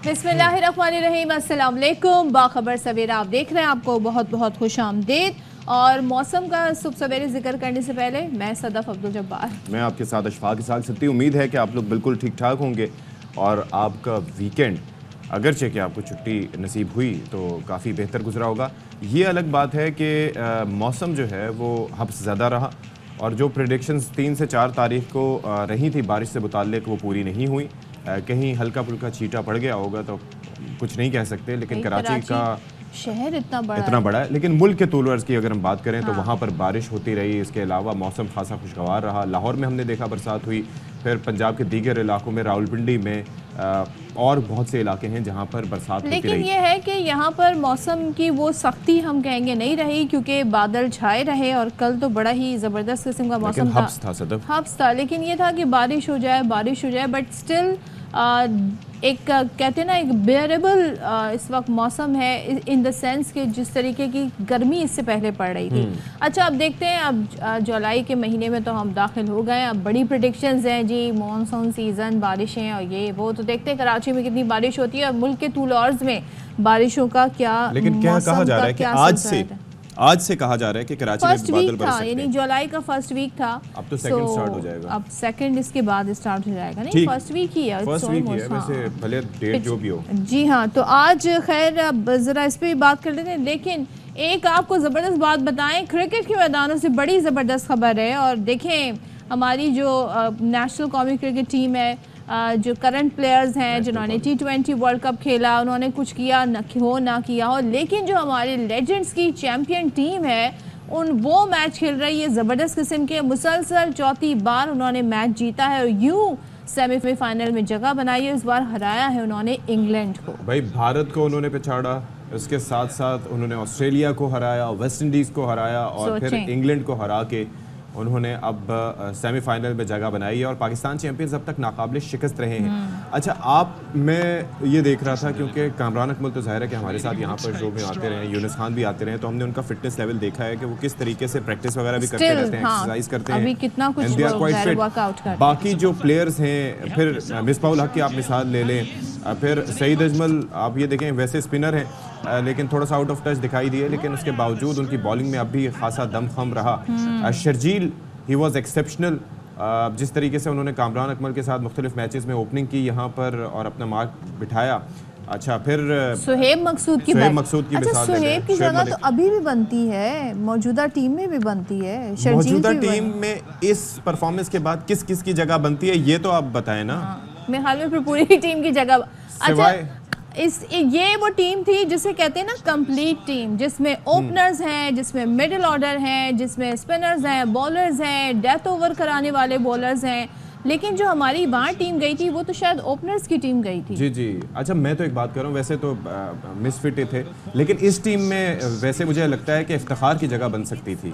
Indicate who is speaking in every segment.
Speaker 1: बिस्मिल्लाहिर्रहमानिर्रहीम, अस्सलाम वालेकुम। बाखबर सवेरा आप देख रहे हैं, आपको बहुत बहुत खुश आमदीद। और मौसम का सुबह सवेरे जिक्र करने से पहले मैं सदफ अब्दुल जब्बार,
Speaker 2: मैं आपके साथ अशफाक के साथ सकती उम्मीद है कि आप लोग बिल्कुल ठीक ठाक होंगे और आपका वीकेंड अगरचे कि आपको छुट्टी नसीब हुई तो काफ़ी बेहतर गुजरा होगा। ये अलग बात है कि मौसम जो है वो हब्स ज़्यादा रहा और जो प्रेडिक्शंस 3 से 4 तारीख को रही थी बारिश से मुताल्लिक वो पूरी नहीं हुई। कहीं हल्का फुल्का छींटा पड़ गया होगा तो कुछ नहीं कह सकते, लेकिन कराची का
Speaker 1: शहर इतना
Speaker 2: बड़ा है। लेकिन मुल्क के तूल अर्ज़ की अगर हम बात करें तो वहाँ पर बारिश होती रही। इसके अलावा मौसम खासा खुशगवार रहा। लाहौर में हमने देखा बरसात हुई, फिर पंजाब के दीगर इलाकों में, रावलपिंडी में और बहुत से इलाके हैं जहाँ पर बरसात होती रही।
Speaker 1: लेकिन ये है कि यहाँ पर मौसम की वो सख्ती हम कहेंगे नहीं रही, क्योंकि बादल छाए रहे और कल तो बड़ा ही ज़बरदस्त किस्म का मौसम हब्स था। लेकिन ये था कि बारिश हो जाए, बट स्टिल एक कहते हैं ना, एक बेयरेबल इस वक्त मौसम है, इन द सेंस कि जिस तरीके की गर्मी इससे पहले पड़ रही थी। अच्छा, अब देखते हैं, अब जुलाई के महीने में तो हम दाखिल हो गए। अब बड़ी प्रेडिक्शंस हैं जी, मानसून सीज़न, बारिशें और ये वो, तो देखते हैं कराची में कितनी बारिश होती है और मुल्क के तूल अर्ज़ में बारिशों का क्या।
Speaker 2: लेकिन क्या कहा जा रहा है कि आज से कहा जा रहा है कि कराची में बादल बरस सकते हैं।
Speaker 1: यानी जुलाई का फर्स्ट वीक था,
Speaker 2: अब तो सेकंड स्टार्ट हो जाएगा।
Speaker 1: अब सेकंड इसके बाद स्टार्ट हो जाएगा। नहीं, फर्स्ट वीक ही है,
Speaker 2: वैसे भले डेट जो भी हो।
Speaker 1: जी हाँ, तो आज खैर अब जरा इस पे भी बात कर लेते हैं। लेकिन एक आपको ज़बरदस्त बात बताएं, क्रिकेट के मैदानों से बड़ी ज़बरदस्त खबर है। और देखें, हमारी जो नेशनल कौमी क्रिकेट टीम है, जो करंट प्लेयर्स हैं जिन्होंने T20 वर्ल्ड कप खेला, उन्होंने कुछ किया ना किया हो, लेकिन जो हमारे लेजेंड्स की चैम्पियन टीम है वो मैच खेल रही है ज़बरदस्त किस्म के। मुसलसल चौथी बार उन्होंने मैच जीता है और यूं सेमीफाइनल में जगह बनाई है। इस बार हराया है उन्होंने इंग्लैंड को।
Speaker 2: भाई भारत को उन्होंने पिछाड़ा, उसके साथ साथ उन्होंने ऑस्ट्रेलिया को हराया, वेस्ट इंडीज़ को हराया और फिर इंग्लैंड को हरा के उन्होंने अब सेमीफाइनल में जगह बनाई है और पाकिस्तान चैंपियंस अब तक नाकाबिल शिकस्त रहे हैं। अच्छा, मैं ये देख रहा था क्योंकि कामरान अकमल तो जाहिर है कि हमारे साथ यहाँ पर शो में आते रहे, यूनुस खान भी आते रहे, तो हमने उनका फिटनेस लेवल देखा है कि वो किस तरीके से प्रैक्टिस वगैरह भी करते रहते हैं, एक्सरसाइज करते हैं,
Speaker 1: कितना कुछ वर्कआउट करते हैं।
Speaker 2: बाकी जो प्लेयर्स हैं, फिर मिसबाउल हक की आप मिसाल ले लें, फिर सईद अजमल आप ये देखें, वैसे स्पिनर हैं लेकिन थोड़ा सा आउट ऑफ टच दिखाई दिए, लेकिन उसके बावजूद उनकी बॉलिंग में अब भी खासा दमखम रहा। शर्जील ही वॉज एक्सेप्शनल, जिस तरीके से उन्होंने कामरान अकमल के साथ मुख्तलिफ मैचेस में ओपनिंग की यहाँ पर और अपना मार्क बिठाया। अच्छा, फिर
Speaker 1: सुहेब मकसूद की
Speaker 2: मिसाल,
Speaker 1: सुहेब की जगह तो अभी भी बनती है, मौजूदा टीम में भी बनती है।
Speaker 2: मौजूदा टीम में इस परफॉर्मेंस के बाद किस किस की जगह बनती है ये तो आप बताएं ना।
Speaker 1: मेरे हाल में पूरी टीम की जगह। अच्छा, ये वो टीम थी जिसे कहते हैं ना कंप्लीट टीम, जिसमें ओपनर्स हैं, जिसमें मिडिल ऑर्डर हैं, जिसमें स्पिनर्स हैं, बॉलर्स हैं, डेथ ओवर कराने वाले बॉलर्स हैं। लेकिन जो हमारी वहाँ टीम गई थी वो तो शायद ओपनर्स की टीम गई थी।
Speaker 2: जी। अच्छा, मैं तो एक बात कर रहा हूँ, वैसे तो मिसफिट ही थे, लेकिन इस टीम में वैसे मुझे लगता है कि इफ्तिखार की जगह बन सकती थी,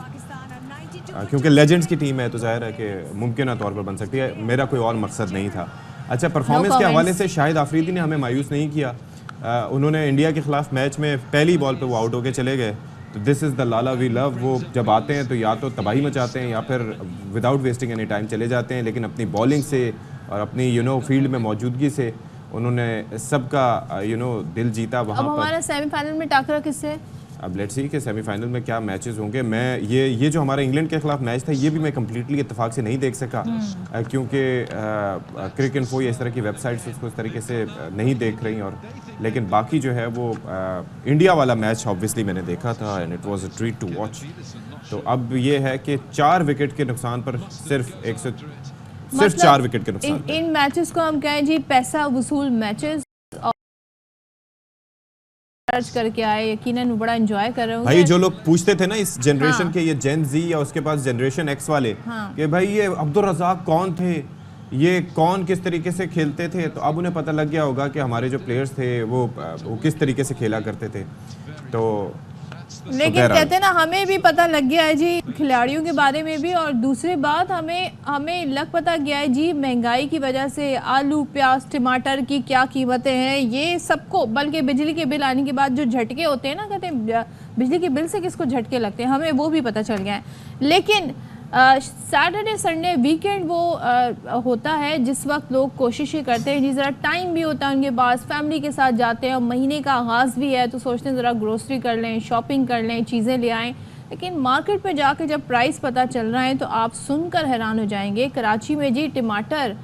Speaker 2: क्योंकि लेजेंड्स की टीम है तो जाहिर है कि मुमकिन तौर पर बन सकती है। मेरा कोई और मकसद नहीं था। अच्छा, परफॉर्मेंस के हवाले से शाहिद आफरीदी ने हमें मायूस नहीं किया। उन्होंने इंडिया के खिलाफ मैच में पहली बॉल पे वो आउट होके चले गए। तो this is the Lala we love. वो जब आते हैं तो या तो तबाही मचाते हैं या फिर विदाउट वेस्टिंग एनी टाइम चले जाते हैं, लेकिन अपनी बॉलिंग से और अपनी फील्ड में मौजूदगी से उन्होंने सबका दिल जीता वहाँ पर।
Speaker 1: हमारा सेमीफाइनल में टाकरा किससे?
Speaker 2: अब लेट्स सी कि सेमीफाइनल में क्या मैचेस होंगे। मैं ये जो हमारा इंग्लैंड के खिलाफ मैच था ये भी मैं कम्प्लीटली इत्तेफाक से नहीं देख सका, क्योंकि क्रिकेट इन्फो या इस तरह की वेबसाइट्स उसको इस तरीके से नहीं देख रही। और लेकिन बाकी जो है वो इंडिया वाला मैच ऑब्वियसली मैंने देखा था and it was a treat to watch. तो अब ये है कि 4 विकेट के नुकसान पर सिर्फ 4 विकेट के नुकसान।
Speaker 1: इन मैचेस को हम कहें जी पैसा वसूल मैचेस करके आए, यकीनन बड़ा एंजॉय कर रहे होंगे।
Speaker 2: भाई जो लोग पूछते थे ना इस जनरेशन के, ये जेन जी या उसके पास जनरेशन एक्स वाले, कि भाई ये अब्दुल रज़ाक कौन थे, ये कौन किस तरीके से खेलते थे, तो अब उन्हें पता लग गया होगा कि हमारे जो प्लेयर्स थे वो किस तरीके से खेला करते थे। तो
Speaker 1: लेकिन कहते हैं ना, हमें भी पता लग गया है जी खिलाड़ियों के बारे में भी। और दूसरी बात, हमें लग पता गया है जी महंगाई की वजह से आलू, प्याज, टमाटर की क्या कीमतें हैं, ये सबको। बल्कि बिजली के बिल आने के बाद जो झटके होते हैं ना, कहते हैं बिजली के बिल से किसको झटके लगते हैं, हमें वो भी पता चल गया है। लेकिन सैटरडे संडे वीकेंड वो होता है जिस वक्त लोग कोशिश ही करते हैं जी, ज़रा टाइम भी होता है उनके पास, फैमिली के साथ जाते हैं और महीने का आगाज़ भी है तो सोचते हैं ज़रा ग्रोसरी कर लें, शॉपिंग कर लें, चीज़ें ले आएँ। लेकिन मार्केट पे जाके जब प्राइस पता चल रहा है तो आप सुनकर हैरान हो जाएंगे। कराची में जी टमाटर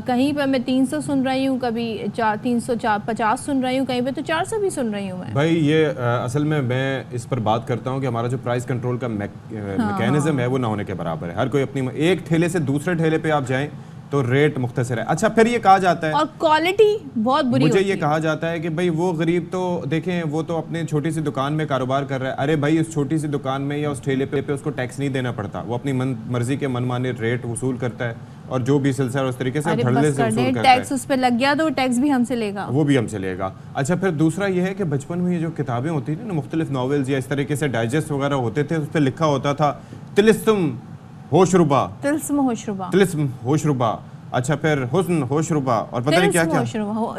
Speaker 1: कहीं पर मैं 300 सुन रही हूँ, कभी 350 सुन रही हूँ, कहीं पे तो 400 भी सुन रही हूँ मैं।
Speaker 2: भाई ये असल में मैं इस पर बात करता हूँ कि हमारा जो प्राइस कंट्रोल का मैकेनिज्म है वो ना होने के बराबर है। हर कोई अपनी एक ठेले से दूसरे ठेले पे आप जाएं तो रेट मुख्तसर है। अच्छा, फिर ये कहा जाता है
Speaker 1: और क्वालिटी बहुत बुरी
Speaker 2: मुझे
Speaker 1: होती
Speaker 2: ये कहा जाता है कि भाई वो गरीब तो देखें वो तो अपने छोटी सी दुकान में कारोबार कर रहा है। अरे भाई उस छोटी सी दुकान में या उस ठेले पे उसको टैक्स नहीं देना पड़ता, वो अपनी मर्जी के मनमाने रेट वसूल करता है और जो भी सिलसिला उस तरीके से धड़ल्ले से वसूल करता है।
Speaker 1: टैक्स उस पे लग गया तो टैक्स भी हमसे लेगा,
Speaker 2: वो भी हमसे लेगा। अच्छा, फिर दूसरा ये है कि बचपन में ये जो किताबें होती थी ना, मुख्तलिफ नॉवेल्स या इस तरीके से डाइजेस्ट वगैरह होते थे, उस पर लिखा होता था तिलिस्म होशरुबा,
Speaker 1: तिलिस्म होशरुबा,
Speaker 2: तिलिस्म होशरुबा। अच्छा, फिर हुस्न होशरुबा और पता नहीं क्या क्या।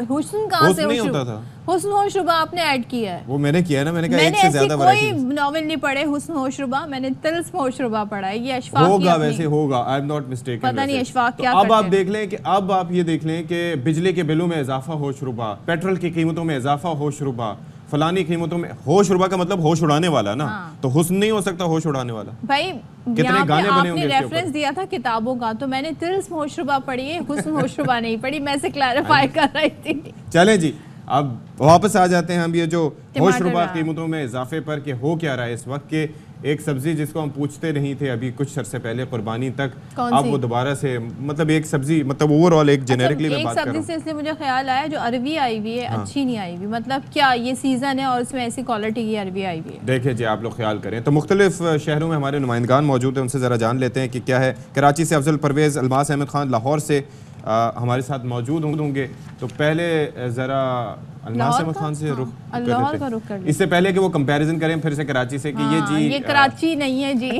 Speaker 1: हुस्न कहाँ से
Speaker 2: नहीं होता था,
Speaker 1: हुस्न होशरुबा आपने ऐड किया है।
Speaker 2: वो मैंने किया है ना, मैंने कहा एक से ज्यादा
Speaker 1: कोई नॉवेल नहीं पढ़े हुस्न होशरुबा, मैंने तिलिस्म होशरुबा पढ़ा है। ये अशफाक
Speaker 2: होगा, वैसे होगा, आई एम नॉट मिस्टेकन।
Speaker 1: पता नहीं अशफाक क्या
Speaker 2: अब आप देख लें कि अब आप ये देख लें कि बिजली के बिलों में इजाफा होशरुबा, पेट्रोल की कीमतों में इजाफा होशरुबा, फलानी कीमतों में। होशरुबा का मतलब होश उड़ाने वाला ना। हाँ। तो हुस्न नहीं हो सकता होश उड़ाने वाला।
Speaker 1: भाई
Speaker 2: कितने गाने बने होंगे।
Speaker 1: आपने रेफरेंस दिया था किताबों का, तो मैंने तिलिस्म होशरुबा पढ़ी है, हुस्न होशरुबा नहीं पढ़ी। मैं से क्लैरिफाई कर रही थी।
Speaker 2: चलें जी, अब वापस आ जाते हैं हम ये जो होशरुबा कीमतों में इजाफे पर कि हो क्या रहा है इस वक्त के। एक सब्जी जिसको हम पूछते नहीं थे अभी कुछ अरसे पहले कुर्बानी तक, अब वो दोबारा से, मतलब एक सब्जी, मतलब ओवरऑल एक जेनेरिकली मैं बात कर रहा हूं।
Speaker 1: सब्जी से इसलिए मुझे ख्याल आया जो अरवी आई हुई है, हाँ। अच्छी नहीं आई हुई, मतलब क्या ये सीजन है और इसमें ऐसी क्वालिटी की अरवी आई हुई है।
Speaker 2: देखिए जी, आप लोग ख्याल करें तो मुख्तलिफ शहरों में हमारे नुमाइंदगान मौजूद हैं, उनसे ज़रा जान लेते हैं कि क्या है। कराची से अफजल परवेज़, अलमास अहमद खान लाहौर से हमारे साथ मौजूद होंगे। तो पहले ज़रा अलमास अहमद खान से रुख कर, इससे पहले कि वो कंपैरिजन करें फिर से कराची से कि ये जी
Speaker 1: ये कराची नहीं है जी।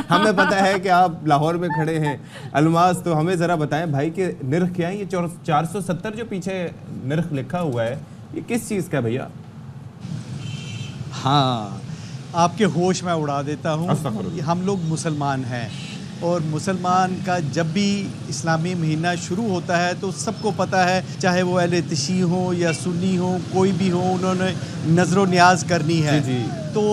Speaker 2: हमें पता है कि आप लाहौर में खड़े हैं अलमास, तो हमें ज़रा बताएं भाई कि निर्ख क्या है। ये 470 जो पीछे निर्ख लिखा हुआ है, ये किस चीज़ का भैया?
Speaker 3: हाँ, आपके होश में उड़ा देता हूँ। हम लोग मुसलमान हैं और मुसलमान का जब भी इस्लामी महीना शुरू होता है तो सबको पता है, चाहे वो अहले तशी हो या सुन्नी हो, कोई भी हो, उन्होंने नज़र न्याज करनी है।
Speaker 2: जी।
Speaker 3: तो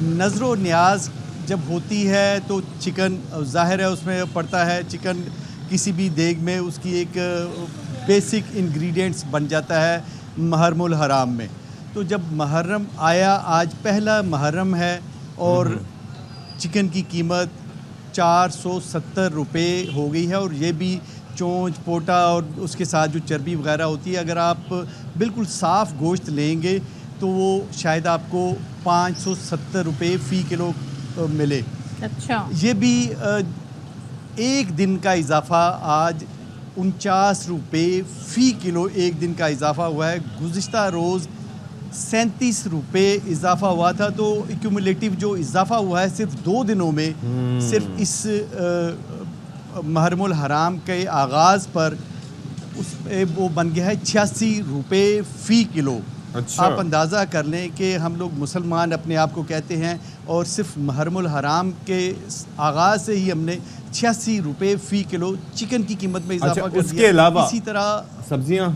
Speaker 3: नज़र न्याज जब होती है तो चिकन ज़ाहिर है उसमें पड़ता है। चिकन किसी भी देग में उसकी एक बेसिक इंग्रेडिएंट्स बन जाता है मुहर्रमुल हराम में। तो जब मुहर्रम आया, आज पहला मुहर्रम है और चिकन की कीमत 470 रुपये हो गई है। और ये भी चोंच पोटा और उसके साथ जो चर्बी वगैरह होती है, अगर आप बिल्कुल साफ़ गोश्त लेंगे तो वो शायद आपको 570 रुपये फ़ी किलो मिले।
Speaker 1: अच्छा, ये
Speaker 3: भी एक दिन का इजाफ़ा, आज 49 रुपये फ़ी किलो एक दिन का इजाफ़ा हुआ है। गुज़िश्ता रोज़ 37 रुपये इजाफा हुआ था। तो एक्यूमुलेटिव जो इजाफा हुआ है सिर्फ 2 दिनों में, सिर्फ इस मुहर्रमुल हराम के आगाज़ पर उस वो बन गया है 86 रुपये फ़ी किलो।
Speaker 2: अच्छा।
Speaker 3: आप अंदाज़ा कर लें कि हम लोग मुसलमान अपने आप को कहते हैं और सिर्फ मुहर्रमुल हराम के आगाज़ से ही हमने 86 रुपये फ़ी किलो चिकन की कीमत में इजाफा कर दिया।
Speaker 2: उसके अलावा
Speaker 3: इसी तरह
Speaker 2: सब्जियाँ,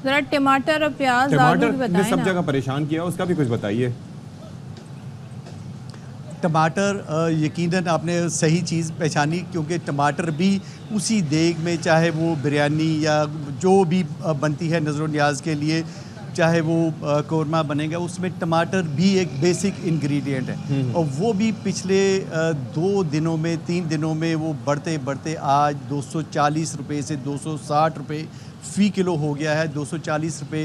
Speaker 1: जरा टमाटर और प्याज,
Speaker 2: टमाटर ने सब जगह परेशान किया, उसका भी कुछ बताइए।
Speaker 3: टमाटर यकीनन आपने सही चीज़ पहचानी, क्योंकि टमाटर भी उसी देग में, चाहे वो बिरयानी या जो भी बनती है नज़र न्याज के लिए, चाहे वो कौरमा बनेगा, उसमें टमाटर भी एक बेसिक इंग्रेडिएंट है। और वो भी पिछले 2 दिनों में 3 दिनों में वो बढ़ते बढ़ते आज 240 रुपये से 260 रुपये फ़ी किलो हो गया है। 240 रुपये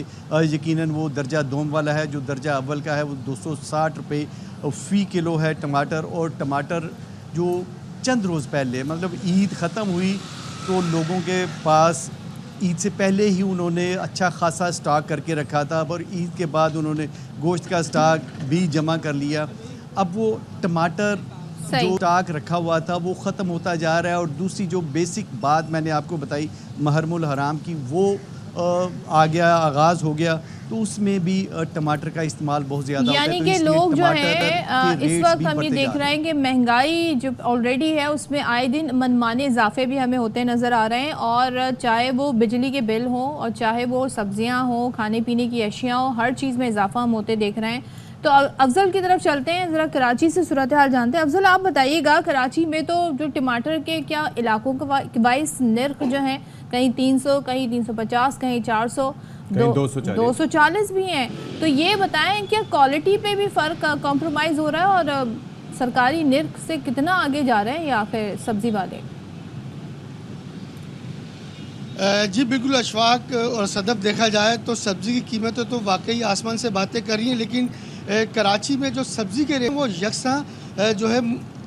Speaker 3: यकीनन वो दर्जा दोम वाला है, जो दर्जा अव्वल का है वो 260 रुपये फ़ी किलो है टमाटर। और टमाटर जो चंद रोज़ पहले, मतलब ईद ख़त्म हुई तो लोगों के पास ईद से पहले ही उन्होंने अच्छा खासा स्टॉक करके रखा था, और ईद के बाद उन्होंने गोश्त का स्टॉक भी जमा कर लिया। अब वो टमाटर जो स्टॉक रखा हुआ था वो ख़त्म होता जा रहा है। और दूसरी जो बेसिक बात मैंने आपको बताई मुहर्रमुल हराम की, वो आ गया, आगाज़ हो गया। तो उसमें भी टमाटर का इस्तेमाल बहुत ज़्यादा होता है।
Speaker 1: यानी
Speaker 3: तो
Speaker 1: कि
Speaker 3: इसलिए
Speaker 1: लोग जो
Speaker 3: टमाटर
Speaker 1: है
Speaker 3: के
Speaker 1: इस
Speaker 3: रेट्स
Speaker 1: वक्त
Speaker 3: भी
Speaker 1: हम ये
Speaker 3: बढ़ते
Speaker 1: देख
Speaker 3: जा
Speaker 1: रहे हैं कि महंगाई जो ऑलरेडी है उसमें आए दिन मनमाने इजाफे भी हमें होते नज़र आ रहे हैं, और चाहे वो बिजली के बिल हो और चाहे वो सब्जियां हो, खाने पीने की अशिया हो, हर चीज़ में इजाफा हम होते देख रहे हैं। तो अफजल की तरफ चलते हैं, ज़रा कराची से सूरत हाल जानते हैं। अफजल, आप बताइएगा, कराची में तो जो टमाटर के क्या इलाकों के वाइस नर्ख जो है, कहीं 300, कहीं 350, कहीं 400, 240 भी हैं। तो ये बताएं क्या क्वालिटी पे भी फ़र्क कॉम्प्रोमाइज़ हो रहा है, और सरकारी निर्ख से कितना आगे जा रहे हैं या फिर सब्जी वाले?
Speaker 4: जी बिल्कुल अशफाक और सदफ, देखा जाए तो सब्ज़ी की कीमतें तो वाकई आसमान से बातें कर रही हैं, लेकिन कराची में जो सब्ज़ी के रेट वो यकसा जो है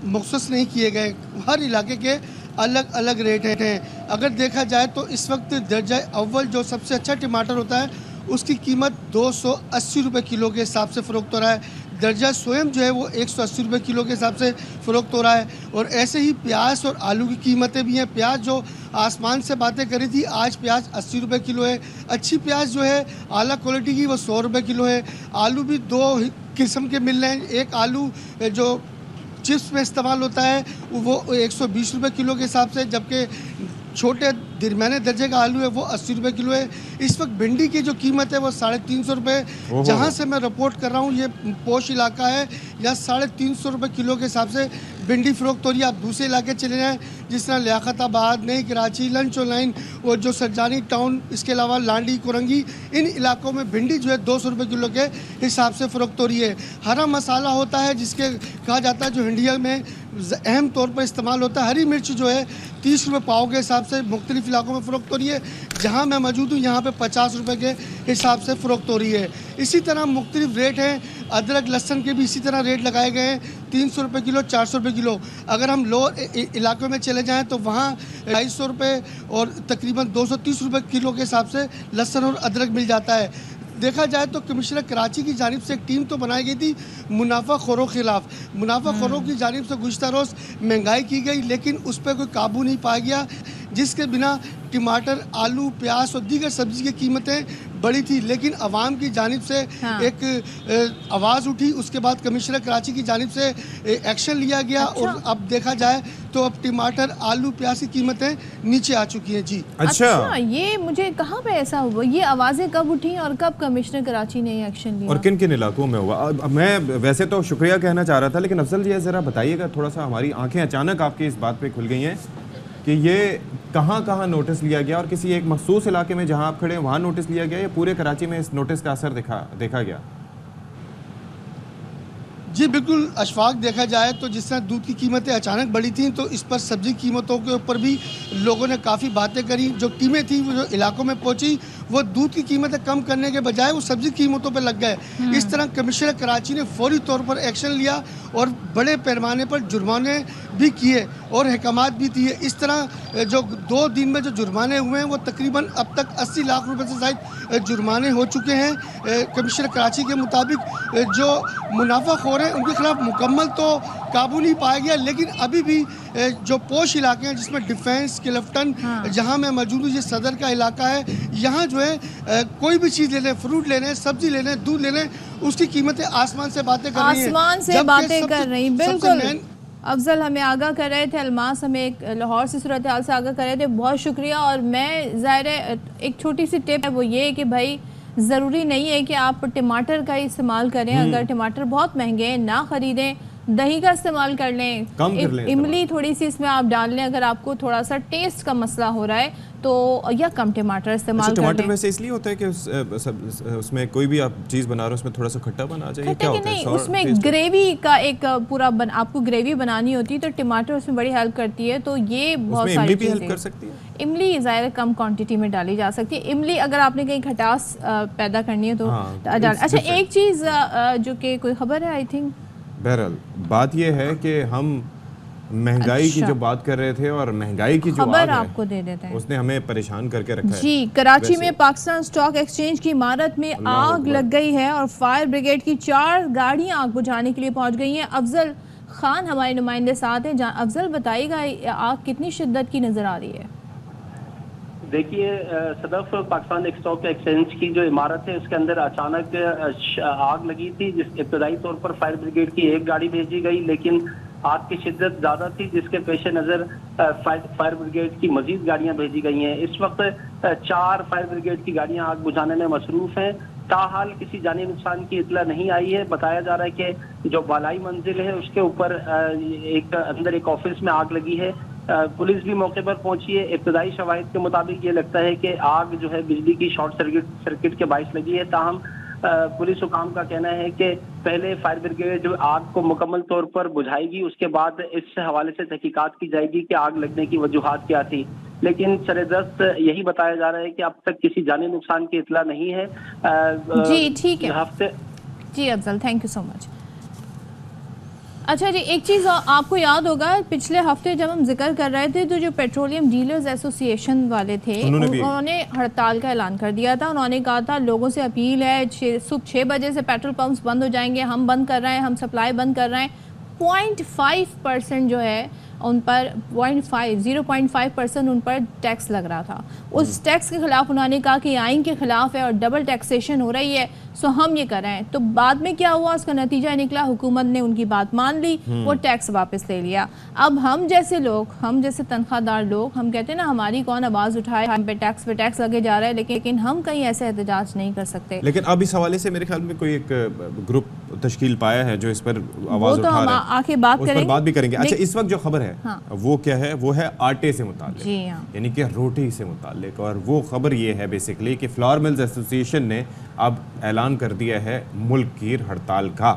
Speaker 4: मखसूस नहीं किए गए। हर इलाके के अलग अलग रेट हैं। अगर देखा जाए तो इस वक्त दर्जा अव्वल जो सबसे अच्छा टमाटर होता है उसकी कीमत 280 रुपये किलो के हिसाब से फ़रोख्त हो रहा है। दर्जा स्वयं जो है वो 180 रुपये किलो के हिसाब से फ़रोख्त हो रहा है। और ऐसे ही प्याज और आलू की कीमतें भी हैं। प्याज जो आसमान से बातें करी थी, आज प्याज 80 रुपये किलो है। अच्छी प्याज जो है आला क्वालिटी की वो 100 रुपये किलो है। आलू भी दो किस्म के मिल रहे हैं। एक आलू जो चिप्स में इस्तेमाल होता है वो 120 रुपये किलो के हिसाब से, जबकि छोटे दरमियाने दर्जे का आलू है वो 80 रुपये किलो है। इस वक्त भिंडी की जो कीमत है वो 350 रुपये, जहाँ से मैं रिपोर्ट कर रहा हूँ ये पोश इलाका है, या 350 रुपये किलो के हिसाब से भिंडी फ़रोख्त हो रही है। आप दूसरे इलाके चले जाएँ जिस तरह लियाकताबाद, नई कराची, लंच लाइन और जो सरजानी टाउन, इसके अलावा लांडी, कुरंगी, इन इलाकों में भिंडी जो है 200 रुपये किलो के हिसाब से फ़रोख्त हो रही है। हरा मसाला होता है जिसके कहा जाता है जो इंडिया में अहम तौर पर इस्तेमाल होता है, हरी मिर्च जो है 30 रुपये पाव के हिसाब से मुख्तलिफ इलाकों में फ़रोख्त हो रही है। जहाँ मैं मौजूद हूँ यहाँ पे 50 रुपये के हिसाब से फ़रोख्त हो रही है। इसी तरह मुख्तलिफ रेट हैं। अदरक लहसुन के भी इसी तरह रेट लगाए गए हैं, 300 रुपये किलो, 400 रुपये किलो। अगर हम लोअर इलाकों में चले जाएँ तो वहाँ 250 रुपये और तकरीबन 230 रुपये किलो के हिसाब से लहसुन और अदरक मिल जाता है। देखा जाए तो कमिश्नर कराची की जानिब से एक टीम तो बनाई गई थी मुनाफा खोरों के खिलाफ। मुनाफा खोरों की जानिब से गुज़िश्ता रोज़ महंगाई की गई, लेकिन उस पर कोई काबू नहीं पाया गया, जिसके बिना टमाटर, आलू, प्याज और दीगर सब्जी की कीमतें बढ़ी थी। लेकिन अवाम की जानिब से एक आवाज़ उठी, उसके बाद कमिश्नर कराची की जानिब से एक्शन लिया गया। अच्छा। और अब देखा जाए तो अब टमाटर, आलू, प्याज की कीमतें नीचे आ चुकी हैं। जी
Speaker 1: अच्छा, ये मुझे कहाँ पे ऐसा हुआ, ये आवाज़ें कब उठी और कब कमिश्नर कराची ने एक्शन लिया
Speaker 2: और किन किन इलाकों में हुआ? मैं वैसे तो शुक्रिया कहना चाह रहा था, लेकिन अफजल जी ज़रा बताइएगा, थोड़ा सा हमारी आंखें अचानक आपकी इस बात पे खुल गई हैं कि ये कहाँ कहाँ नोटिस लिया गया, और किसी एक मखसूस इलाके में जहाँ आप खड़े हैं वहाँ नोटिस लिया गया या पूरे कराची में इस नोटिस का असर देखा गया?
Speaker 4: जी बिल्कुल अशफाक, देखा जाए तो जिस तरह दूध की कीमतें अचानक बढ़ी थी तो इस पर सब्जी कीमतों के ऊपर भी लोगों ने काफ़ी बातें करी। जो टीमें थी वो जो इलाकों में पहुंची वो दूध की कीमतें कम करने के बजाय वो सब्जी कीमतों पर लग गए। इस तरह कमिश्नर कराची ने फौरी तौर पर एक्शन लिया और बड़े पैमाने पर जुर्माने भी किए और अहकामात भी दिए। इस तरह जो 2 दिन में जो जुर्माने हुए हैं वो तकरीबन अब तक 80 लाख रुपए से ज़ायद जुर्माने हो चुके हैं। कमिश्नर कराची के मुताबिक जो मुनाफाखोर हैं उनके खिलाफ मुकम्मल तो काबू नहीं पाया गया, लेकिन अभी भी जो पोश इलाके हैं जिसमें डिफेंस, क्लिफ्टन, जहां मैं मौजूद हूँ, ये सदर का इलाका है, यहाँ जो है कोई भी चीज़ ले लें, फ्रूट ले लें, सब्जी ले लें, दूध ले लें, उसकी कीमतें आसमान से बातें कर रही हैं।
Speaker 1: आसमान से बातें कर रही, बिल्कुल। अफजल हमें आगाह कर रहे थे, अलमास हमें एक लाहौर से सूरत हाल से आगाह कर रहे थे, बहुत शुक्रिया। और मैं ज़ाहिर है एक छोटी सी टिप है वो ये कि भाई ज़रूरी नहीं है कि आप टमाटर का इस्तेमाल करें। अगर टमाटर बहुत महंगे हैं ना ख़रीदें, दही का इस्तेमाल कर लें, इमली थोड़ी सी इसमें आप डाल लें अगर आपको थोड़ा सा टेस्ट का मसला हो रहा है तो, या कम टमाटर इस्तेमाल कर लें।
Speaker 2: टमाटर वैसे इसलिए होता है कि उसमें कोई भी आप चीज़ बना रहे हो उसमें थोड़ा सा खट्टा बना जाए, क्या होता है?
Speaker 1: उसमें ग्रेवी का एक पूरा आपको ग्रेवी बनानी होती है तो टमाटर उसमें बड़ी हेल्प करती है। तो ये बहुत सारी
Speaker 2: चीज़ें हेल्प कर सकती है।
Speaker 1: इमली ज़ाहिर कम क्वांटिटी में डाली जा सकती है। इमली अगर आपने कहीं खटास पैदा करनी है तो अच्छा, एक चीज़ जो कि कोई खबर है, आई थिंक
Speaker 2: बहरहाल बात यह है कि हम महंगाई की जो बात कर रहे थे और महंगाई की जो
Speaker 1: खबर आपको दे देते हैं,
Speaker 2: उसने हमें परेशान करके रखा है।
Speaker 1: जी, कराची में पाकिस्तान स्टॉक एक्सचेंज की इमारत में आग लग गई है और फायर ब्रिगेड की 4 गाड़ियां आग बुझाने के लिए पहुंच गई हैं। अफजल खान हमारे नुमाइंदे साथ हैं। अफजल बताइएगा आग कितनी शिद्दत की नजर आ रही है?
Speaker 5: देखिए सदफ, पाकिस्तान स्टॉक एक्सचेंज की जो इमारत है उसके अंदर अचानक आग लगी थी, जिस इब्तदाई तौर पर फायर ब्रिगेड की एक गाड़ी भेजी गई, लेकिन आग की शिद्दत ज्यादा थी जिसके पेश नजर फायर ब्रिगेड की मजीद गाड़ियां भेजी गई हैं। इस वक्त 4 फायर ब्रिगेड की गाड़ियां आग बुझाने में मसरूफ हैं। ताहाल किसी जानी नुकसान की इतला नहीं आई है। बताया जा रहा है कि जो बालाई मंजिल है उसके ऊपर अंदर एक ऑफिस में आग लगी है। पुलिस भी मौके पर पहुंची है। इब्तदाई शवाहिद के मुताबिक ये लगता है कि आग जो है बिजली की शॉर्ट सर्किट के बाइस लगी है। ताहम पुलिस हुकाम का कहना है कि पहले फायर ब्रिगेड आग को मुकम्मल तौर पर बुझाएगी, उसके बाद इस हवाले से तहकीकात की जाएगी कि आग लगने की वजूहात क्या थी। लेकिन सरेदस्त यही बताया जा रहा है कि अब तक किसी जानी नुकसान की इतला नहीं है।
Speaker 1: जी ठीक है
Speaker 5: हफ्ते
Speaker 1: जी Afzal, thank you so much. अच्छा जी, एक चीज़ आपको याद होगा, पिछले हफ्ते जब हम जिक्र कर रहे थे तो जो पेट्रोलियम डीलर्स एसोसिएशन वाले थे उन्होंने हड़ताल का ऐलान कर दिया था। उन्होंने कहा था लोगों से अपील है, सुबह 6 बजे से पेट्रोल पंप्स बंद हो जाएंगे, हम बंद कर रहे हैं, हम सप्लाई बंद कर रहे हैं। 0.5% जो है उन पर 0.5% उन पर टैक्स लग रहा था। उस टैक्स के खिलाफ उन्होंने कहा कि आइन के खिलाफ है और डबल टैक्सेशन हो रही है, सो हम ये कर रहे हैं। तो बाद में क्या हुआ, उसका नतीजा निकला, हुकूमत ने उनकी बात मान ली, वो टैक्स वापस ले लिया। अब हम जैसे लोग, हम जैसे तनख्वाहदार लोग, हम कहते हैं ना हमारी कौन आवाज़ उठाए, हम पे टैक्स लगे जा रहा है, लेकिन हम कहीं ऐसे एहतजाज नहीं कर सकते।
Speaker 2: लेकिन अब इस हवाले से मेरे ख्याल में कोई एक ग्रुप तश्कील पाया है जो इस पर आवाज़ उठा रहा है,
Speaker 1: आके बात
Speaker 2: करेंगे। अच्छा, इस वक्त जो खबर है वो क्या है, वो है आटे से मुताल्लिक, यानी कि रोटी से मुताल्लिक। और वो खबर ये है बेसिकली कि फ्लावर मिल्स एसोसिएशन ने अब ऐलान कर दिया है मुल्क की हड़ताल का।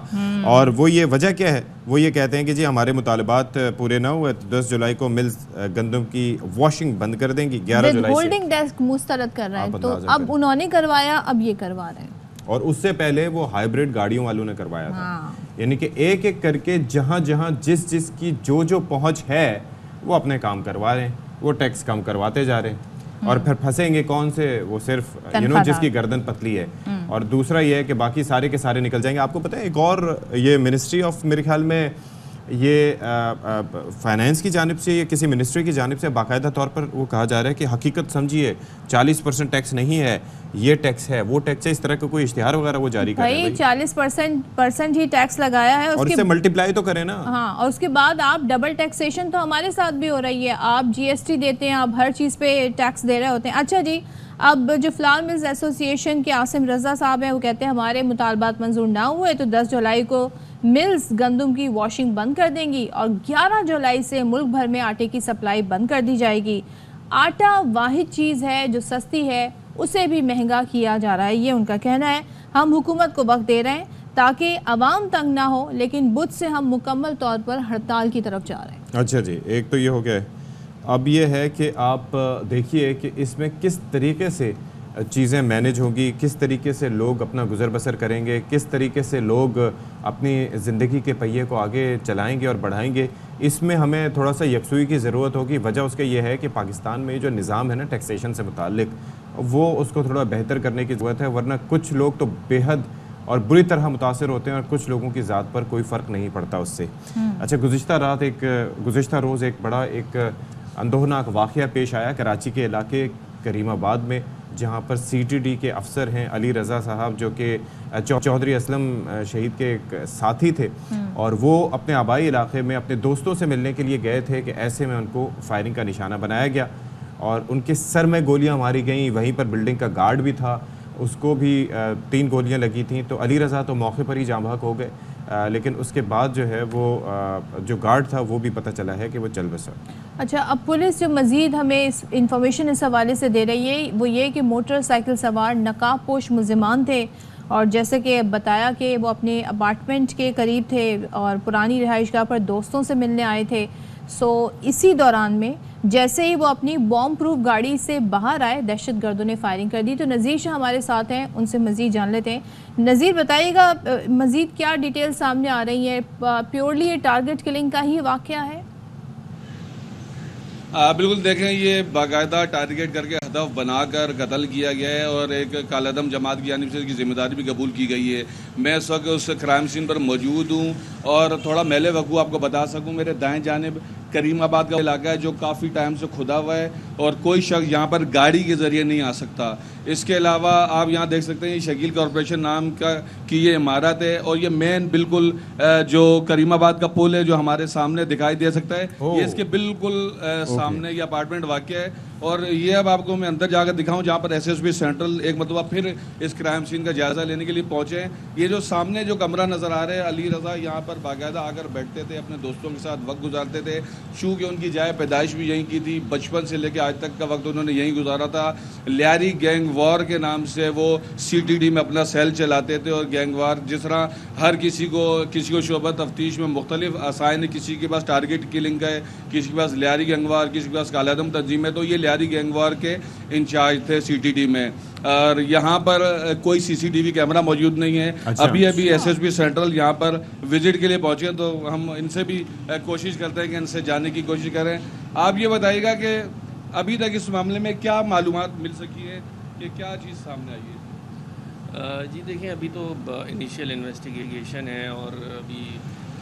Speaker 2: और वो ये वजह क्या है, वो ये कहते हैं कि जी हमारे मुतालबात पूरे ना हुए तो 10 जुलाई को मिल्स गंदम की वॉशिंग बंद कर देंगी। 11 जुलाई से
Speaker 1: होल्डिंग डेस्क मुस्तरद कर रहा है, तो अब उन्होंने करवाया, अब ये करवा रहे हैं।
Speaker 2: और उससे पहले वो हाइब्रिड गाड़ियों वालों ने करवाया था। यानी कि एक एक करके जहां जहां जिस की जो पहुंच है वो अपने काम करवा रहे हैं, वो टैक्स कम करवाते जा रहे हैं। और फिर फंसेंगे कौन से, वो सिर्फ जिसकी गर्दन पतली है। और दूसरा ये है कि बाकी सारे के सारे निकल जाएंगे। आपको पता है एक और ये मिनिस्ट्री ऑफ, मेरे ख्याल में ये फाइनेंस की जानिब से या किसी मिनिस्ट्री की जानिब से बाकायदा तौर पर वो कहा जा रहा है कि हकीकत समझिए 40% टैक्स नहीं है, ये टैक्स है, वो टैक्स है। इस तरह का कोई इश्तिहार वगैरह वो जारी कर रहे हैं।
Speaker 1: 40% ही टैक्स लगाया है,
Speaker 2: और उससे मल्टीप्लाई तो करें ना।
Speaker 1: हाँ, और उसके बाद आप डबल टैक्सेशन तो हमारे साथ भी हो रही है, आप GST देते हैं, आप हर चीज़ पे टैक्स दे रहे होते हैं। अच्छा जी, अब जो फ्लावर मिल्स एसोसिएशन के आसिम रजा साहब हैं, वो कहते हैं हमारे मुतालबात मंजूर ना हुए तो 10 जुलाई को मिल्स गंदम की वॉशिंग बंद कर देंगी और 11 जुलाई से मुल्क भर में आटे की सप्लाई बंद कर दी जाएगी। आटा वाहिद चीज़ है जो सस्ती है, उसे भी महंगा किया जा रहा है, ये उनका कहना है। हम हुकूमत को वक्त दे रहे हैं ताकि आवाम तंग ना हो, लेकिन बुध से हम मुकम्मल तौर पर हड़ताल की तरफ जा रहे हैं।
Speaker 2: अच्छा जी, एक तो ये हो गया। अब ये है कि आप देखिए कि इसमें किस तरीके से चीज़ें मैनेज होंगी, किस तरीके से लोग अपना गुजर बसर करेंगे, किस तरीके से लोग अपनी ज़िंदगी के पहिए को आगे चलाएंगे और बढ़ाएंगे। इसमें हमें थोड़ा सा यकसुई की ज़रूरत होगी। वजह उसके ये है कि पाकिस्तान में जो निज़ाम है ना टैक्सेशन से मुताल्लिक, वो उसको थोड़ा बेहतर करने की ज़रूरत है। वरना कुछ लोग तो बेहद और बुरी तरह मुतासर होते हैं और कुछ लोगों की ज़ात पर कोई फ़र्क नहीं पड़ता उससे। अच्छा, गुज़िश्ता रोज़ एक बड़ा एक अंदोहनाक वाक़या पेश आया कराची के इलाके करीमाबाद में, जहाँ पर CTD के अफसर हैं अली रज़ा साहब, जो कि चौधरी असलम शहीद के एक साथी थे, और वो अपने आबाई इलाके में अपने दोस्तों से मिलने के लिए गए थे कि ऐसे में उनको फायरिंग का निशाना बनाया गया और उनके सर में गोलियां मारी गईं। वहीं पर बिल्डिंग का गार्ड भी था, उसको भी 3 गोलियां लगी थीं। तो अली रज़ा तो मौके पर ही जाँ बहक हो गए, लेकिन उसके बाद जो है वो जो गार्ड था वो भी पता चला है कि वो चल बसा।
Speaker 1: अच्छा, अब पुलिस जो मज़ीद हमें इस इंफॉर्मेशन इस हवाले से दे रही है वो ये कि मोटरसाइकिल सवार नकाबपोश मुल्ज़िमान थे और जैसे कि बताया कि वो अपने अपार्टमेंट के करीब थे और पुरानी रिहाइशगाह पर दोस्तों से मिलने आए थे। सो इसी दौरान में जैसे ही वो अपनी बॉम्ब प्रूफ गाड़ी से बाहर आए, दहशतगर्दों ने फायरिंग कर दी। तो नज़ीर शाह हमारे साथ हैं, उनसे मज़ीद जान लेते हैं। नज़ीर, बताइएगा मज़ीद क्या डिटेल सामने आ रही है? प्योरली ये टारगेट किलिंग का ही वाक़या है?
Speaker 6: बिल्कुल, देखें ये बाकायदा टारगेट करके हदफ बनाकर कत्ल किया गया है और एक कालदम जमात की जानिब से इसकी जिम्मेदारी भी कबूल की गई है। मैं इस वक्त उस क्राइम सीन पर मौजूद हूँ और थोड़ा मेले वकू आपको बता सकूं, मेरे दाएं जानिब करीमाबाद का इलाका है जो काफ़ी टाइम से खुदा हुआ है और कोई शख्स यहाँ पर गाड़ी के ज़रिए नहीं आ सकता। इसके अलावा आप यहाँ देख सकते हैं ये शकील कॉरपोरेशन नाम की ये इमारत है और ये मेन बिल्कुल जो करीमाबाद का पुल है जो हमारे सामने दिखाई दे सकता है, ये इसके बिल्कुल सामने ये अपार्टमेंट वाक़या है। और ये अब आपको मैं अंदर जाकर दिखाऊं जहाँ पर एसएसपी सेंट्रल एक मतलब फिर इस क्राइम सीन का जायज़ा लेने के लिए पहुँचे हैं। ये जो सामने जो कमरा नज़र आ रहा है, अली रज़ा यहाँ पर बाकायदा आकर बैठते थे, अपने दोस्तों के साथ वक्त गुजारते थे। चूँकि उनकी जाए पैदाइश भी यहीं की थी, बचपन से लेकर आज तक का वक्त उन्होंने यहीं गुजारा था। लियारी गैंग वॉर के नाम से वो CTD में अपना सेल चलाते थे और गैंग वार जिस तरह हर किसी को शोबा तफ्तीश में मुख्तलिफ असाइन, किसी के पास टारगेट किलिंग है, किसी के पास लियारी गैंग वार, किसी के पास कालादम तंजीम है, तो ये लियारी गैंग वार के इंचार्ज थे CTD में। और यहाँ पर कोई CCTV कैमरा मौजूद नहीं है।
Speaker 2: अच्छा।
Speaker 6: अभी SSP सेंट्रल यहाँ पर विजिट के लिए पहुँचे तो हम इनसे भी कोशिश करते हैं कि इनसे जानने की कोशिश करें। आप ये बताइएगा कि अभी तक इस मामले में क्या मालूमात मिल सकी है कि क्या चीज़ सामने आई है?
Speaker 7: जी देखिए, अभी तो इनिशियल इन्वेस्टिगेशन है और अभी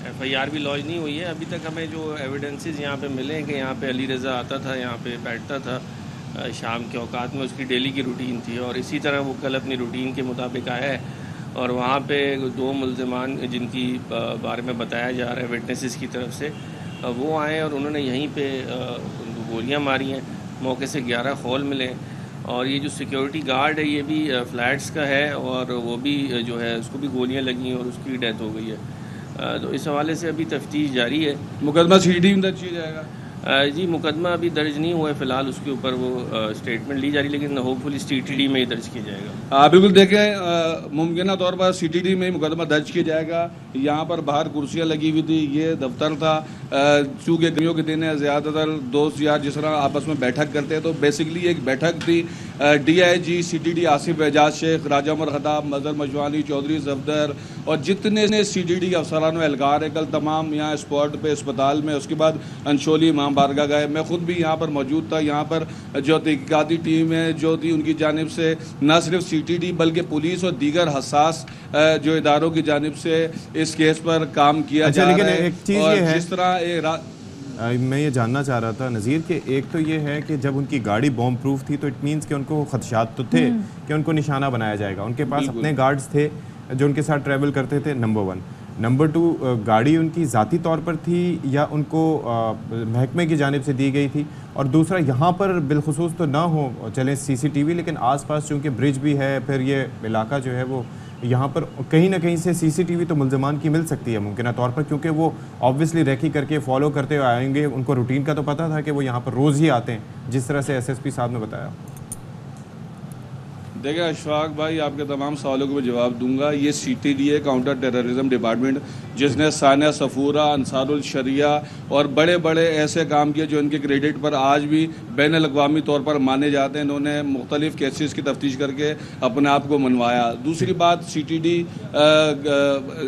Speaker 7: FIR भी लॉन्च नहीं हुई है। अभी तक हमें जो एविडेंसेस यहाँ पे मिले हैं कि यहाँ पे अली रज़ा आता था, यहाँ पे बैठता था, शाम के औकात में उसकी डेली की रूटीन थी और इसी तरह वो कल अपनी रूटीन के मुताबिक आया है और वहाँ पे 2 मुल्ज़िमान जिनकी बारे में बताया जा रहा है विटनेसेस की तरफ से, वो आए और उन्होंने यहीं पे उनको गोलियाँ मारी हैं। मौके से 11 खौल मिले और ये जो सिक्योरिटी गार्ड है ये भी फ्लैट्स का है और वो भी जो है उसको भी गोलियाँ लगी और उसकी डेथ हो गई है। तो इस हवाले से अभी तफ्तीश जारी है।
Speaker 6: मुकदमा CTD में दर्ज किया जाएगा?
Speaker 7: जी मुकदमा अभी दर्ज नहीं हुआ है, फ़िलहाल उसके ऊपर वो स्टेटमेंट ली जा रही है, लेकिन होपफुली CTD में ही दर्ज किया जाएगा।
Speaker 6: बिल्कुल देखें, मुमकिन तौर पर CTD में ही मुकदमा दर्ज किया जाएगा। यहाँ पर बाहर कुर्सियाँ लगी हुई थी, ये दफ्तर था। चूँकि गर्मियों के दिन है, ज़्यादातर दोस्त यार जिस तरह आपस में बैठक करते हैं, तो बेसिकली एक बैठक थी। DIG CTD आसिफ एजाज शेख, राजा उमर खताब, मजहर मशवानी, चौधरी सफदर और जितने CTD के अफसरान एहलकार है, कल तमाम यहाँ स्पॉट पे अस्पताल में, उसके बाद अंशोली इमाम बारगाह गए। मैं ख़ुद भी यहाँ पर मौजूद था। यहाँ पर जो तहकीकाती टीम है जो थी उनकी जानिब से न सिर्फ CTD बल्कि पुलिस और दीगर हसास जो इदारों की जानिब से इस केस पर काम किया जा रहा है।
Speaker 2: एक चीज़ ये है,
Speaker 6: जिस तरह
Speaker 2: मैं ये जानना चाह रहा था नज़ीर कि एक तो ये है कि जब उनकी गाड़ी बॉम्ब प्रूफ थी तो इट मीन्स कि उनको खदशात तो थे कि उनको निशाना बनाया जाएगा। उनके पास अपने गार्ड्स थे जो उनके साथ ट्रैवल करते थे, नंबर 1। नंबर 2, गाड़ी उनकी ज़ाती तौर पर थी या उनको महकमे की जानिब से दी गई थी? और दूसरा, यहाँ पर बिलखुसूस तो ना हो चले CCTV, लेकिन आसपास चूँकि ब्रिज भी है, फिर ये इलाका जो है वो यहाँ पर कहीं ना कहीं से CCTV तो मुल्ज़मान की मिल सकती है मुमकिन तौर पर, क्योंकि वो ऑब्वियसली रेकी करके फॉलो करते हुए आएंगे। उनको रूटीन का तो पता था कि वो यहाँ पर रोज़ ही आते हैं, जिस तरह से SSP साहब ने बताया।
Speaker 6: देखिए अशफाक भाई, आपके तमाम सवालों को मैं जवाब दूंगा। ये CTD है, काउंटर टेररिज्म डिपार्टमेंट, जिसने सानिया सफूरा, अंसारुल शरिया और बड़े बड़े ऐसे काम किए जो इनके क्रेडिट पर आज भी बैन अल-अक़वामी तौर पर माने जाते हैं। इन्होंने मुख्तलिफ केसेस की तफ्तीश करके अपने आप को मनवाया। दूसरी बात, CTD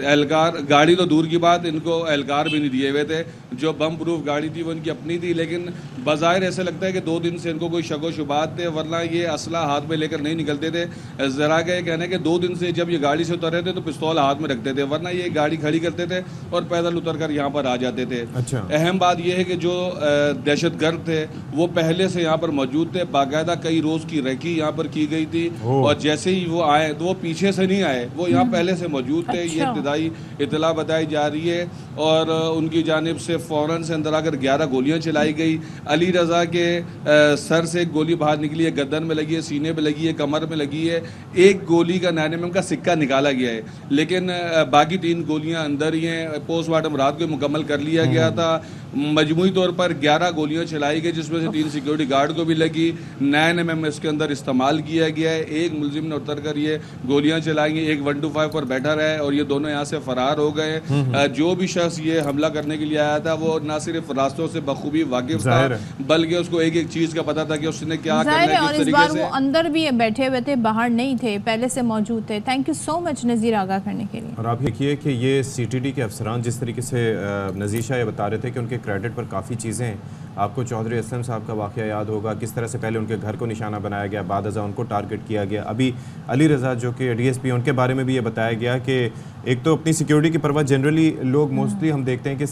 Speaker 6: एहलकार, गाड़ी तो दूर की बात, इनको एहलकार भी नहीं दिए हुए थे। जो बम प्रूफ गाड़ी थी वो इनकी अपनी थी, लेकिन बज़ाहिर ऐसे लगता है कि 2 दिन से इनको कोई शक शुबात थे, वरना ये असला हाथ में लेकर नहीं निकलते थे। ज़रा का ये कहना है कि 2 दिन से जब ये गाड़ी से उतरे थे तो पिस्तौल हाथ में रखते थे, वरना ये गाड़ी खड़ी करते थे और पैदल उतर कर यहाँ पर आ जाते थे।
Speaker 2: अच्छा।
Speaker 6: अहम बात यह है कि जो दहशतगर्द थे वो पहले से यहाँ पर मौजूद थे। बाकायदा कई रोज़ की रेकी यहाँ पर की गई थी और जैसे ही वो आए तो वो पीछे से नहीं आए, वो यहाँ पहले से मौजूद थे। ये इब्तिदाई इतला बताई जा रही है और उनकी जानिब से फ़ौरन से अंदर आकर 11 गोलियाँ चलाई गई। अली रज़ा के सर से एक गोली बाहर निकली है, गर्दन में लगी है, सीने में लगी है, कमर में लगी है। एक गोली का 9 mm का सिक्का निकाला गया है, लेकिन बाकी 3 गोलियां अंदर ही हैं। पोस्टमार्टम रात को मुकम्मल कर लिया गया था। मजमूई तौर पर 11 गोलियां चलाई गई, जिसमें से 3 सिक्योरिटी गार्ड को भी लगी। 9 mm इसके अंदर इस्तेमाल किया गया है। एक मुलजिम ने उतर कर ये गोलियां चलाई, एक 125 पर बैठा रहा है और ये दोनों यहाँ से फरार हो गए। जो भी शख्स ये हमला करने के लिए आया था वो ना सिर्फ रास्तों से बखूबी वाकिफ था, बल्कि उसको एक एक चीज का पता था कि उसने क्या करना है, किस तरीके से।
Speaker 1: वो अंदर भी बैठे हुए थे, बाहर नहीं थे, पहले से मौजूद थे। थैंक यू सो मच नज़ीर आगाह करने के लिए।
Speaker 2: और आप देखिए कि ये CTD के अफसरान जिस तरीके से नज़ीशा ये बता रहे थे कि उनके क्रेडिट पर काफ़ी चीज़ें हैं। आपको चौधरी असलम साहब का वाक़या याद होगा, किस तरह से पहले उनके घर को निशाना बनाया गया, बाद अज़ा उनको टारगेट किया गया। अभी अली रज़ा जो कि DSP, उनके बारे में भी ये बताया गया कि एक तो अपनी सिक्योरिटी की परवाह जनरली लोग मोस्टली हम देखते हैं कि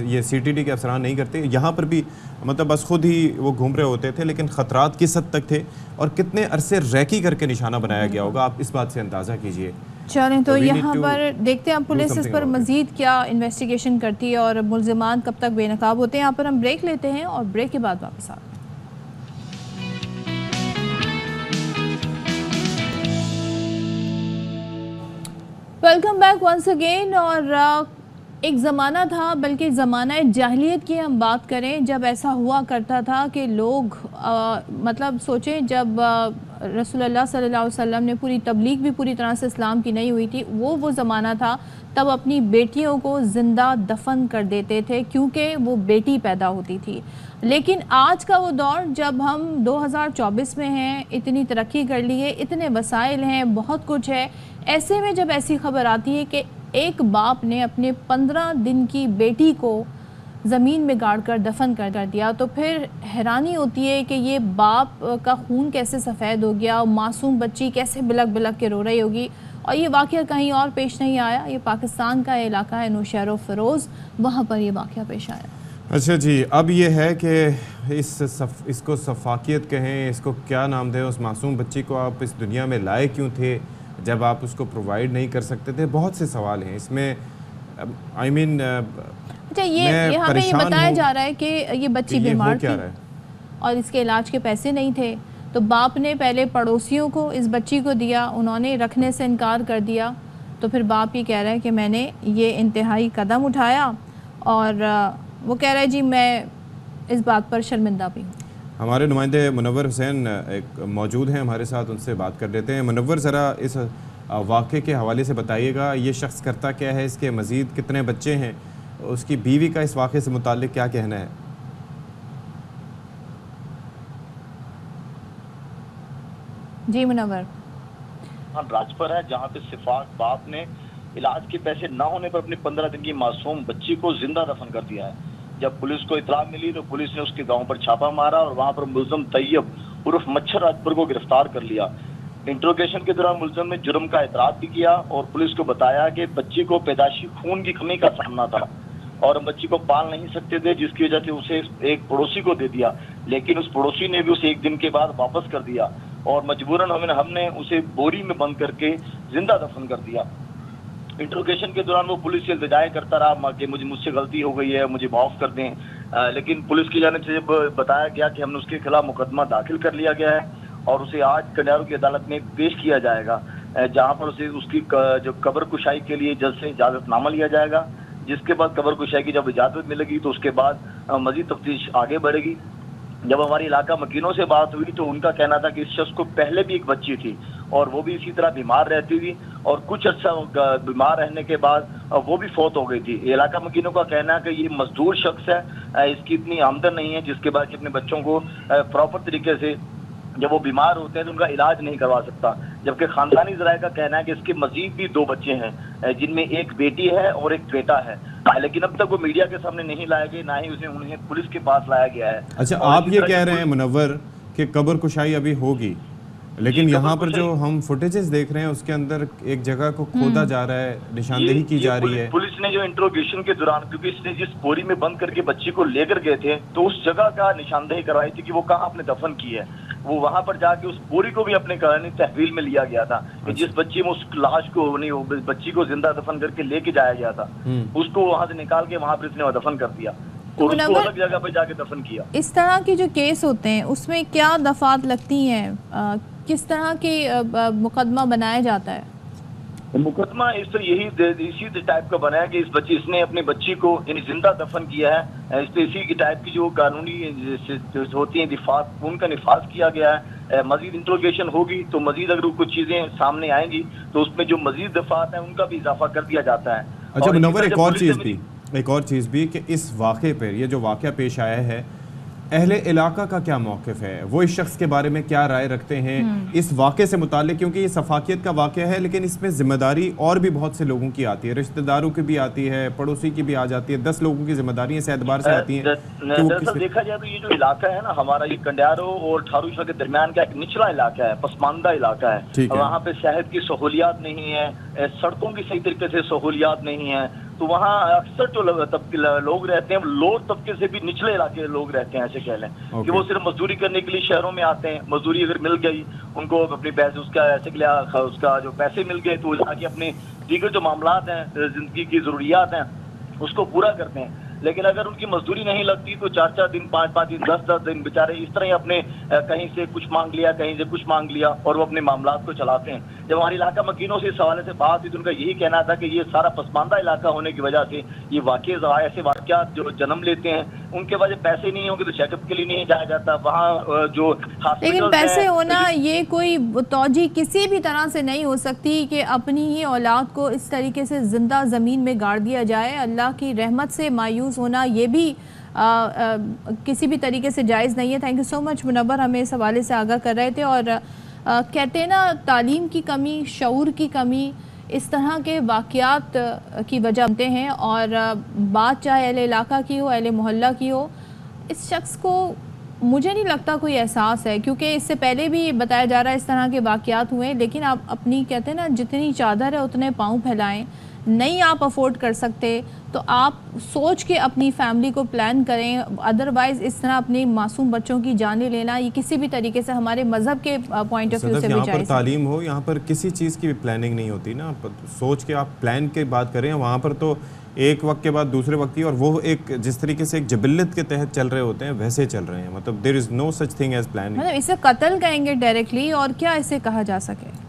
Speaker 2: ये CTD के अफसरान नहीं करते। यहाँ पर भी मतलब बस खुद ही वो घूम रहे होते थे, लेकिन ख़तरात किस हद तक थे और कितने अरसे रैकी करके निशाना बनाया गया होगा, आप इस बात से अंदाज़ा कीजिए।
Speaker 1: चलें तो यहाँ पर देखते हैं पुलिस इस पर मज़ीद क्या इन्वेस्टिगेशन करती है और मुल्ज़िमान कब तक बेनकाब होते हैं। यहाँ पर हम ब्रेक लेते हैं और ब्रेक के बाद वापस आते हैं। Welcome back once again. और एक ज़माना था, बल्कि ज़माना जाहिलियत की हम बात करें, जब ऐसा हुआ करता था कि लोग मतलब सोचें जब रसूलुल्लाह सल्लल्लाहु अलैहि वसल्लम ने पूरी तबलीग भी पूरी तरह से इस्लाम की नहीं हुई थी, वो ज़माना था। तब अपनी बेटियों को ज़िंदा दफन कर देते थे क्योंकि वो बेटी पैदा होती थी। लेकिन आज का वो दौर जब हम 2024 में हैं, इतनी तरक्की कर ली है, इतने वसाइल हैं, बहुत कुछ है, ऐसे में जब ऐसी खबर आती है कि एक बाप ने अपने 15 दिन की बेटी को ज़मीन में गाड़ कर दफन कर दिया, तो फिर हैरानी होती है कि ये बाप का खून कैसे सफ़ेद हो गया और मासूम बच्ची कैसे बिलक बिलक के रो रही होगी। और ये वाक़या कहीं और पेश नहीं आया, ये पाकिस्तान का इलाका है नौशहर फ़िरोज़, वहाँ पर ये वाक़या पेश आया।
Speaker 2: अच्छा जी, अब ये है कि इसको सफाकियत कहें, इसको क्या नाम दें, उस मासूम बच्ची को आप इस दुनिया में लाए क्यों थे जब आप उसको प्रोवाइड नहीं कर सकते थे। बहुत से सवाल हैं इसमें। आई मीन
Speaker 1: अच्छा, ये यहाँ पे ये बताया जा रहा है कि ये बच्ची बीमार थी और इसके इलाज के पैसे नहीं थे, तो बाप ने पहले पड़ोसियों को इस बच्ची को दिया, उन्होंने रखने से इनकार कर दिया। तो फिर बाप ये कह रहा है कि मैंने ये इंतहाई कदम उठाया और वो कह रहा है जी मैं इस बात पर शर्मिंदा भी हूँ।
Speaker 2: हमारे नुमाइंदे मुनव्वर हुसैन एक मौजूद हैं हमारे साथ, उनसे बात कर लेते हैं। मुनव्वर, ज़रा इस वाक़े के हवाले से बताइएगा, ये शख्स करता क्या है, इसके मज़ीद कितने बच्चे हैं, उसकी बीवी का इस वाक़े से मुताल्लिक़ क्या कहना है?
Speaker 1: जी मुनव्वर।
Speaker 8: राजपुर है जहाँ पे सिफाक बाप ने इलाज के पैसे ना होने पर अपनी 15 दिन की मासूम बच्ची को जिंदा दफन कर दिया है। जब पुलिस को इतला मिली तो पुलिस ने उसके गांव पर छापा मारा और वहां पर मुल्ज़िम तैयब उर्फ मच्छर राजपुर को गिरफ्तार कर लिया। इंट्रोगेशन के दौरान मुल्ज़िम ने जुर्म का एतराफ़ भी किया और पुलिस को बताया कि बच्ची को पैदाशी खून की कमी का सामना था और बच्ची को पाल नहीं सकते थे, जिसकी वजह से उसे एक पड़ोसी को दे दिया, लेकिन उस पड़ोसी ने भी उसे एक दिन के बाद वापस कर दिया और मजबूरन हमने उसे बोरी में बंद करके जिंदा दफन कर दिया। इंट्रोगेशन के दौरान वो पुलिस से इल्तिजा करता रहा कि मुझसे गलती हो गई है, मुझे माफ़ कर दें, लेकिन पुलिस की जानिब से बताया गया कि हमने उसके खिलाफ मुकदमा दाखिल कर लिया गया है और उसे आज कन्यारू की अदालत में पेश किया जाएगा, जहाँ पर उसे उसकी जो कब्र कुशाई के लिए जज से इजाज़तनामा लिया जाएगा, जिसके बाद कब्र कुशाई की जब इजाज़त मिलेगी तो उसके बाद मज़ीद तफ्तीश आगे बढ़ेगी। जब हमारी इलाका मकीनों से बात हुई तो उनका कहना था कि इस शख्स को पहले भी एक बच्ची थी और वो भी इसी तरह बीमार रहती थी और कुछ अर्सा बीमार रहने के बाद वो भी फौत हो गई थी। इलाका मकीनों का कहना है कि ये मजदूर शख्स है, इसकी इतनी आमदन नहीं है जिसके बाद अपने बच्चों को प्रॉपर तरीके से जब वो बीमार होते हैं तो उनका इलाज नहीं करवा सकता। जबकि खानदानी ज़राए का कहना है कि इसके मजीद भी 2 बच्चे हैं जिनमें एक बेटी है और एक बेटा है, लेकिन अब तक वो मीडिया के सामने नहीं लाए गए, ना ही उन्हें पुलिस के पास लाया गया है।
Speaker 2: अच्छा, आप ये कह रहे हैं मुनव्वर कि कब्र कुशाई अभी होगी, लेकिन यहाँ पर जो हम फुटेजेस देख रहे हैं उसके अंदर एक जगह को खोदा जा रहा है, निशानदेही की जा रही है।
Speaker 8: पुलिस ने जो इंट्रोगेशन के दौरान, क्योंकि इसने जिस बोरी में बंद करके बच्ची को लेकर गए थे तो उस जगह का निशानदेही करवाई थी कि वो कहाँ आपने दफन की है। वो वहां पर जाके उस बोरी को भी अपने करानी तहवील में लिया गया था कि जिस बच्ची में उस लाश को नहीं, बच्ची को जिंदा दफन करके लेके जाया गया था, उसको वहां से निकाल के वहां पर इसने दफन कर दिया और उसको अलग जगह पर जाके दफन किया।
Speaker 1: इस तरह के जो केस होते हैं उसमें क्या दफात लगती हैं, किस तरह के मुकदमा बनाया जाता है?
Speaker 8: मुकदमा इस तरह इसी टाइप का बना है कि इसने अपनी बच्ची को जिंदा दफन किया है। इसी टाइप की जो कानूनी होती हैं दिफात, उनका निफाज किया गया है। मजीद इंट्रोगेशन होगी तो मजीद अगर कुछ चीजें सामने आएंगी तो उसमें जो मजीद दफात है उनका भी इजाफा कर दिया जाता है।
Speaker 2: अच्छा मुनव्वर, एक और चीज़ भी कि इस वाक़े पर, ये जो वाक़या पेश आया है, अहले इलाका का क्या मौक़िफ़ है, वो इस शख्स के बारे में क्या राय रखते हैं इस वाक़े से मुताल्लिक, क्योंकि ये सफाकियत का वाक़या है लेकिन इसमें ज़िम्मेदारी और भी बहुत से लोगों की आती है, रिश्तेदारों की भी आती है, पड़ोसी की भी आ जाती है, 10 लोगों की जिम्मेदारी इस एतबार से आती है।
Speaker 8: दरअसल देखा जाए तो ये जो इलाका है ना हमारा, ये कंडियारो और ठारूशा के दरमियान का एक निचला इलाका है, पसमानदा इलाका है। वहाँ पे सेहत की सहूलियात नहीं है, सड़कों की सही तरीके से सहूलियात नहीं है, तो वहाँ अक्सर जो लोग रहते हैं लोअर तबके से भी निचले इलाके के लोग रहते हैं, ऐसे कह लें कि वो सिर्फ मजदूरी करने के लिए शहरों में आते हैं। मजदूरी अगर मिल गई उनको अपने पैसे उसका ऐसे के लिए उसका जो पैसे मिल गए तो जाके अपने दीगर जो मामलात हैं, जिंदगी की जरूरियात हैं, उसको पूरा करते हैं। लेकिन अगर उनकी मजदूरी नहीं लगती तो 4-4 दिन, 5-5 दिन, 10-10 दिन बेचारे इस तरह ही अपने कहीं से कुछ मांग लिया, कहीं से कुछ मांग लिया और वो अपने मामलात को चलाते हैं। जब हमारे इलाका मकीनों से इस हवाले से बात हुई तो उनका यही कहना था कि ये सारा पसमानदा इलाका होने की वजह से ये ऐसे वाक़यात जो जन्म लेते हैं, उनके वजह पैसे नहीं होंगे तो चेकअप के लिए नहीं जाया जाता वहाँ जो।
Speaker 1: लेकिन पैसे होना ये कोई तौजी किसी भी तरह से नहीं हो सकती कि अपनी ही औलाद को इस तरीके से जिंदा ज़मीन में गाड़ दिया जाए। अल्लाह की रहमत से मायूस होना ये भी किसी भी तरीके से जायज़ नहीं है। Thank you so much Munawar, हमें इस हवाले से आगाह कर रहे थे। और कहते हैं ना, तालीम की कमी, शऊर की कमी, इस तरह के वाक़यात की वजह बनते हैं। और बात चाहे अहले इलाका की हो, अहले मोहल्ला की हो, इस शख्स को मुझे नहीं लगता कोई एहसास है, क्योंकि इससे पहले भी बताया जा रहा है इस तरह के वाक़यात हुए। लेकिन आप अपनी, कहते हैं ना, जितनी चादर है उतने पाँव फैलाएं। नहीं आप अफोर्ड कर सकते तो आप सोच के अपनी फैमिली को प्लान करें, अदरवाइज़ इस तरह अपने मासूम बच्चों की जानें लेना ये किसी भी तरीके से हमारे मज़हब के पॉइंट ऑफ व्यू से भी जायज़ है।
Speaker 2: यहाँ पर तालीम हो, यहाँ पर किसी चीज़ की भी प्लानिंग नहीं होती ना, सोच के आप प्लान के बात करें। वहाँ पर तो एक वक्त के बाद दूसरे वक्त ही, और वो एक जिस तरीके से एक जबिल्लत के तहत चल रहे होते हैं वैसे चल रहे हैं। मतलब there is no such thing as planning.
Speaker 1: मतलब इसे कत्ल कहेंगे डायरेक्टली, और क्या इसे कहा जा सके।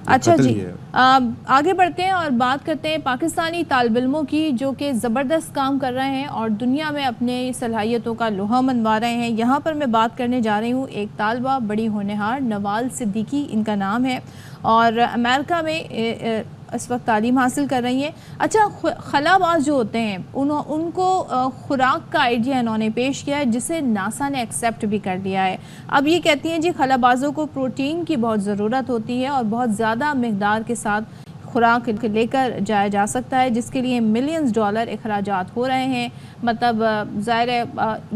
Speaker 1: अच्छा जी, आगे बढ़ते हैं और बात करते हैं पाकिस्तानी तालिब इल्मों की, जो कि ज़बरदस्त काम कर रहे हैं और दुनिया में अपने सलाहियतों का लोहा मनवा रहे हैं। यहाँ पर मैं बात करने जा रही हूँ एक तालिबा, बड़ी होनहार, नवाल सिद्दीकी इनका नाम है, और अमेरिका में इस वक्त तालीम हासिल कर रही हैं। अच्छा, खलाबाज जो होते हैं उनको खुराक का आइडिया इन्होंने पेश किया है, जिसे नासा ने एक्सेप्ट भी कर लिया है। अब ये कहती हैं जी, खलाबाजों को प्रोटीन की बहुत ज़रूरत होती है और बहुत ज़्यादा मकदार के साथ खुराक लेकर जाया जा सकता है, जिसके लिए मिलियंस डॉलर अखराजात हो रहे हैं। मतलब ज़ाहिर है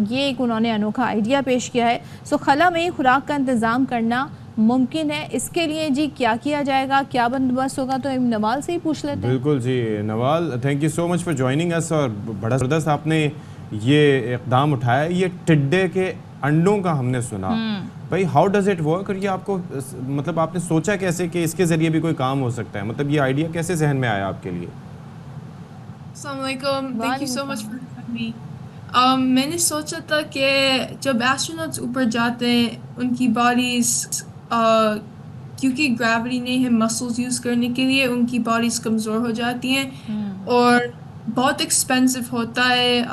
Speaker 1: ये एक उन्होंने अनोखा आइडिया पेश किया है। सो खला में ही खुराक का इंतज़ाम करना मुमकिन है। इसके लिए जी क्या किया जाएगा, क्या बंदोबस्त होगा, तो नवाल से ही पूछ लेते हैं।
Speaker 2: बिल्कुल जी Nawal, thank you so much for joining अस। और बड़ा ज़बरदस्त आपने ये इक़दाम उठाया। ये टिड्डे के अंडों का हमने सुना, भाई हाउ डज इट वर्क, और ये आपको मतलब आपने सोचा कैसे कि इसके ज़रिए भी कोई काम हो सकता है, मतलब ये आइडिया कैसे जहन में आया आपके लिए?
Speaker 9: अस्सलाम वालेकुम, thank you so much for having me. मैंने सोचा था कि जब एस्ट्रोनॉट्स ऊपर जाते हैं उनकी बॉडीज़ क्योंकि ग्रेविटी नहीं है मसल्स यूज़ करने के लिए, उनकी बॉडीज़ कमज़ोर हो जाती हैं और बहुत एक्सपेंसिव होता है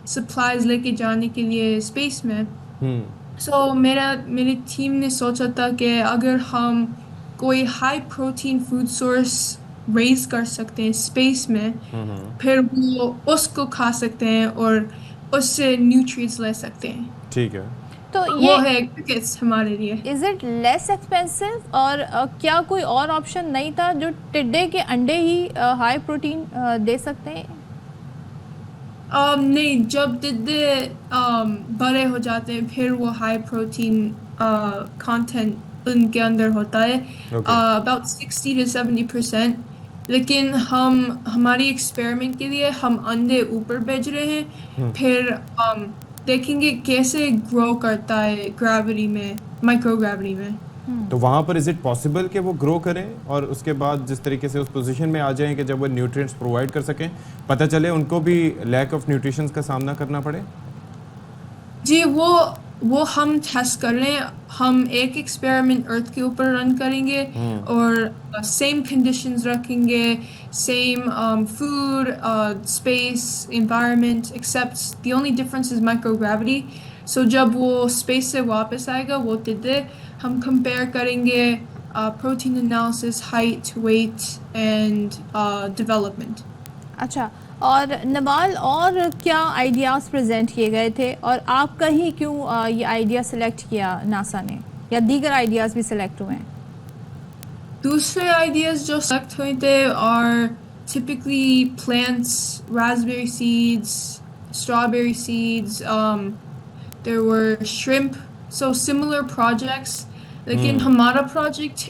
Speaker 9: सप्लाईज लेके जाने के लिए स्पेस में। सो मेरी टीम ने सोचा था कि अगर हम कोई high protein food source raise कर सकते हैं स्पेस में, फिर वो उसको खा सकते हैं और उससे न्यूट्रिएंट्स ले सकते हैं।
Speaker 2: ठीक है,
Speaker 1: तो
Speaker 9: वो है क्रिकेट्स हमारे लिए।
Speaker 1: इज इट लेस एक्सपेंसिव, और क्या कोई और ऑप्शन नहीं था जो टिड्डे के अंडे ही हाई प्रोटीन दे सकते हैं?
Speaker 9: नहीं, जब टिड्डे बड़े हो जाते हैं फिर वो हाई प्रोटीन कंटेंट उनके अंदर होता है, अबाउट 60 to 70%। लेकिन हमारी एक्सपेरिमेंट के लिए हम अंडे ऊपर भेज रहे हैं, फिर देखेंगे कैसे ग्रो करता है ग्रेविटी में, माइक्रो ग्रेविटी में।
Speaker 2: तो वहाँ पर इज इट पॉसिबल कि वो ग्रो करें और उसके बाद जिस तरीके से उस पोजीशन में आ जाएं कि जब वो न्यूट्रिएंट्स प्रोवाइड कर सकें, पता चले उनको भी लैक ऑफ न्यूट्रिशन का सामना करना पड़े?
Speaker 9: जी, वो हम टेस्ट कर रहे हैं। हम एक एक्सपेरिमेंट अर्थ के ऊपर रन करेंगे और सेम कंडीशंस रखेंगे, same food, space, environment, except the only difference is microgravity. So जब वो स्पेस से वापस आएगा वो टिड्डे, हम कंपेयर करेंगे protein analysis, height, weight and development.
Speaker 1: अच्छा, और नवाल और क्या आइडियाज़ प्रेजेंट किए गए थे और आपका ही क्यों ये आइडिया सेलेक्ट किया नासा ने, या दीगर आइडियाज़ भी सिलेक्ट हुए हैं?
Speaker 9: दूसरे आइडियाज जो सेलेक्ट हुए थे और typically plants, raspberry seeds, strawberry seeds, there were shrimp, so similar projects. लेकिन हमारा प्रोजेक्ट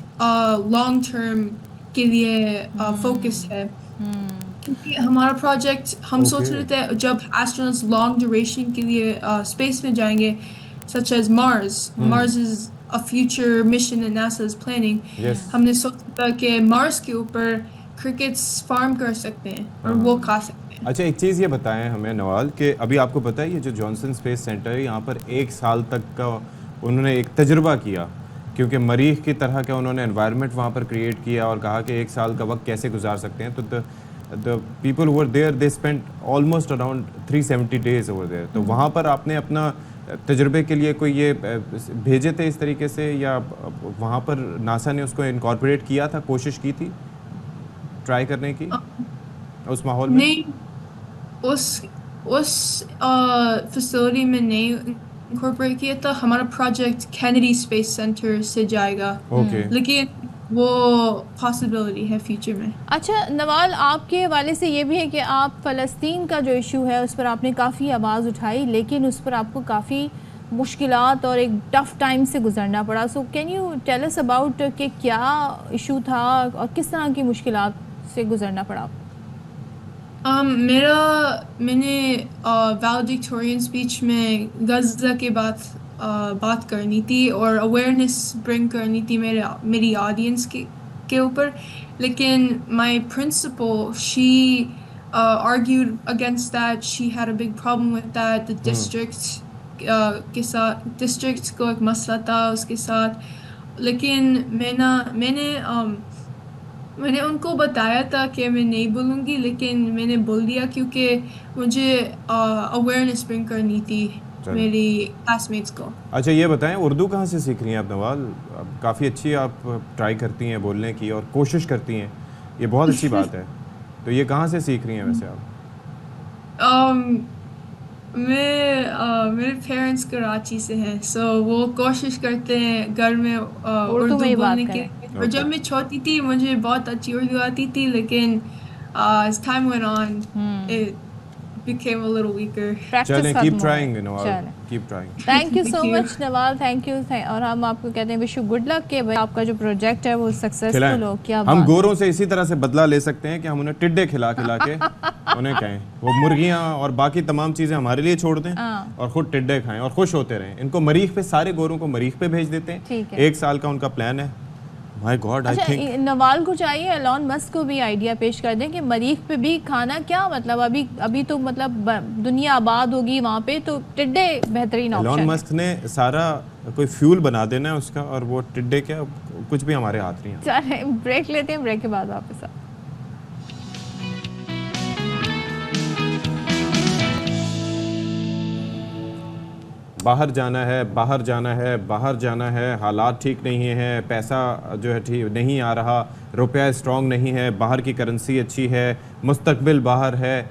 Speaker 9: लॉन्ग टर्म के लिए फोकस है, क्योंकि हमारा प्रोजेक्ट हम सोच रहे थे जब एस्ट्रोनॉट्स लॉन्ग ड्यूरेशन के लिए स्पेस में जाएंगे, such as Mars. Mars is a future mission that NASA is planning.
Speaker 2: Yes.
Speaker 9: हमने सोचा था कि मार्स के ऊपर क्रिकेट्स फार्म कर सकते हैं और वो खा सकते हैं।
Speaker 2: अच्छा, एक चीज़ ये बताएं हमें नवाल कि अभी आपको पता है ये जो जॉनसन स्पेस सेंटर है यहाँ पर 1 साल तक का उन्होंने एक तजुर्बा किया, क्योंकि मरीख की तरह का उन्होंने एनवायरनमेंट वहाँ पर क्रिएट किया और कहा कि 1 साल का वक्त कैसे गुजार सकते हैं। तो the people over there they spend almost around 370 days over there. तो वहाँ पर आपने अपना तजुर्बे के लिए कोई ये भेजे थे इस तरीके से, या वहाँ पर नासा ने उसको इनकॉर्पोरेट किया था, कोशिश की थी ट्राई करने की उस माहौल में?
Speaker 9: नहीं, उस फैसिलिटी में नहीं इनकॉर्पोरेट किया था। हमारा प्रोजेक्ट कैनेडी स्पेस सेंटर से जाएगा, लेकिन वो पॉसिबिलिटी है फ्यूचर में।
Speaker 1: अच्छा नवाल, आपके हवाले से ये भी है कि आप फ़लस्तीन का जो इशू है उस पर आपने काफ़ी आवाज़ उठाई, लेकिन उस पर आपको काफ़ी मुश्किलात और एक टफ़ टाइम से गुजरना पड़ा। So can you tell us about कि क्या इशू था और किस तरह की मुश्किलात से गुजरना पड़ा?
Speaker 9: मैंने वैलेडिक्टोरियन स्पीच में गज़ा के बात करनी थी और अवेयरनेस ब्रिंग करनी थी मेरी ऑडियंस के ऊपर, लेकिन my principal she argued against that. She had a big problem with that. The district के साथ, डिस्ट्रिक्ट को एक मसला था उसके साथ, लेकिन मैंने उनको बताया था कि मैं नहीं बोलूँगी, लेकिन मैंने बोल दिया क्योंकि मुझे अवेयरनेस ब्रिंग करनी थी मेरी क्लासमेट्स को।
Speaker 2: अच्छा ये बताएं, उर्दू कहाँ से सीख रही हैं आप नवाल? काफ़ी अच्छी आप ट्राई करती हैं बोलने की और कोशिश करती हैं, ये बहुत अच्छी बात है। तो ये कहाँ से सीख रही हैं वैसे आप?
Speaker 9: मेरे पेरेंट्स कराची से हैं, सो वो कोशिश करते हैं घर में उर्दू बोलने की। और जब मैं छोटी थी मुझे बहुत अच्छी उर्दू आती थी, लेकिन as time went on it became a little weaker.
Speaker 2: चलें, keep trying Nawal, keep trying.
Speaker 1: Thank you so much Nawal, thank you. और हम आपको कहते हैं विश यू गुड लक कि भाई आपका जो प्रोजेक्ट है वो सक्सेसफुल हो। क्या
Speaker 2: हम गोरों से इसी तरह से बदला ले सकते हैं कि हम उन्हें टिड्डे खिला खिला के उन्हें कहें वो मुर्गियां और बाकी तमाम चीजें हमारे लिए छोड़ दें और खुद टिड्डे खाएं और खुश होते रहें। इनको मरीख पे, सारे गोरों को मरीख पे भेज देते हैं। 1 साल का उनका प्लान है। My God, I think
Speaker 1: Nawal को चाहिए एलॉन मस्क को भी आइडिया पेश कर दें कि मरीख पे भी खाना, क्या मतलब अभी तो मतलब दुनिया आबाद होगी वहाँ पे, तो टिड्डे बेहतरीन ऑप्शन है।
Speaker 2: एलॉन मस्क ने सारा कोई फ्यूल बना देना है उसका, और वो टिड्डे क्या कुछ भी हमारे हाथ नहीं है।
Speaker 1: चलिए ब्रेक लेते हैं, ब्रेक के बाद वापस आ।
Speaker 2: बाहर जाना है, बाहर जाना है, बाहर जाना है, हालात ठीक नहीं हैं, पैसा जो है ठीक नहीं आ रहा, रुपया स्ट्रॉन्ग नहीं है, बाहर की करेंसी अच्छी है, मुस्तकबिल बाहर है,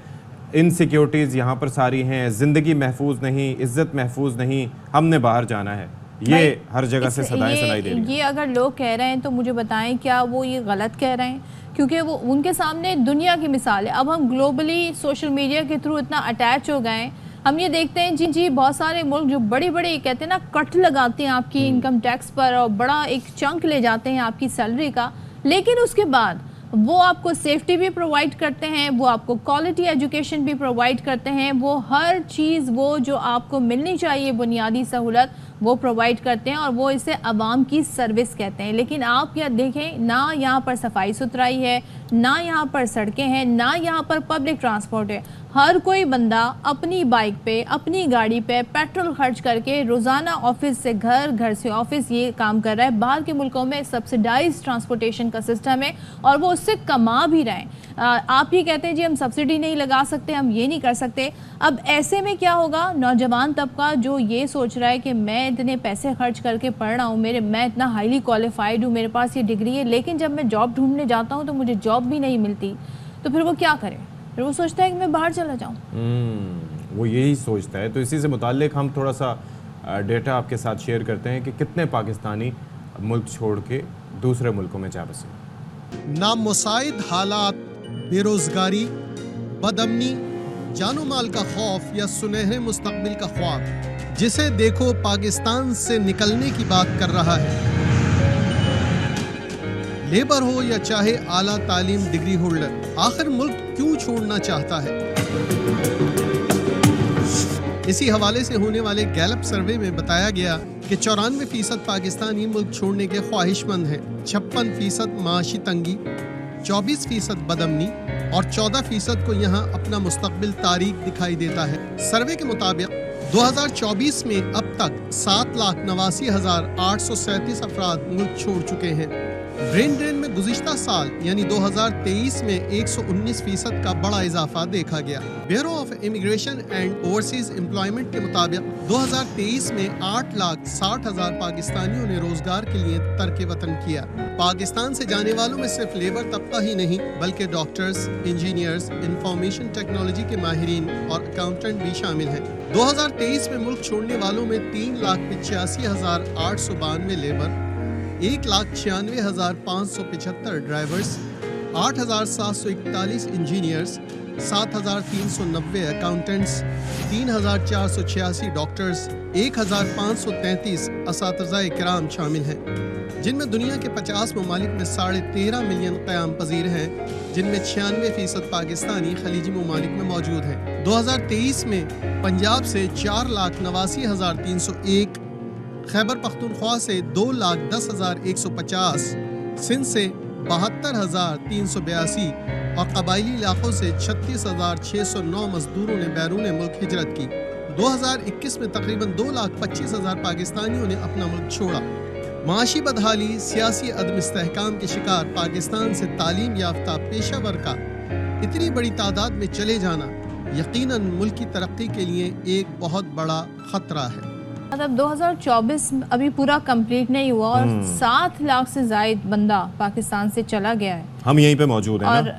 Speaker 2: इनसिक्योरिटीज़ यहाँ पर सारी हैं, ज़िंदगी महफूज नहीं, इज़्ज़त महफूज नहीं, हमने बाहर जाना है। ये हर जगह से सदाएं सुनाई दे रही हैं।
Speaker 1: ये अगर लोग कह रहे हैं तो मुझे बताएं क्या वो ये गलत कह रहे हैं? क्योंकि वो उनके सामने दुनिया की मिसाल है। अब हम ग्लोबली सोशल मीडिया के थ्रू इतना अटैच हो गए हैं, हम ये देखते हैं जी बहुत सारे मुल्क जो बड़े कहते हैं ना, कट लगाते हैं आपकी इनकम टैक्स पर और बड़ा एक चंक ले जाते हैं आपकी सैलरी का, लेकिन उसके बाद वो आपको सेफ्टी भी प्रोवाइड करते हैं, वो आपको क्वालिटी एजुकेशन भी प्रोवाइड करते हैं, वो हर चीज़ वो जो आपको मिलनी चाहिए बुनियादी सहूलत वो प्रोवाइड करते हैं, और वो इसे आवाम की सर्विस कहते हैं। लेकिन आप या देखें, ना यहाँ पर सफाई सुथराई है, ना यहाँ पर सड़कें हैं, ना यहाँ पर पब्लिक ट्रांसपोर्ट है। हर कोई बंदा अपनी बाइक पे, अपनी गाड़ी पे पेट्रोल खर्च करके रोज़ाना ऑफिस से घर, घर से ऑफिस ये काम कर रहा है। बाहर के मुल्कों में सब्सिडाइज ट्रांसपोर्टेशन का सिस्टम है और वो उससे कमा भी रहे हैं। आप ये कहते हैं जी हम सब्सिडी नहीं लगा सकते, हम ये नहीं कर सकते। अब ऐसे में क्या होगा? नौजवान तबका जो ये सोच रहा है कि मैं इतने पैसे खर्च करके पढ़ रहा हूँ, मैं इतना हाईली क्वालिफाइड हूँ, मेरे पास ये डिग्री है, लेकिन जब मैं जॉब ढूंढने जाता हूँ तो मुझे जॉब भी नहीं मिलती, तो फिर वो क्या करे? फिर वो सोचता है कि मैं बाहर चला जाऊँ।
Speaker 2: वो यही सोचता है। तो इसी से मुताल्लिक हम थोड़ा सा डेटा आपके साथ शेयर करते हैं कि कितने पाकिस्तानी मुल्क छोड़ के दूसरे मुल्कों में जा बसे।
Speaker 10: नामुसाइद हालात, बेरोजगारी, बदअमनी, जानो माल का खौफ या सुनहरे मुस्तकबिल का ख्वाब, जिसे देखो पाकिस्तान से निकलने की बात कर रहा है। लेबर हो या चाहे आला तालीम डिग्री होल्डर, आखिर मुल्क क्यों छोड़ना चाहता है? इसी हवाले से होने वाले गैलप सर्वे में बताया गया कि 94% पाकिस्तानी मुल्क छोड़ने के ख्वाहिशमंद हैं, 56% माशी तंगी, 24% बदअमनी और 14% को यहाँ अपना मुस्तकबिल तारीक दिखाई देता है। सर्वे के मुताबिक 2024 में अब तक 7,89,837 अफराद मुल्क छोड़ चुके हैं। ब्रेन ड्रेन में गुज़िश्ता साल यानी 2023 में 119% का बड़ा इजाफा देखा गया। Bureau of immigration and overseas employment के मुताबिक 2023 में 8,60,000 पाकिस्तानियों ने रोजगार के लिए तर्क वतन किया। पाकिस्तान से जाने वालों में सिर्फ लेबर तबका ही नहीं बल्कि डॉक्टर्स, इंजीनियर्स, इंफॉर्मेशन टेक्नोलॉजी के माहिरीन और अकाउंटेंट भी शामिल हैं। 2023 में मुल्क छोड़ने वालों में 3,85,892 labour, 1,96,575 drivers, 8,741 engineers, 7,390 accountants, 3,486 doctors, 1,533 असातिज़ा किराम शामिल हैं, जिनमें दुनिया के 50 ममालिक में 13.5 मिलियन क़याम पजीर हैं, जिनमें 96% पाकिस्तानी खलीजी ममालिक में मौजूद हैं। 2023 में पंजाब से 4,89,301, खैबर पख्तूनख्वा से 2,10,150, सिंध से 72,382 और कबायली इलाकों से 36,609 मजदूरों ने बैरून मुल्क हिजरत की। 2021 में तकरीबन 2,25,000 पाकिस्तानियों ने अपना मुल्क छोड़ा। माशी बदहाली, सियासी अदम इस्तेहकाम के शिकार पाकिस्तान से तालीम याफ्ता पेशावर का इतनी बड़ी तादाद में चले जाना यकीनन मुल्क की तरक्की के लिए एक बहुत बड़ा खतरा है।
Speaker 1: मतलब 2024 अभी पूरा कंप्लीट नहीं हुआ और 7 लाख से जायद बंदा पाकिस्तान से चला गया है।
Speaker 2: हम यहीं पे मौजूद हैं
Speaker 1: और
Speaker 2: ना?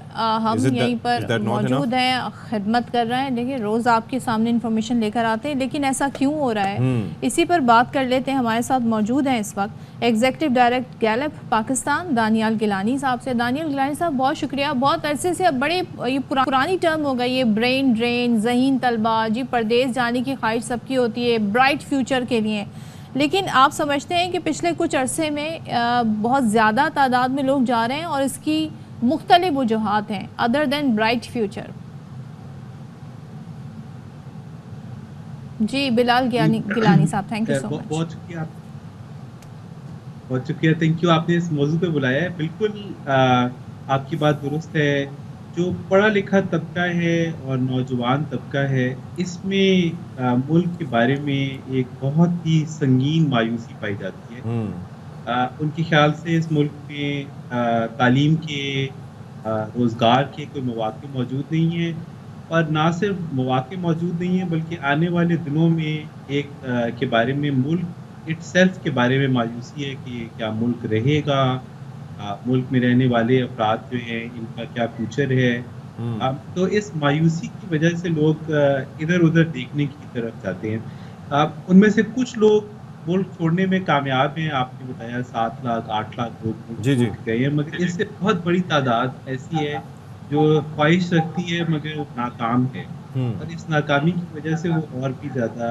Speaker 1: हम यहीं पर मौजूद हैं, खिदमत कर रहे हैं। देखिए रोज़ आपके सामने इन्फॉर्मेशन लेकर आते हैं, लेकिन ऐसा क्यों हो रहा है इसी पर बात कर लेते हैं। हमारे साथ मौजूद हैं इस वक्त executive director Gallup Pakistan Danial Gilani साहब से। दानियाल गिलानी साहब बहुत शुक्रिया। बहुत अरसे से अब बड़े ये पुरानी टर्म हो गई ये ब्रेन ड्रेन, ज़हीन तलबा जी, परदेश जाने की ख्वाहिश सबकी होती है ब्राइट फ्यूचर के लिए, लेकिन आप समझते हैं कि पिछले कुछ अरसे में बहुत ज़्यादा तादाद में लोग जा रहे हैं और इसकी मुख्तलिफ वजूहात हैं अदर देन ब्राइट फ्यूचर? जी बिलाल गिलानी साहब, थैंक यू सो मच।
Speaker 11: बहुत शुक्रिया, थैंक यू, आपने इस मौजू पे बुलाया है। बिल्कुल आपकी बात दुरुस्त है। जो पढ़ा लिखा तबका है और नौजवान तबका है, इसमें मुल्क के बारे में एक बहुत ही संगीन मायूसी पाई जाती है। उनके ख्याल से इस मुल्क में तालीम के, रोज़गार के कोई मौक़े मौजूद नहीं हैं, और ना सिर्फ मौक़े मौजूद नहीं हैं बल्कि आने वाले दिनों में एक के बारे में मुल्क इटसेल्फ के बारे में मायूसी है कि क्या मुल्क रहेगा, मुल्क में रहने वाले अफराद जो हैं इनका क्या फ्यूचर है। तो इस मायूसी की वजह से लोग इधर उधर देखने की तरफ जाते हैं। उनमें से कुछ लोग मुल्क छोड़ने में कामयाब हैं। आपने बताया 7 लाख 8 लाख लोग गए हैं, मगर इससे बहुत बड़ी तादाद ऐसी है जो ख्वाहिश रखती है मगर नाकाम है, और इस नाकामी की वजह से वो और भी ज़्यादा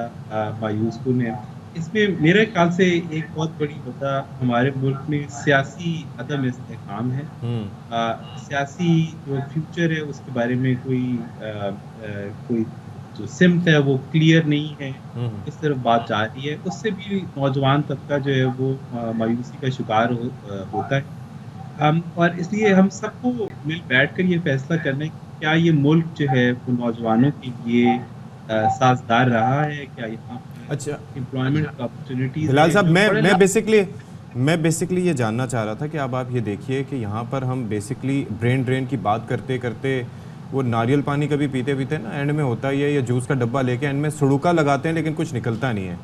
Speaker 11: मायूस कुन है। इसमें मेरे ख्याल से एक बहुत बड़ी वजह हमारे मुल्क में सियासी अदम इस्तेहकाम है। सियासी जो फ्यूचर है उसके बारे में कोई जो सिम्त है वो क्लियर नहीं है, इस तरफ बात जा रही है। उससे भी नौजवान तबका जो है वो मायूसी का शिकार होता है। और इसलिए हम सबको मिल बैठ कर ये फैसला करना है कि क्या ये मुल्क जो है वो नौजवानों के लिए साजगार रहा है, क्या यहाँ
Speaker 2: अच्छा
Speaker 11: एम्प्लॉयमेंट अपॉर्चुनिटीज।
Speaker 2: बिलाल साहब, मैं बेसिकली ये जानना चाह रहा था कि अब आप ये देखिए कि यहाँ पर हम बेसिकली ब्रेन ड्रेन की बात करते करते वो नारियल पानी कभी पीते पीते ना एंड में होता ही है, या जूस का डब्बा लेके एंड में सुड़ुका लगाते हैं लेकिन कुछ निकलता नहीं है।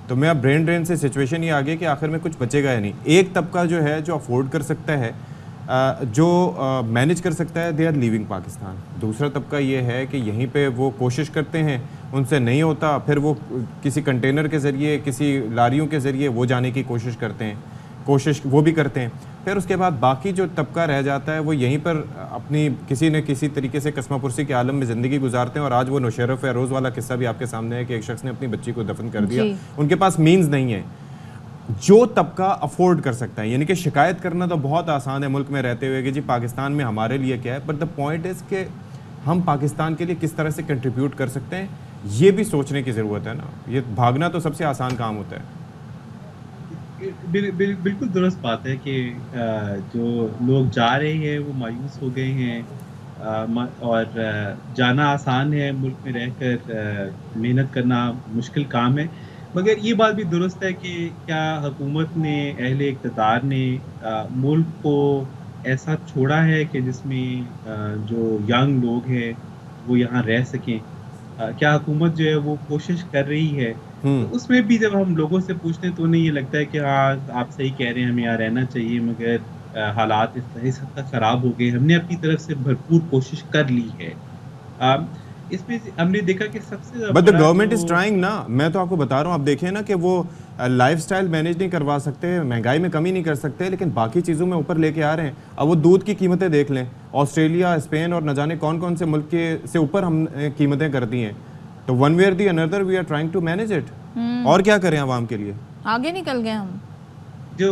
Speaker 2: तो मैं अब ब्रेन ड्रेन से सिचुएशन ये आ गई कि आखिर में कुछ बचेगा या नहीं। एक तबका जो है जो अफोर्ड कर सकता है जो मैनेज कर सकता है, दे आर लीविंग पाकिस्तान। दूसरा तबका ये है कि यहीं पे वो कोशिश करते हैं, उनसे नहीं होता, फिर वो किसी कंटेनर के ज़रिए, किसी लारियों के ज़रिए वो जाने की कोशिश करते हैं, कोशिश वो भी करते हैं। फिर उसके बाद बाकी जो तबका रह जाता है वो यहीं पर अपनी किसी न किसी तरीके से कसमापुरसी के आलम में ज़िंदगी गुजारते हैं। और आज वो नौशरफ है, रोज़ वाला किस्सा भी आपके सामने है कि एक शख्स ने अपनी बच्ची को दफन कर दिया, उनके पास मीन्स नहीं है। जो तबका अफोर्ड कर सकता है, यानी कि शिकायत करना तो बहुत आसान है मुल्क में रहते हुए कि जी पाकिस्तान में हमारे लिए क्या है, बट द पॉइंट इज़ कि हम पाकिस्तान के लिए किस तरह से कंट्रीब्यूट कर सकते हैं, ये भी सोचने की ज़रूरत है ना। ये भागना तो सबसे आसान काम होता है।
Speaker 11: बिल्कुल दुरुस्त बात है कि जो लोग जा रहे हैं वो मायूस हो गए हैं और जाना आसान है, मुल्क में रहकर मेहनत करना मुश्किल काम है। मगर ये बात भी दुरुस्त है कि क्या हुकूमत ने, अहले इक़्तिदार ने मुल्क को ऐसा छोड़ा है कि जिसमें जो यंग लोग हैं वो यहाँ रह सकें? क्या हुकूमत जो है वो कोशिश कर रही है? तो उसमें भी जब हम लोगों से पूछते हैं तो उन्हें ये लगता है कि हाँ आप सही कह रहे हैं, हमें यहाँ रहना चाहिए, मगर हालात इस हद तक ख़राब हो गए। हमने अपनी तरफ से भरपूर कोशिश कर ली है। इसमें हमने देखा कि सबसे
Speaker 2: but the government is trying ना। मैं तो आपको बता रहा हूँ, आप देखें ना कि वो लाइफस्टाइल मैनेज नहीं करवा सकते, महंगाई में कमी नहीं कर सकते, लेकिन बाकी चीज़ों में ऊपर लेके आ रहे हैं। अब वो दूध की कीमतें देख लें, ऑस्ट्रेलिया, स्पेन और न जाने कौन कौन से मुल्क के से ऊपर हम कीमतें कर दी हैं। तो वन वे और the another we are trying to manage it. और क्या करें आवाम के लिए, आगे निकल गए हम।
Speaker 11: जो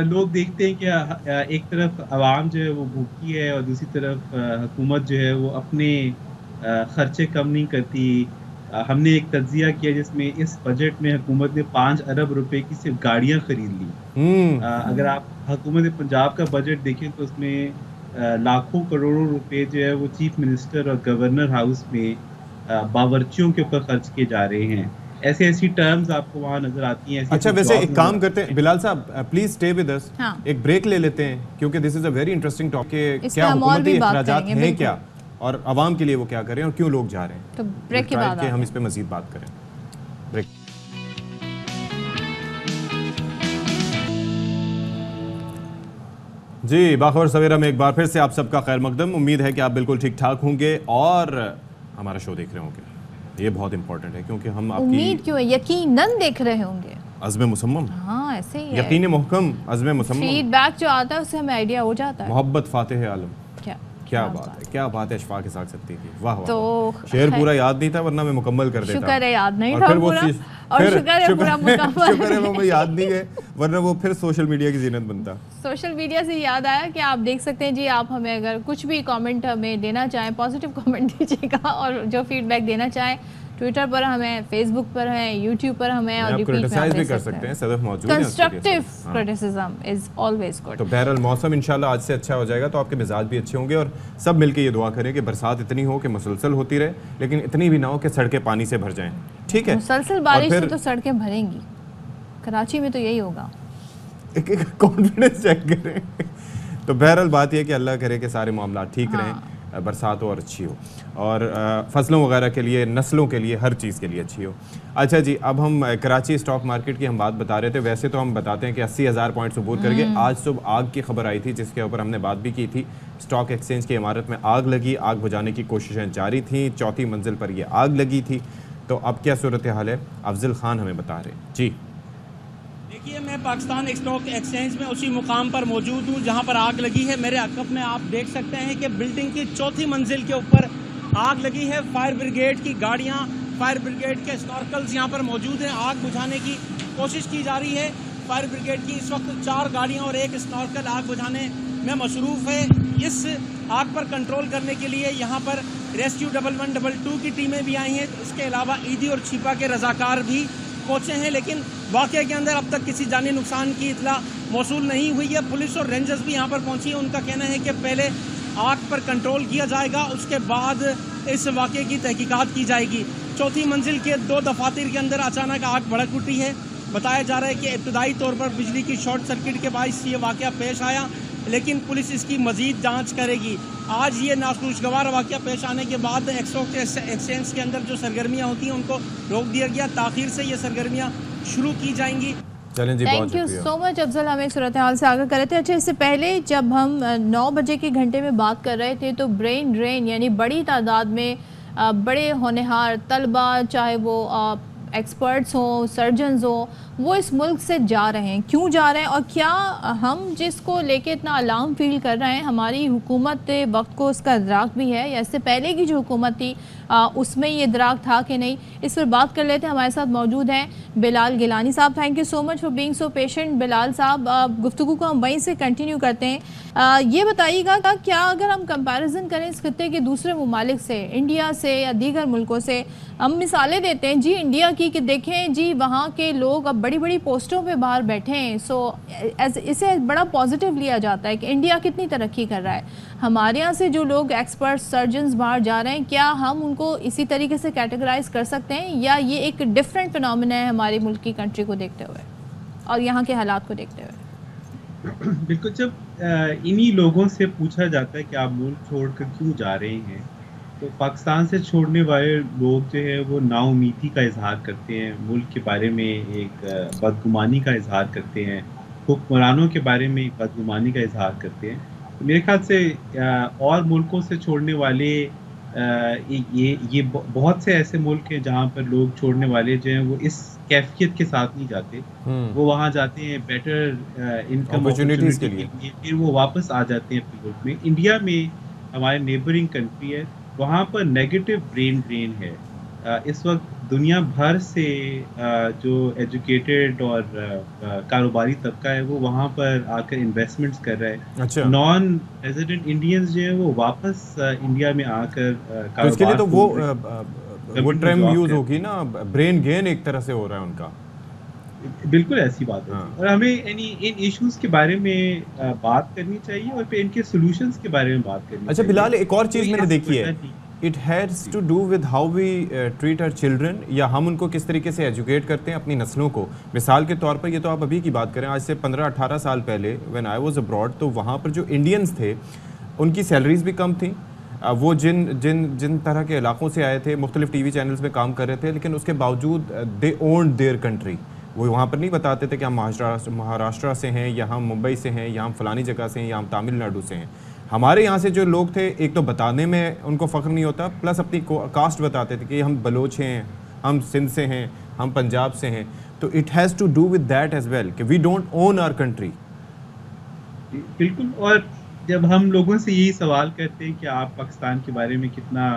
Speaker 11: लोग देखते हैं कि एक तरफ आवाम जो है वो भूखी है और दूसरी तरफ हुकूमत जो है वो अपने खर्चे कम नहीं करती। हमने एक तज्जिया किया जिसमें इस बजट में हुकूमत ने 5 अरब रुपए की सिर्फ गाड़ियां खरीद ली। अगर आप हुकूमत पंजाब का बजट देखें तो उसमें लाखों करोड़ों रुपए जो है वो चीफ मिनिस्टर और गवर्नर हाउस में बावर्चियों के ऊपर खर्च किए जा रहे हैं। ऐसी टर्म्स आपको वहाँ नजर आती हैं।
Speaker 2: अच्छा, वैसे एक काम करते हैं बिलाल साहब, प्लीज स्टे विद अस, एक ब्रेक ले लेते हैं क्योंकि this is a very interesting topic. क्या हुकूमती अखराजात हैं क्या, और आवाम के लिए वो क्या करें और क्यों लोग जा रहे हैं,
Speaker 1: तो ब्रेक के बाद
Speaker 2: हम इस पे मजीद बात करें। ब्रेक। जी, बाखबर सवेरा में एक बार फिर से आप सबका खैर मकदम। उम्मीद है कि आप बिल्कुल ठीक ठाक होंगे और हमारा शो देख रहे होंगे। ये बहुत इंपॉर्टेंट है क्योंकि हम आपकी
Speaker 1: उम्मीद क्यों है, यकीनन देख रहे होंगे।
Speaker 2: अज़्म मुसम्मम,
Speaker 1: हाँ ऐसे ही है,
Speaker 2: यकीन मुहकम, अज़्म मुसम्मम।
Speaker 1: फीडबैक जो आता है उससे हमें आइडिया हो जाता है।
Speaker 2: मोहब्बत फातिह आलम, क्या बात है, क्या बात है अशफाक इसाक सिद्दीकी की, वाह वाह। तो शेर पूरा याद नहीं था वरना मैं मुकम्मल कर देता।
Speaker 1: शुक्र है याद नहीं था पूरा, और शुक्र है पूरा मुकम्मल,
Speaker 2: शुक्र है वो याद नहीं है वरना वो फिर सोशल मीडिया की जीनत बनता।
Speaker 1: सोशल मीडिया से याद आया कि आप देख सकते हैं जी, आप हमें अगर कुछ भी कमेंट हमें देना चाहें, पॉजिटिव कमेंट दीजिएगा, और जो फीडबैक देना चाहें ट्विटर पर हमें, फेसबुक पर है, यूट्यूब पर हमें, और
Speaker 2: क्रिटिसाइज भी कर सकते हैं, सदफ मौजूद है।
Speaker 1: Constructive criticism is always good.
Speaker 2: तो बहरहाल मौसम इंशाल्लाह आज से अच्छा हो जाएगा तो आपके मिजाज भी अच्छे होंगे, और सब मिलकर ये दुआ करें कि बरसात इतनी हो कि मुसलसल होती रहे, लेकिन इतनी भी ना हो कि सड़कें पानी से भर जाएं। ठीक है,
Speaker 1: मुसलसल बारिश से तो सड़कें भरेंगी, कराची में तो यही होगा।
Speaker 2: एक कॉन्फिडेंस चेक करें। तो बहरहाल बात यह कि अल्लाह करे कि सारे मामला ठीक रहें, बरसात हो और अच्छी हो, और फसलों वगैरह के लिए, नस्लों के लिए, हर चीज़ के लिए अच्छी हो। अच्छा जी, अब हम कराची स्टॉक मार्केट की हम बात बता रहे थे। वैसे तो हम बताते हैं कि 80,000 पॉइंट्स अबूर करके आज सुबह आग की खबर आई थी जिसके ऊपर हमने बात भी की थी। स्टॉक एक्सचेंज की इमारत में आग लगी, आग बुझाने की कोशिशें जारी थी, 4थी मंजिल पर यह आग लगी थी। तो अब क्या सूरत हाल है, अफजल खान हमें बता रहे जी।
Speaker 12: देखिए, मैं पाकिस्तान स्टॉक एक्सचेंज में उसी मुकाम पर मौजूद हूँ जहाँ पर आग लगी है। मेरे अकब में आप देख सकते हैं कि बिल्डिंग की 4थी मंजिल के ऊपर आग लगी है। फायर ब्रिगेड की गाड़ियाँ, फायर ब्रिगेड के स्नॉर्कल्स यहाँ पर मौजूद हैं। आग बुझाने की कोशिश की जा रही है। फायर ब्रिगेड की इस वक्त 4 गाड़ियाँ और 1 स्नॉर्कल आग बुझाने में मसरूफ़ है। इस आग पर कंट्रोल करने के लिए यहाँ पर रेस्क्यू 1112 की टीमें भी आई हैं। इसके अलावा ईदी और छिपा के रजाकार भी पहुँचे हैं, लेकिन वाक़े के अंदर अब तक किसी जानी नुकसान की इतला मौसूल नहीं हुई है। पुलिस और रेंजर्स भी यहाँ पर पहुँची हैं। उनका कहना है कि पहले आग पर कंट्रोल किया जाएगा, उसके बाद इस वाक़े की तहकीकात की जाएगी। 4थी मंजिल के 2 दफातर के अंदर अचानक आग भड़क उठी है। बताया जा रहा है कि इब्तदाई तौर पर बिजली की शॉर्ट सर्किट के बायस ये वाक़या पेश आया, लेकिन पुलिस इसकी मज़ीद जांच करेगी। आज ये नाखुशगवार वाक़या पेश आने के बाद स्टॉक एक्सचेंज के अंदर जो सरगर्मियाँ होती हैं उनको रोक दिया गया। ताख़ीर से ये सरगर्मियाँ शुरू की जाएंगी।
Speaker 2: चलें जी, बहुत
Speaker 1: थैंक यू
Speaker 2: शुक्रिया।
Speaker 1: सो मच अफजल, हमें सूरत हाल से आगाह कर रहे थे। अच्छा, इससे पहले जब हम 9 बजे के घंटे में बात कर रहे थे तो ब्रेन ड्रेन यानी बड़ी तादाद में बड़े होनहार तलबा, चाहे वो एक्सपर्ट्स हों, सर्जन्स हों, वो इस मुल्क से जा रहे हैं। क्यों जा रहे हैं और क्या हम जिसको लेके इतना अलार्म फील कर रहे हैं, हमारी हुकूमत वक्त को उसका इदराक भी है या इससे पहले की जो हुकूमत थी उसमें ये इदराक था कि नहीं, इस पर बात कर लेते हैं। हमारे साथ मौजूद हैं बिलाल गिलानी साहब। Thank you so much for being so patient. Bilal साहब, गुफ्तगू को हम वहीं से कंटिन्यू करते हैं। ये बताइएगा क्या अगर हम कंपैरिजन करें इस खत्ते के दूसरे ममालिक से, इंडिया से या दीगर मुल्कों से, हम मिसालें देते हैं जी इंडिया की कि देखें जी वहाँ के लोग अब बड़ी बड़ी पोस्टों पे बाहर बैठे हैं, सो इसे बड़ा पॉजिटिव लिया जाता है कि इंडिया कितनी तरक्की कर रहा है। हमारे यहाँ से जो लोग एक्सपर्ट सर्जन्स बाहर जा रहे हैं, क्या हम उनको इसी तरीके से कैटेगराइज कर सकते हैं या ये एक डिफरेंट फिनोमेना है हमारी मुल्क की कंट्री को देखते हुए और यहाँ के हालात को देखते हुए?
Speaker 11: बिल्कुल, जब इन्हीं लोगों से पूछा जाता है कि आप मुल्क छोड़कर क्यों जा रहे हैं, तो पाकिस्तान से छोड़ने वाले लोग जो है वो नाउमीदी का इजहार करते हैं, मुल्क के बारे में एक बदगुमानी का इजहार करते हैं, हुक्मरानों के बारे में एक बदगुमानी का इजहार करते हैं। तो मेरे ख्याल से और मुल्कों से छोड़ने वाले ये बहुत से ऐसे मुल्क हैं जहाँ पर लोग छोड़ने वाले जो हैं वो इस कैफियत के साथ नहीं जाते। वो वहाँ जाते हैं बेटर इनकम अपॉर्चुनिटीज के लिए, फिर वो वापस आ जाते हैं अपने मुल्क में। इंडिया में हमारे नेबरिंग कंट्री है, वहाँ पर नेगेटिव ब्रेन ड्रेन है। इस वक्त दुनिया भर से जो एजुकेटेड और कारोबारी तबका है वो वहाँ पर आकर इन्वेस्टमेंट्स कर रहा है।
Speaker 2: अच्छा।
Speaker 11: नॉन रेजिडेंट इंडियंस जो है वो वापस इंडिया में आकर
Speaker 2: तो इसके लिए तो वो टर्म यूज होगी ना, ब्रेन गेन एक तरह से हो रहा है उनका।
Speaker 11: बिल्कुल ऐसी बात है। और हमें इन इश्यूज के बारे में बात करनी चाहिए और फिर इनके सॉल्यूशंस के बारे में बात करनी चाहिए।
Speaker 2: अच्छा बिलाल, एक और चीज़ मैंने देखी है, it has to do with how we treat our children, या हम उनको किस तरीके से एजुकेट करते हैं अपनी नस्लों को। मिसाल के तौर पर ये तो आप अभी की बात करें, आज से 15-18 साल पहले व्हेन आई वाज अब्रॉड, तो वहाँ पर जो इंडियंस थे उनकी सैलरीज भी कम थी। वो जिन तरह के इलाकों से आए थे, मुख्तलिफ टीवी चैनल्स में काम कर रहे थे, लेकिन उसके बावजूद दे ओन्ड देयर कंट्री। वो वहाँ पर नहीं बताते थे कि हम महाराष्ट्र से हैं या हम मुंबई से हैं या हम फ़लानी जगह से हैं या हम तमिलनाडु से हैं। हमारे यहाँ से जो लोग थे, एक तो बताने में उनको फ़ख्र नहीं होता, प्लस अपनी कास्ट बताते थे कि हम बलोच हैं, हम सिंध से हैं, हम पंजाब से हैं। तो it has to do with that as well कि we don't own our country.
Speaker 11: बिल्कुल। और जब हम लोगों से यही सवाल करते हैं कि आप पाकिस्तान के बारे में कितना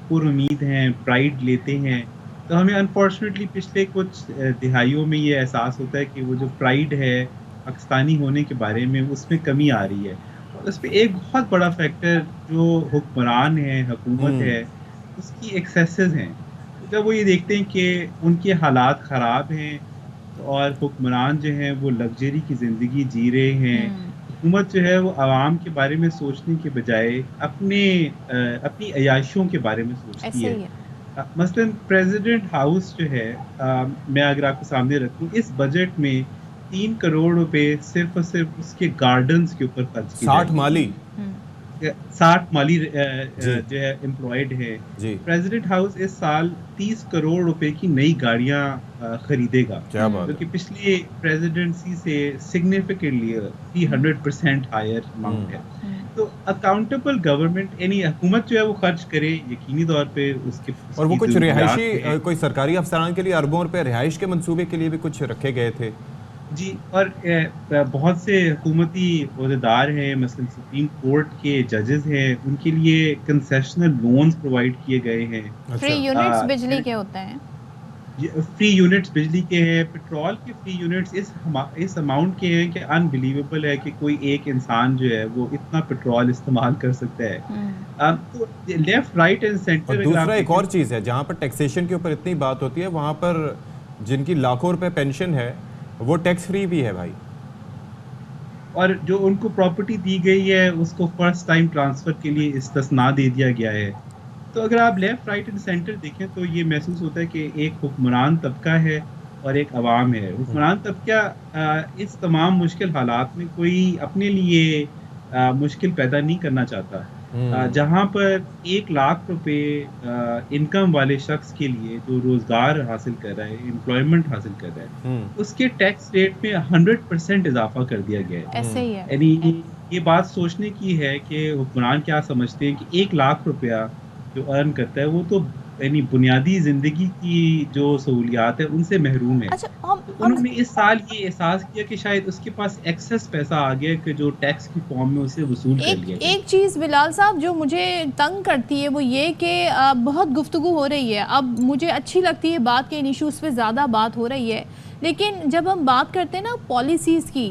Speaker 11: पुरुमीद हैं, प्राइड लेते हैं, तो हमें अनफॉर्चुनेटली पिछले कुछ दिहाइयों में ये एहसास होता है कि वो जो प्राइड है पाकिस्तानी होने के बारे में, उसमें कमी आ रही है। और उस पर एक बहुत बड़ा फैक्टर जो हुक्मरान है, हुकूमत है, उसकी एक्सेसेस हैं। जब वो ये देखते हैं कि उनके हालात ख़राब हैं और हुक्मरान जो हैं वो लग्जरी की ज़िंदगी जी रहे हैं, हुकूमत जो है वो आवाम के बारे में सोचने के बजाय अपनी अयाशियों के बारे में सोचती है। मसलन प्रेसिडेंट हाउस जो है, मैं अगर आपके सामने रखूं, इस बजट में 3 करोड़ रुपए सिर्फ और सिर्फ उसके गार्डन्स के ऊपर खर्च किए।
Speaker 2: 60 माली
Speaker 11: जो है एम्प्लॉयड है। प्रेसिडेंट हाउस इस साल 30 करोड़ रुपए की नई गाड़ियां खरीदेगा, जो कि पिछली प्रेसिडेंसी से सिग्निफिकेंटली 300% हायर अमाउंट है। तो अकाउंटेबल गवर्नमेंट, यानी हुकूमत जो है वो खर्च करे यकीनी तौर पे उसके,
Speaker 2: और वो कुछ रिहायशी कोई सरकारी अफसरान के लिए अरबों रुपए रिहाइश के मंसूबे के लिए भी कुछ रखे गए थे
Speaker 11: जी। और बहुत से हुकूमती ओहदेदार हैं, मसलन सुप्रीम कोर्ट के जजेस हैं, उनके लिए कंसेशनल लोन्स प्रोवाइड किए गए हैं।
Speaker 1: फ्री यूनिट्स बिजली के होते हैं,
Speaker 11: फ्री यूनिट्स बिजली के हैं, पेट्रोल के फ्री यूनिट्स इस अमाउंट के हैं कि अनबिलीवेबल है कि कोई एक इंसान जो है वो इतना पेट्रोल इस्तेमाल कर सकता है। तो लेफ्ट राइट एंड सेंटर।
Speaker 2: और दूसरा एक और चीज़ है, जहाँ पर टैक्सेशन के ऊपर इतनी बात होती है, वहाँ पर जिनकी लाखों रुपए पेंशन है वो टैक्स फ्री भी है भाई।
Speaker 11: और जो उनको प्रॉपर्टी दी गई है उसको फर्स्ट टाइम ट्रांसफ़र के लिए इस्तिस्ना दे दिया गया है। तो अगर आप लेफ्ट राइट एंड सेंटर देखें तो ये महसूस होता है कि एक हुक्मरान तबका है और एक अवाम है। हुक्मरान तबका इस तमाम मुश्किल हालात में कोई अपने लिए मुश्किल पैदा नहीं करना चाहता। जहां पर 1 लाख रुपए इनकम वाले शख्स के लिए जो रोजगार हासिल कर रहा है, एम्प्लॉयमेंट हासिल कर रहा है, उसके टैक्स रेट में 100% इजाफा कर दिया गया है।
Speaker 1: ऐसे ही है।
Speaker 11: यानी ये बात सोचने की है कि हुक्मरान क्या समझते हैं कि 1 लाख रुपया जो अर्न करता है वो तो यानी बुनियादी जिंदगी की जो सहूलियात है उनसे महरूम है।
Speaker 1: अच्छा,
Speaker 11: तो उन्होंने इस साल ये एहसास किया कि शायद उसके पास एक्सेस पैसा आ गया कि जो टैक्स की फॉर्म में उसे वसूल कर लिया गया।
Speaker 1: एक चीज़ बिलाल साहब जो मुझे तंग करती है वो ये कि बहुत गुफ्तगू हो रही है, अब मुझे अच्छी लगती है बात के इन इशूज़ पे ज़्यादा बात हो रही है, लेकिन जब हम बात करते हैं ना पॉलिसीज़ की,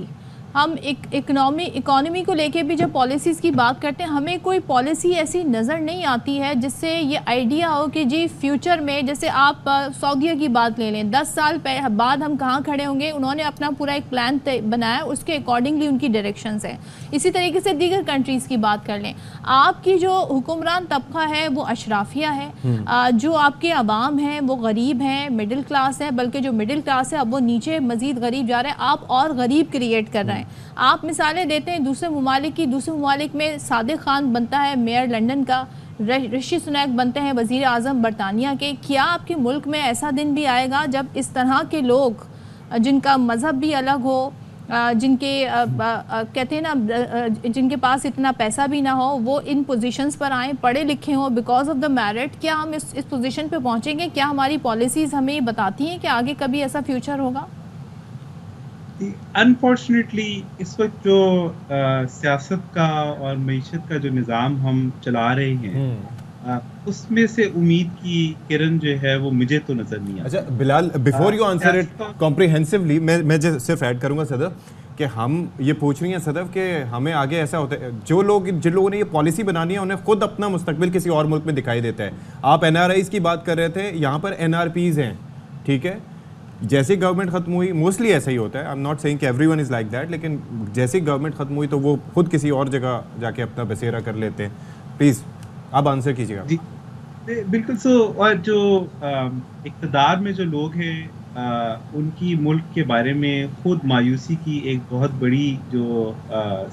Speaker 1: हम एक इकोनॉमी को लेके भी जब पॉलिसीज़ की बात करते हैं, हमें कोई पॉलिसी ऐसी नज़र नहीं आती है जिससे ये आइडिया हो कि जी फ्यूचर में, जैसे आप सऊदीया की बात ले लें, 10 साल बाद हम कहाँ खड़े होंगे, उन्होंने अपना पूरा एक प्लान बनाया, उसके अकॉर्डिंगली उनकी डायरेक्शंस हैं। इसी तरीके से दीगर कंट्रीज़ की बात कर लें, आपकी जो हुक्मरान तबका है वो अशराफिया है, जो आपके अवाम हैं वो गरीब हैं, मिडिल क्लास है, बल्कि जो मिडिल क्लास है अब वो नीचे मज़ीद गरीब जा रहे हैं, आप और गरीब क्रिएट कर रहे हैं। आप मिसालें देते हैं दूसरे ममालिक में सादिक खान बनता है मेयर लंदन का, ऋषि सुनैक बनते हैं वज़ीर आज़म बरतानिया के। क्या आपके मुल्क में ऐसा दिन भी आएगा जब इस तरह के लोग जिनका मज़हब भी अलग हो, जिनके कहते हैं ना जिनके पास इतना पैसा भी ना हो, वो इन पोजीशंस पर आएँ, पढ़े लिखे हों बिकॉज ऑफ द मेरिट? क्या हम इस पोजीशन पे पहुँचेंगे? क्या हमारी पॉलिसीज़ हमें ये बताती हैं कि आगे कभी ऐसा फ्यूचर होगा?
Speaker 11: अनफॉर्चुनेटली इस वक्त जो सियासत का और मईशत का जो निज़ाम हम चला रहे हैं, उसमें से उम्मीद की किरण जो है वो मुझे तो नजर नहीं आता।
Speaker 2: अच्छा Bilal, before you answer it comprehensively, मैं सिर्फ ऐड करूंगा सदफ कि हम ये पूछ रही हैं सदफ कि हमें आगे ऐसा होता है, जिन लोगों ने ये पॉलिसी बनानी है उन्हें खुद अपना मुस्तकबिल किसी और मुल्क में दिखाई देता है। आप NRIs की बात कर रहे थे, यहाँ पर NRPs हैं, ठीक है, जैसे गवर्नमेंट खत्म हुई, मोस्टली ऐसा ही होता है, आई एम नॉट सेइंग कि एवरीवन इज़ लाइक दैट, लेकिन जैसे गवर्नमेंट खत्म हुई तो वो खुद किसी और जगह जाके अपना बसेरा कर लेते हैं। प्लीज़ आप आंसर कीजिएगा।
Speaker 11: जी बिल्कुल। और जो इक़्तिदार में जो लोग हैं उनकी मुल्क के बारे में खुद मायूसी की एक बहुत बड़ी जो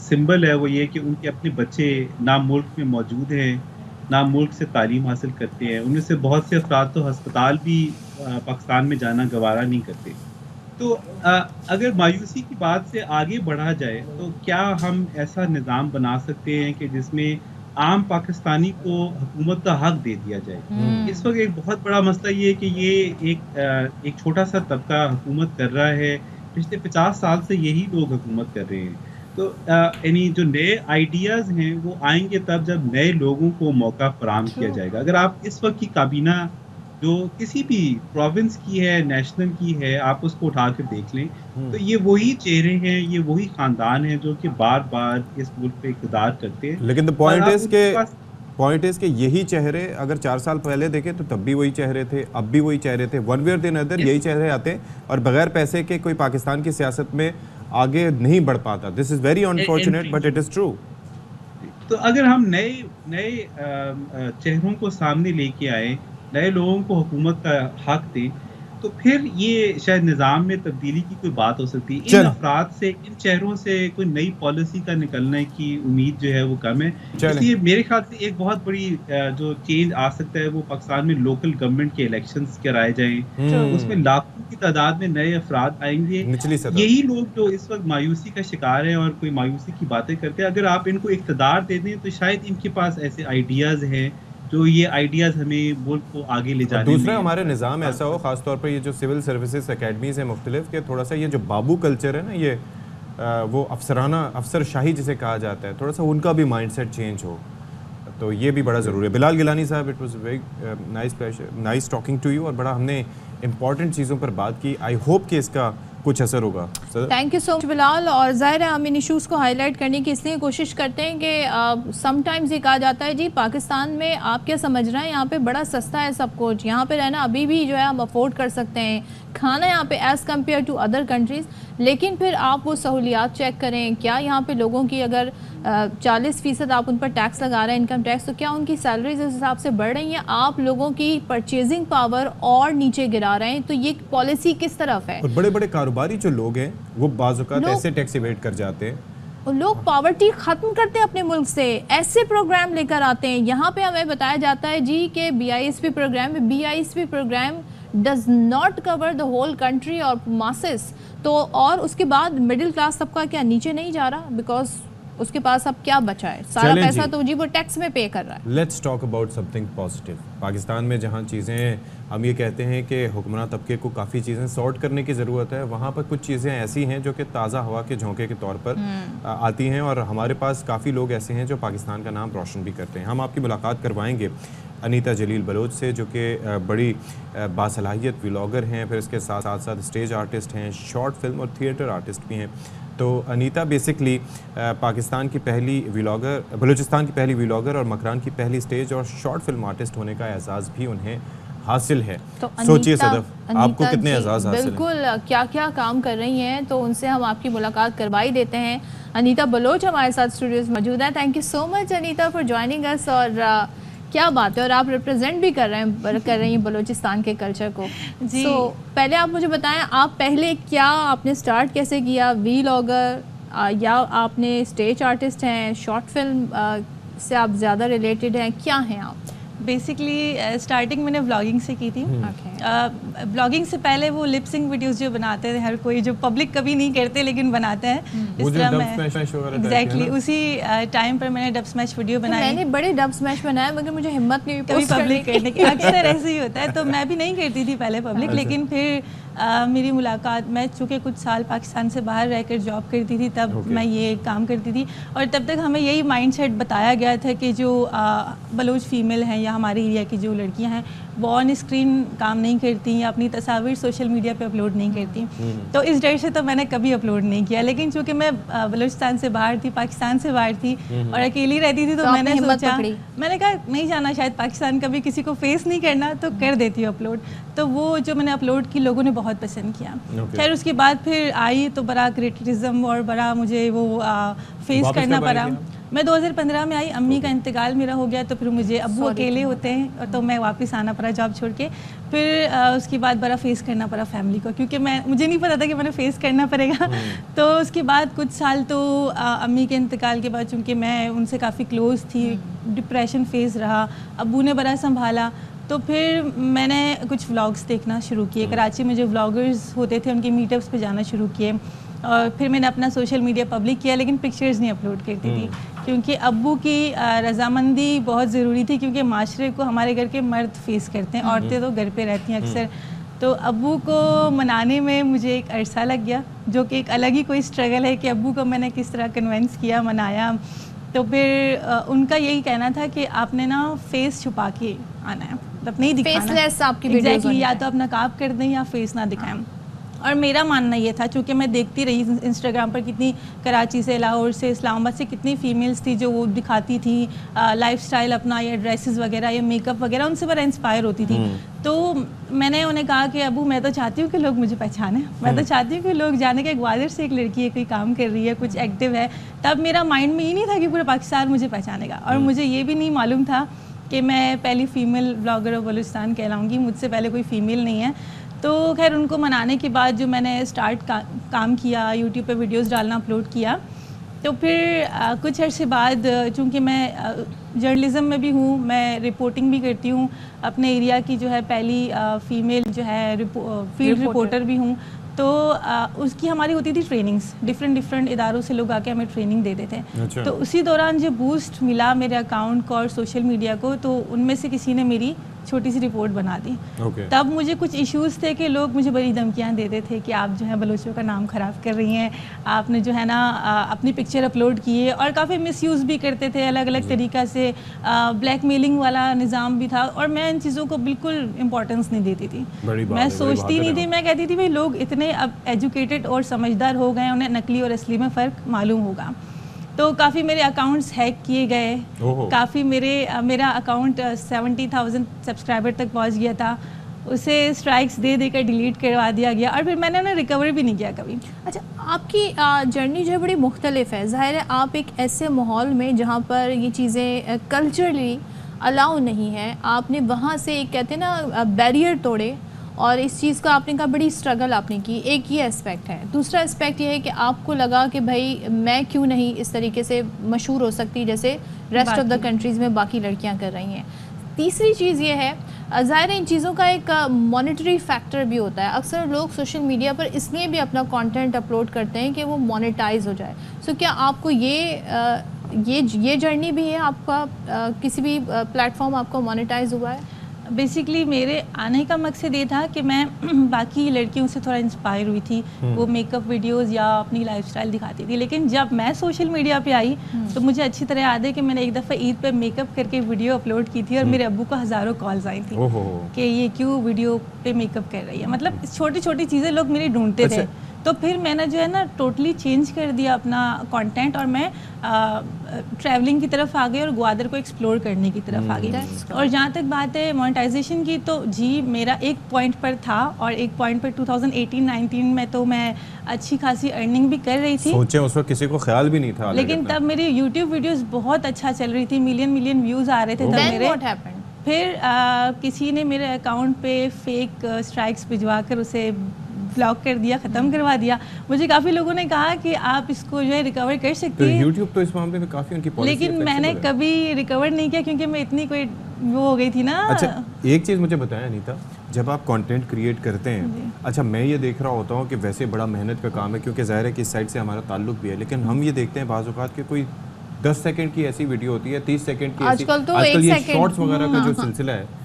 Speaker 11: सिंबल है वो ये कि उनके अपने बच्चे ना मुल्क में मौजूद हैं, ना मुल्क से तालीम हासिल करते हैं। उनमें से बहुत से अफराद तो अस्पताल भी पाकिस्तान में जाना गवारा नहीं करते। तो अगर मायूसी की बात से आगे बढ़ा जाए तो क्या हम ऐसा निज़ाम बना सकते हैं कि जिसमें आम पाकिस्तानी को हुकूमत का हक दे दिया जाए? इस वक्त एक बहुत बड़ा मसला ये है कि ये एक छोटा सा तबका हुकूमत कर रहा है, पिछले 50 साल से यही लोग हुकूमत कर रहे हैं। तो यानी जो नए आइडियाज़ हैं वो आएंगे तब जब नए लोगों को मौका फराहम किया जाएगा। अगर आप इस वक्त की काबीना जो किसी भी प्रोविंस की है, नेशनल की है, आप उसको उठा कर देख लें तो ये वही चेहरे हैं, ये वही खानदान हैं जो कि बार बार इस मुल्क पे इक़्तिदार करते हैं।
Speaker 2: लेकिन द पॉइंट इज के यही चेहरे अगर 4 साल पहले देखें तो तब भी वही चेहरे थे, अब भी वही चेहरे थे, वन वे और दिन अदर यही चेहरे आते हैं और बगैर पैसे के कोई पाकिस्तान की सियासत में आगे नहीं बढ़ पाता। This is very unfortunate but it is true.
Speaker 11: तो अगर हम नए चेहरों को सामने लेके आए, नए लोगों को हुकूमत का हक दें, तो फिर ये शायद निज़ाम में तब्दीली की कोई बात हो सकती है। इन अफराद से, इन चेहरों से कोई नई पॉलिसी का निकलने की उम्मीद जो है वो कम है। इसलिए मेरे ख्याल से एक बहुत बड़ी जो चेंज आ सकता है वो पाकिस्तान में लोकल गवर्नमेंट के इलेक्शंस कराए जाएं, उसमें लाखों की तादाद में नए अफराद आएंगे। यही लोग जो इस वक्त मायूसी का शिकार है और कोई मायूसी की बातें करते हैं, अगर आप इनको इक़्तिदार दे दें तो शायद इनके पास ऐसे आइडियाज़ हैं जो ये आइडियाज़ हमें मुल्क को आगे ले जाने में।
Speaker 2: दूसरा हमारे निज़ाम ऐसा हो, ख़ासतौर पर ये जो सिविल सर्विसेज अकेडमीज़ हैं मुख्तलिफ के, थोड़ा सा ये जो बाबू कल्चर है ना, ये वो अफसरशाही जिसे कहा जाता है, थोड़ा सा उनका भी माइंडसेट चेंज हो, तो ये भी बड़ा ज़रूरी है। बिलाल गिलानी साहब, it was very nice pleasure, nice talking to you, और बड़ा हमने इंपॉर्टेंट चीज़ों पर बात की। आई होप कि इसका कुछ असर होगा।
Speaker 1: Thank you so much Bilal. और ज़ाहिर है हम इन इशूज़ को हाईलाइट करने की इसलिए कोशिश करते हैं कि समटाइम्स ये कहा जाता है जी पाकिस्तान में आप क्या समझ रहे हैं, यहाँ पे बड़ा सस्ता है सब कुछ, यहाँ पे रहना अभी भी जो है हम अफोर्ड कर सकते हैं, खाना यहाँ पे as compare to other countries. लेकिन फिर आप वो सहूलियात चेक करें, क्या यहाँ पे लोगों की अगर 40% आप उन पर टैक्स लगा रहे हैं, इनकम टैक्स, तो क्या उनकी सैलरीज इस हिसाब से बढ़ रही हैं? आप लोगों की परचेजिंग पावर और नीचे गिरा रहे हैं, तो ये पॉलिसी किस तरफ है?
Speaker 2: और बड़े बड़े कारोबारी जो लोग हैं वो बाज़ औक़ात ऐसे टैक्स इवेट कर जाते हैं
Speaker 1: लोग पॉवर्टी ख़त्म करते हैं अपने मुल्क से, ऐसे प्रोग्राम लेकर आते हैं। यहाँ पे हमें बताया जाता है जी कि BISP program does not cover the whole country और मासेस। तो और उसके बाद मिडिल क्लास तबका क्या नीचे नहीं जा रहा, बिकॉज उसके पास अब क्या बचा है, सारा पैसा तो जी वो टैक्स में पे कर रहा है।
Speaker 2: Let's talk about something positive. Pakistan में जहाँ चीज़ें हम ये कहते हैं कि हुक्मरान तबके को काफ़ी चीज़ें सॉर्ट करने की ज़रूरत है, वहाँ पर कुछ चीज़ें ऐसी हैं जो कि ताज़ा हवा के झोंके के तौर पर आती हैं, और हमारे पास काफ़ी लोग ऐसे हैं जो पाकिस्तान का नाम रोशन भी करते हैं। हम आपकी मुलाकात करवाएंगे अनीता जलील बलोच से, जो कि बड़ी बासलाहियत व्लॉगर हैं, फिर इसके साथ साथ स्टेज आर्टिस्ट हैं, शॉर्ट फिल्म और थिएटर आर्टिस्ट भी हैं। तो अनीता बेसिकली पाकिस्तान की पहली व्लॉगर, बलूचिस्तान की पहली व्लॉगर और मकरान की पहली स्टेज और शॉर्ट फिल्म आर्टिस्ट होने का एजाज़ भी उन्हें हासिल है। तो सोचिए सदफ, आपको कितने एजाज़ हासिल हैं?
Speaker 1: बिल्कुल, क्या क्या काम कर रही हैं, तो उनसे हम आपकी मुलाकात करवा ही देते हैं। अनीता बलोच हमारे साथ स्टूडियोज़ मौजूद है। Thank you so much Anita for joining अस। और क्या बात है, और आप रिप्रेजेंट भी कर रही हैं बलूचिस्तान के कल्चर को जी। पहले आप मुझे बताएं, आप पहले क्या, आपने स्टार्ट कैसे किया, व्लॉगर या आपने स्टेज आर्टिस्ट हैं, शॉर्ट फिल्म से आप ज़्यादा रिलेटेड हैं, क्या हैं आप?
Speaker 13: बेसिकली स्टार्टिंग मैंने व्लॉगिंग से की थी। व्लॉगिंग से पहले वो लिप सिंक वीडियोस जो बनाते थे हर कोई, जो पब्लिक कभी नहीं करते लेकिन बनाते हैं, इस तरह मैं एग्जैक्टली उसी टाइम पर मैंने डब स्मैश वीडियो बनाई।
Speaker 1: मैंने बड़े डब स्मैश बनाए, मगर मुझे हिम्मत नहीं
Speaker 13: कभी पब्लिक करने की। अक्सर ऐसे ही होता है, तो मैं भी नहीं करती थी पहले पब्लिक, लेकिन फिर मेरी मुलाकात, मैं चूँकि कुछ साल पाकिस्तान से बाहर रहकर जॉब करती थी, तब मैं ये काम करती थी, और तब तक हमें यही माइंडसेट बताया गया था कि जो बलूच फीमेल हैं या हमारे एरिया की जो लड़कियां हैं वो ऑन स्क्रीन काम नहीं करती या अपनी तस्वीर सोशल मीडिया पे अपलोड नहीं करती। तो इस डर से तो मैंने कभी अपलोड नहीं किया, लेकिन चूँकि मैं बलूचिस्तान से बाहर थी, पाकिस्तान से बाहर थी और अकेली रहती थी, तो मैंने सोचा, मैंने कहा नहीं जाना शायद पाकिस्तान, कभी किसी को फेस नहीं करना, तो कर देती हूँ अपलोड। तो वो जो मैंने अपलोड की लोगों ने बहुत पसंद किया। खैर उसके बाद फिर आई तो बड़ा क्रिटिसिज्म और बड़ा मुझे वो फेस करना पड़ा। मैं 2015 में आई, अम्मी का इंतकाल मेरा हो गया, तो फिर मुझे अब्बू अकेले होते हैं, और तो मैं वापस आना पड़ा जॉब छोड़ के। फिर उसके बाद बड़ा फेस करना पड़ा फैमिली को, क्योंकि मुझे नहीं पता था कि मैंने फेस करना पड़ेगा। तो उसके बाद कुछ साल तो अम्मी के इंतकाल के बाद, चूँकि मैं उनसे काफ़ी क्लोज़ थी, डिप्रेशन फेस रहा, अब्बू ने बड़ा संभाला। तो फिर मैंने कुछ व्लॉग्स देखना शुरू किए, कराची में जो व्लॉगर्स होते थे उनके मीटअप्स पे जाना शुरू किए, और फिर मैंने अपना सोशल मीडिया पब्लिक किया, लेकिन पिक्चर्स नहीं अपलोड करती थी, क्योंकि अब्बू की रजामंदी बहुत ज़रूरी थी, क्योंकि माशरे को हमारे घर के मर्द फेस करते हैं, औरतें तो घर पे रहती हैं अक्सर। तो अब्बू को मनाने में मुझे एक अरसा लग गया, जो कि एक अलग ही कोई स्ट्रगल है कि अब्बू को मैंने किस तरह कन्विंस किया, मनाया। तो फिर उनका यही कहना था कि आपने ना फेस छुपा के आना है, मतलब नहीं दिखाना,
Speaker 1: फेसलेस आपकी
Speaker 13: एग्जैक्टली, या तो अपना नकाब कर दें या फेस ना दिखाएं। और मेरा मानना ये था, चूँकि मैं देखती रही इंस्टाग्राम पर कितनी कराची से, लाहौर से, इस्लामाबाद से कितनी फीमेल्स थी जो वो दिखाती थी लाइफस्टाइल अपना, या ड्रेसेस वगैरह या मेकअप वगैरह, उनसे बड़ा इंस्पायर होती थी। तो मैंने उन्हें कहा कि अबू मैं तो चाहती हूँ कि लोग मुझे पहचाने, मैं तो चाहती हूँ कि लोग जाने के ग्वालियर से एक लड़की है, कोई काम कर रही है, कुछ एक्टिव है। तब मेरा माइंड में ये नहीं था कि पूरा पाकिस्तान मुझे पहचानेगा, और मुझे ये भी नहीं मालूम था कि मैं पहली फ़ीमेल ब्लॉगर ऑफ बलूचिस्तान कहलाऊँगी, मुझसे पहले कोई फ़ीमेल नहीं है। तो खैर उनको मनाने के बाद जो मैंने काम किया, यूट्यूब पे वीडियोस डालना अपलोड किया, तो फिर कुछ अर्से बाद, चूँकि मैं जर्नलिज़म में भी हूँ, मैं रिपोर्टिंग भी करती हूँ, अपने एरिया की जो है पहली फ़ीमेल जो है फील्ड रिपोर्टर भी हूँ, तो उसकी हमारी होती थी ट्रेनिंग्स, डिफरेंट इदारों से लोग आके हमें ट्रेनिंग देते थे। अच्छा। तो उसी दौरान जो बूस्ट मिला मेरे अकाउंट को और सोशल मीडिया को, तो उनमें से किसी ने मेरी छोटी सी रिपोर्ट बना दी। तब मुझे कुछ इश्यूज़ थे कि लोग मुझे बड़ी धमकियाँ देते थे कि आप जो है बलोचों का नाम ख़राब कर रही हैं, आपने जो है ना अपनी पिक्चर अपलोड की है, और काफ़ी मिसयूज़ भी करते थे अलग अलग तरीक़ा से, ब्लैकमेलिंग वाला निज़ाम भी था, और मैं इन चीज़ों को बिल्कुल इम्पोर्टेंस नहीं देती थी। मैं सोचती नहीं थी, मैं कहती थी भाई लोग इतने अब एजुकेटेड और समझदार हो गए, उन्हें नकली और असली में फ़र्क मालूम होगा। तो काफ़ी मेरे अकाउंट्स हैक किए गए, काफ़ी मेरा अकाउंट 70,000 सब्सक्राइबर तक पहुंच गया था, उसे स्ट्राइक्स दे देकर डिलीट करवा दिया गया, और फिर मैंने उन्हें रिकवर भी नहीं किया कभी।
Speaker 1: अच्छा, आपकी जर्नी जो है बड़ी मुख्तलिफ है। ज़ाहिर है आप एक ऐसे माहौल में जहाँ पर ये चीज़ें कल्चरली अलाउ नहीं है, आपने वहाँ से एक कहते हैं ना बैरियर तोड़े और इस चीज़ का आपने कहा बड़ी स्ट्रगल आपने की, एक ये एस्पेक्ट है। दूसरा एस्पेक्ट ये है कि आपको लगा कि भाई मैं क्यों नहीं इस तरीके से मशहूर हो सकती जैसे रेस्ट ऑफ द कंट्रीज़ में बाकी लड़कियां कर रही हैं। तीसरी चीज़ ये है, ज़ाहिर है इन चीज़ों का एक मॉनेटरी फैक्टर भी होता है। अक्सर लोग सोशल मीडिया पर इसलिए भी अपना कंटेंट अपलोड करते हैं कि वो मोनेटाइज हो जाए। सो क्या आपको ये जर्नी भी है आपका, किसी भी प्लेटफॉर्म आपको मोनेटाइज हुआ है?
Speaker 13: बेसिकली मेरे आने का मकसद ये था कि मैं बाकी लड़कियों से थोड़ा इंस्पायर हुई थी, वो मेकअप वीडियोस या अपनी लाइफस्टाइल दिखाती थी। लेकिन जब मैं सोशल मीडिया पे आई तो मुझे अच्छी तरह याद है कि मैंने एक दफ़ा ईद पे मेकअप करके वीडियो अपलोड की थी और मेरे अब्बू को हज़ारों कॉल्स आई थी कि ये क्यों वीडियो पे मेकअप कर रही है। मतलब छोटी छोटी चीज़ें लोग मेरी ढूंढते थे। तो फिर मैंने जो है ना टोटली चेंज कर दिया अपना कंटेंट और मैं ट्रैवलिंग की तरफ आ गई और ग्वादर को एक्सप्लोर करने की तरफ आ गई। और जहाँ तक बात है मोनेटाइजेशन की, तो जी मेरा एक पॉइंट पर था और एक पॉइंट पर 2018-19 में तो मैं अच्छी खासी अर्निंग भी कर रही थी।
Speaker 2: सोचे उस वक्त किसी को ख्याल भी नहीं था,
Speaker 13: लेकिन तब मेरी यूट्यूब वीडियोस बहुत अच्छा चल रही थी, मिलियन व्यूज़ आ रहे थे तब मेरे। फिर किसी ने मेरे अकाउंट पे फेक स्ट्राइक्स भिजवा कर उसे ब्लॉक कर दिया, ख़त्म करवा दिया। मुझे काफ़ी लोगों ने कहा कि आप इसको जो है रिकवर कर सकती हैं।
Speaker 2: यूट्यूब तो इस मामले में काफ़ी उनकी पॉलिसी,
Speaker 13: लेकिन मैंने कभी रिकवर नहीं किया क्योंकि मैं इतनी कोई वो हो गई थी ना।
Speaker 2: अच्छा, एक चीज़ मुझे बताया अनीता, जब आप कंटेंट क्रिएट करते हैं, अच्छा मैं ये देख रहा होता हूँ कि वैसे बड़ा मेहनत का काम है क्योंकि ज़ाहिर है कि इस साइड से हमारा ताल्लुक भी है, लेकिन हम ये देखते हैं बाज़ औक़ात कि कोई 10 सेकंड की ऐसी वीडियो होती है, 30 सेकंड की,
Speaker 1: आजकल
Speaker 2: ये शॉर्ट्स वगैरह का जो सिलसिला है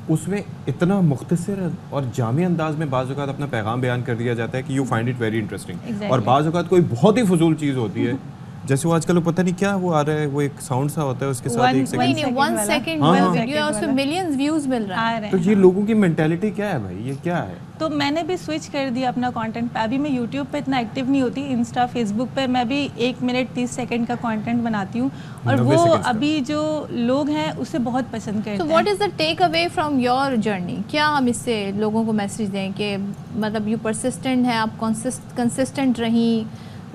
Speaker 2: उसमें इतना मुख्तसर और जामी अंदाज में बाज़ औक़ात अपना पैगाम बयान कर दिया जाता है कि you find it very interesting. और बाज़ औक़ात कोई बहुत ही फजूल चीज़ होती है, जैसे वो आजकल पता नहीं क्या वो आ रहा है, वो एक साउंड सा होता है उसके साथ 1
Speaker 1: सेकंड वीडियो है, उसमें मिलियंस व्यूज मिल रहा है।
Speaker 2: तो ये लोगों की मेंटालिटी क्या है भाई, ये क्या है?
Speaker 13: तो मैंने भी स्विच कर दिया अपना कंटेंट पे। अभी मैं यूट्यूब पे इतना एक्टिव नहीं होती, इंस्टा फेसबुक पे मैं भी 1 मिनट 30 सेकंड का कंटेंट बनाती हूँ और वो अभी जो लोग हैं उसे बहुत पसंद करते हैं।
Speaker 1: तो what is the takeaway from your journey? क्या हम इससे लोगों को मैसेज दें कि मतलब यू परसिस्टेंट है, आप कंसिस्टेंट रहीं,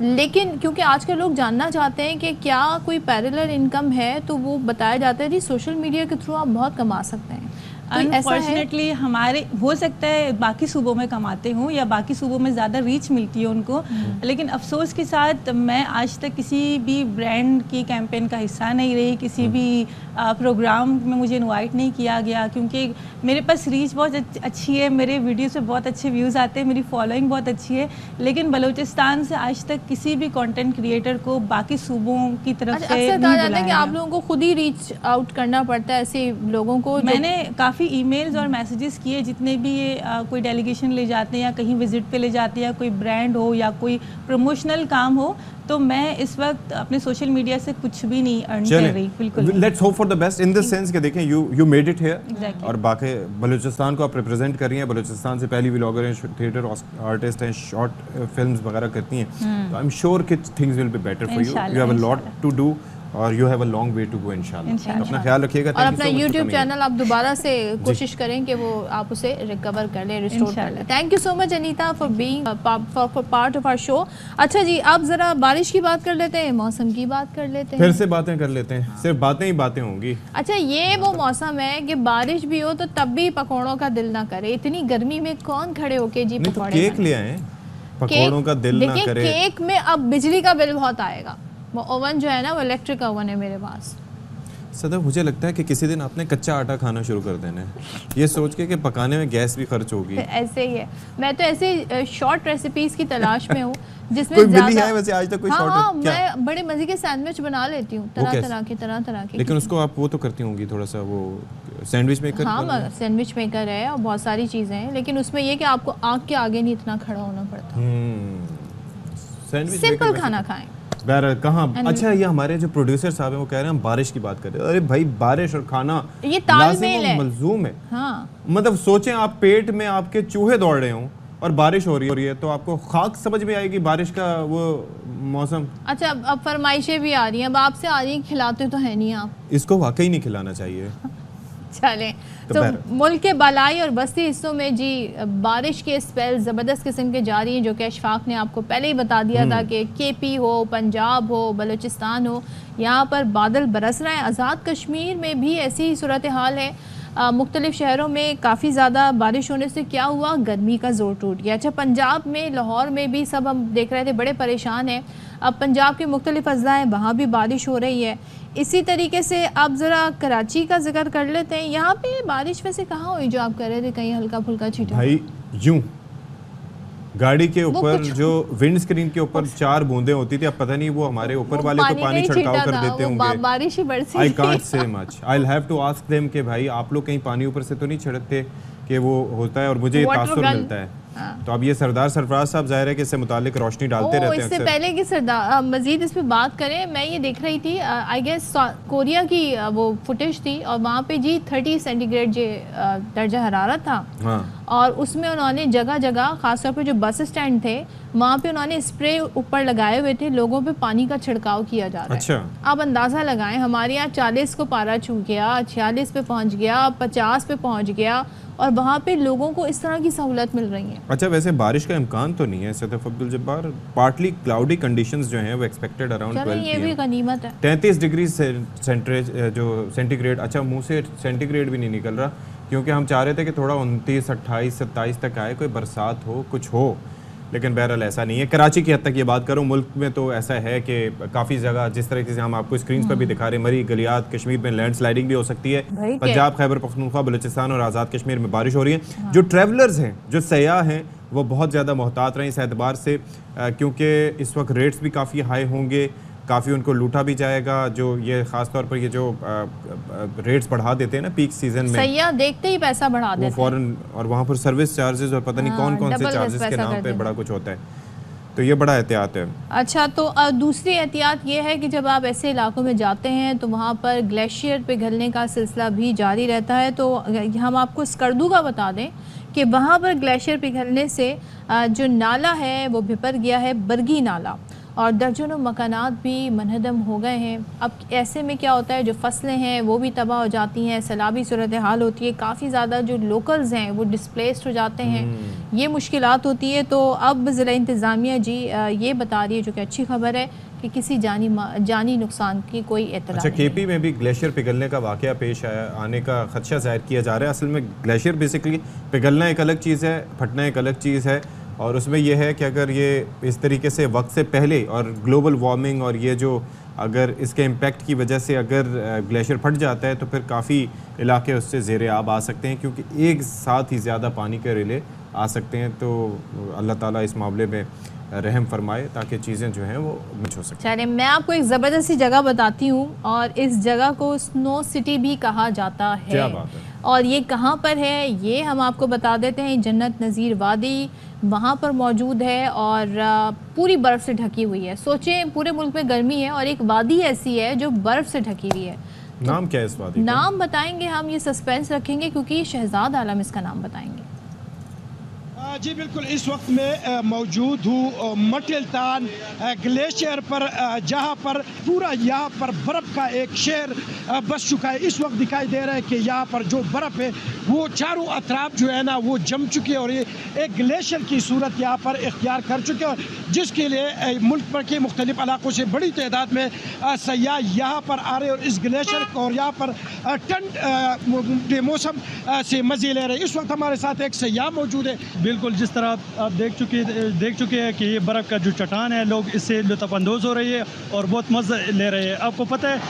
Speaker 1: लेकिन क्योंकि आजकल लोग जानना चाहते हैं कि क्या कोई पैरेलल इनकम है, तो वो बताया जाता है जी सोशल मीडिया के थ्रू आप बहुत कमा सकते हैं।
Speaker 13: अनफॉर्चुनेटली हमारे हो सकता है बाकी सूबों में कमाते हूँ या बाकी सूबों में ज़्यादा रीच मिलती है उनको, लेकिन अफसोस के साथ मैं आज तक किसी भी ब्रांड की कैंपेन का हिस्सा नहीं रही, किसी भी प्रोग्राम में मुझे इनवाइट नहीं किया गया क्योंकि मेरे पास रीच बहुत अच्छी है, मेरे वीडियो से बहुत अच्छे व्यूज़ आते हैं, मेरी फॉलोइंग बहुत अच्छी है, लेकिन बलूचिस्तान से आज तक किसी भी कंटेंट क्रिएटर को बाकी सूबों की तरफ से नहीं बुलाया गया।
Speaker 1: कि आप लोगों को खुद ही रीच आउट करना पड़ता है ऐसे लोगों को?
Speaker 13: मैंने काफ़ी ईमेल्स और मैसेजेस किए, जितने भी ये कोई डेलीगेशन ले जाते हैं या कहीं विजिट पे ले जाते हैं या कोई ब्रांड हो या कोई प्रमोशनल काम हो, तो मैं इस वक्त अपने सोशल मीडिया से कुछ भी नहीं अर्न कर रही। बिल्कुल,
Speaker 2: let's hope for the best in the sense कि देखें यू मेड इट हियर और बाकी बलूचिस्तान को आप रिप्रेजेंट कर रही हैं। बलूचिस्तान से पहली व्लॉगर हैं, थिएटर आर्टिस्ट हैं, शॉर्ट फिल्म्स वगैरह करती हैं, तो आई एम श्योर कि things will be better for you. You have a lot to do और you have a long way to go इंशाल्लाह। अपना ख्याल रखिएगा
Speaker 1: और अपना YouTube चैनल आप दोबारा से कोशिश करें कि वो आप उसे रिकवर कर लें, रिस्टोर कर लें। Thank you so much Anita for being for part of our show. अच्छा जी, आप ज़रा बारिश की बात कर लेते हैं, मौसम की बात कर लेते हैं,
Speaker 2: फिर से बातें कर लेते हैं, सिर्फ बातें ही बातें होंगी।
Speaker 1: अच्छा, ये वो मौसम है कि बारिश भी हो तो तब भी पकौड़ों का दिल ना करे। इतनी गर्मी में कौन खड़े होके जी पकौड़े?
Speaker 2: केक ले आए, पकौड़ों का दिल ना करे।
Speaker 1: केक में अब बिजली का बिल बहुत आएगा। वो ओवन जो है ना, वो इलेक्ट्रिक ओवन है मेरे पास।
Speaker 2: सदा मुझे लगता है कि किसी दिन आपने कच्चा आटा खाना शुरू कर देना है, ये सोच के कि पकाने में गैस भी खर्च होगी।
Speaker 1: ऐसे ही है, मैं तो ऐसे शॉर्ट रेसिपीज की तलाश में हूँ जिसमें
Speaker 2: कोई मिली है वैसे आज तक कोई शॉर्ट?
Speaker 1: हाँ, मैं बड़े मजे के सैंडविच बना लेती हूँ, तरह तरह के।
Speaker 2: लेकिन उसको आप वो तो करती होंगी थोड़ा सा, वो सैंडविच मेकर?
Speaker 1: हाँ, सैंडविच मेकर है और बहुत सारी चीज़ें हैं, लेकिन उसमें ये कि आपको आग के आगे नहीं इतना खड़ा होना पड़ता। सिंपल खाना खाएं।
Speaker 2: कहाँ? अच्छा, ये हमारे जो प्रोड्यूसर साहब हैं वो कह रहे हैं हम बारिश की बात कर रहे हैं। अरे भाई, बारिश और खाना
Speaker 1: ये तालमेल है,
Speaker 2: मलजूम है।
Speaker 1: हाँ।
Speaker 2: मतलब सोचें आप पेट में आपके चूहे दौड़ रहे हों और बारिश हो रही है तो आपको खाक समझ में आएगी बारिश का वो मौसम।
Speaker 1: अच्छा, अब फरमाइशें भी आ रही हैं, अब आपसे आ रही हैं, खिलाते तो है नहीं आप।
Speaker 2: इसको वाकई नहीं खिलाना चाहिए।
Speaker 1: चलें, तो मुल्क के बालाई और बस्ती हिस्सों में जी बारिश के स्पेल ज़बरदस्त किस्म के जारी हैं, जो कि अशफाक ने आपको पहले ही बता दिया था कि KP हो, पंजाब हो, बलूचिस्तान हो, यहाँ पर बादल बरस रहे हैं। आज़ाद कश्मीर में भी ऐसी ही सूरत हाल है। मुख्तलिफ शहरों में काफ़ी ज़्यादा बारिश होने से क्या हुआ, गर्मी का जोर टूट गया। अच्छा, पंजाब में लाहौर में भी सब हम देख रहे थे बड़े परेशान हैं। अब पंजाब के मुख्तलिफ अज़ला हैं, वहाँ भी बारिश हो रही है। इसी तरीके से आप ज़रा कराची का जिक्र कर लेते हैं। यहाँ पे बारिश वैसे कहाँ हुई जो आप कह रहे थे कहीं हल्का फुल्का छीटा?
Speaker 2: भाई यूं गाड़ी के ऊपर जो विंड स्क्रीन के ऊपर 4 बूंदें होती थी, अब पता नहीं वो हमारे ऊपर वाले तो पानी छिड़काव कर देते होंगे।
Speaker 1: बारिश ही बरसी।
Speaker 2: I can't say much, I will have to ask them कि भाई आप लोग कहीं पानी ऊपर से तो नहीं छिड़कते कि वो होता है और मुझे ये तासुर मिलता है। तो अब ये सरदार सरफराज साहब जाहिर है कि इससे मुतालिक रोशनी डालते रहते हैं।
Speaker 1: इससे पहले कि सरदार मजीद इस पे बात करें, मैं ये देख रही थी आई गेस कोरिया की वो फुटेज थी और वहाँ पे जी 30 सेंटीग्रेड दर्जा हरारत था। हाँ। और उसमें उन्होंने जगह जगह खासतौर पर जो बस स्टैंड थे वहाँ पे उन्होंने स्प्रे ऊपर लगाए हुए थे, लोगों पे पानी का छिड़काव किया जा रहा है। अच्छा। आप अंदाज़ा लगाएं, हमारे यहाँ 40 को पारा छू गया, 46 पे पहुँच गया, 50 पे पहुँच गया और वहाँ पे लोगों को इस तरह की सहूलत मिल रही है।
Speaker 2: अच्छा, वैसे बारिश का इम्कान तो नहीं है Saif Abdul Jabbar, partly cloudy conditions जो हैं वो एक्सपेक्टेड अराउंड 12
Speaker 1: ये भी गनीमत है।
Speaker 2: 33 डिग्री सेंटीग्रेड, अच्छा मुंह से सेंटीग्रेड भी नहीं निकल रहा क्योंकि हम चाह रहे थे कि थोड़ा 29, 28, 27 तक आए, कोई बरसात हो, कुछ हो, लेकिन बहरहाल ऐसा नहीं है। कराची की हद तक ये बात करूँ, मुल्क में तो ऐसा है कि काफ़ी जगह जिस तरीके से हम आपको स्क्रीन पर भी दिखा रहे हैं, मरी गलियात कश्मीर में लैंडस्लाइडिंग भी हो सकती है। पंजाब, खैबर पख्तूनख्वा, बलूचिस्तान और आज़ाद कश्मीर में बारिश हो रही है। जो ट्रैवलर्स हैं, जो सयाह हैं, वो बहुत ज़्यादा मोहतात रहें इस एतबार से क्योंकि इस वक्त रेट्स भी काफ़ी हाई होंगे, काफ़ी उनको लूटा भी जाएगा। जो ये ख़ास तौर पर ये जो रेट्स बढ़ा देते हैं ना पीक सीजन में, सैयाह
Speaker 1: देखते ही पैसा बढ़ा देते हैं
Speaker 2: फ़ौरन, और वहाँ पर सर्विस चार्जेस और पता नहीं कौन कौन से चार्जेस के नाम पे बड़ा कुछ होता है, तो ये बड़ा एहतियात है।
Speaker 1: अच्छा, तो दूसरी एहतियात ये है कि जब आप ऐसे इलाकों में जाते हैं तो वहाँ पर ग्लेशियर पिघलने का सिलसिला भी जारी रहता है। तो हम आपको स्कर्दू का बता दें कि वहाँ पर ग्लेशियर पिघलने से जो नाला है वो भिपर गया है, बरगी नाला, और दर्जनों मकानात भी मनहदम हो गए हैं। अब ऐसे में क्या होता है, जो फसलें हैं वो भी तबाह हो जाती हैं, सैलाबी सूरत हाल होती है, काफ़ी ज़्यादा जो लोकल्स हैं वो डिस्प्लेस्ड हो जाते हैं, ये मुश्किलात होती है। तो अब ज़िला इंतज़ामिया जी ये बता रही है, जो कि अच्छी खबर है, कि किसी जानी नुकसान की कोई इत्तला नहीं।
Speaker 2: केपी में भी ग्लेशियर पिघलने का वाक़या पेश आने का खदशा ज़ाहिर किया जा रहा है। असल में ग्लेशियर बेसिकली पिघलना एक अलग चीज़ है, फटना एक अलग चीज़ है, और उसमें यह है कि अगर ये इस तरीके से वक्त से पहले और ग्लोबल वार्मिंग और ये जो अगर इसके इम्पैक्ट की वजह से अगर ग्लेशियर फट जाता है तो फिर काफ़ी इलाके उससे ज़ेरे आब आ सकते हैं, क्योंकि एक साथ ही ज़्यादा पानी के रिले आ सकते हैं। तो अल्लाह ताला इस मामले में रहम फरमाए ताकि चीज़ें जो हैं वो बच हो सकें।
Speaker 1: चलिए, मैं आपको एक ज़बरदस्त सी जगह बताती हूँ, और इस जगह को स्नो सिटी भी कहा जाता है।
Speaker 2: क्या बात है? और
Speaker 1: ये कहाँ पर है ये हम आपको बता देते हैं। जन्नत नज़ीर वादी वहाँ पर मौजूद है और पूरी बर्फ़ से ढकी हुई है। सोचें, पूरे मुल्क में गर्मी है और एक वादी ऐसी है जो बर्फ़ से ढकी हुई है।
Speaker 2: तो नाम क्या है इस वादी का?
Speaker 1: नाम बताएंगे हम, ये सस्पेंस रखेंगे क्योंकि शहजाद आलम इसका नाम बताएंगे।
Speaker 14: जी बिल्कुल, इस वक्त मैं मौजूद हूँ मटिलतान ग्लेशियर पर, जहाँ पर पूरा यहाँ पर बर्फ़ का एक शेर बस चुका है। इस वक्त दिखाई दे रहा है कि यहाँ पर जो बर्फ़ है वो चारों अतराफ जो है ना वो जम चुकी है और ये एक ग्लेशियर की सूरत यहाँ पर इख्तियार कर चुके हैं, जिसके लिए मुल्क भर के मुख्तलिफ इलाकों से बड़ी तादाद में सयाह यहाँ पर आ रहे हैं और इस ग्लेशियर और यहाँ पर ठंड के मौसम से मज़े ले रहे हैं। इस वक्त हमारे साथ एक सयाह मौजूद है।
Speaker 15: बिल्कुल, जिस तरह आप देख चुके हैं कि ये बर्फ़ का जो चट्टान है, लोग इससे लुत्फ़अंदोज़ हो रही है और बहुत मज़ा ले रहे हैं। आपको पता है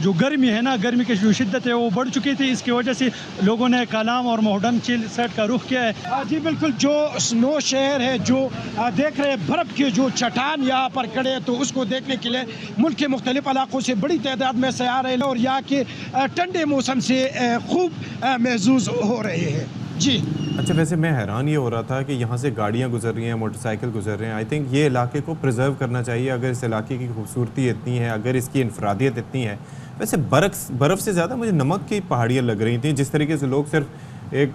Speaker 15: जो गर्मी है ना, गर्मी की जो शिद्दत है वो बढ़ चुकी थी, इसकी वजह से लोगों ने कालाम और मॉडर्न चिल सेट का रुख किया है।
Speaker 14: जी बिल्कुल, जो स्नो शहर है, जो देख रहे हैं बर्फ़ के जो चट्टान यहाँ पर खड़े हैं, तो उसको देखने के लिए मुल्क के मुख्तलिफ इलाकों से बड़ी तादाद में सयाह रहे हैं और यहाँ के ठंडे मौसम से खूब महसूस हो रहे हैं। जी
Speaker 2: अच्छा, वैसे मैं हैरान ये हो रहा था कि यहाँ से गाड़ियाँ गुजर रही हैं, मोटरसाइकिल गुजर रहे हैं। आई थिंक ये इलाके को प्रिजर्व करना चाहिए। अगर इस इलाके की खूबसूरती इतनी है, अगर इसकी इनफरादियत इतनी है, वैसे बर्फ़ से ज़्यादा मुझे नमक की पहाड़ियाँ लग रही थी, जिस तरीके से लोग सिर्फ एक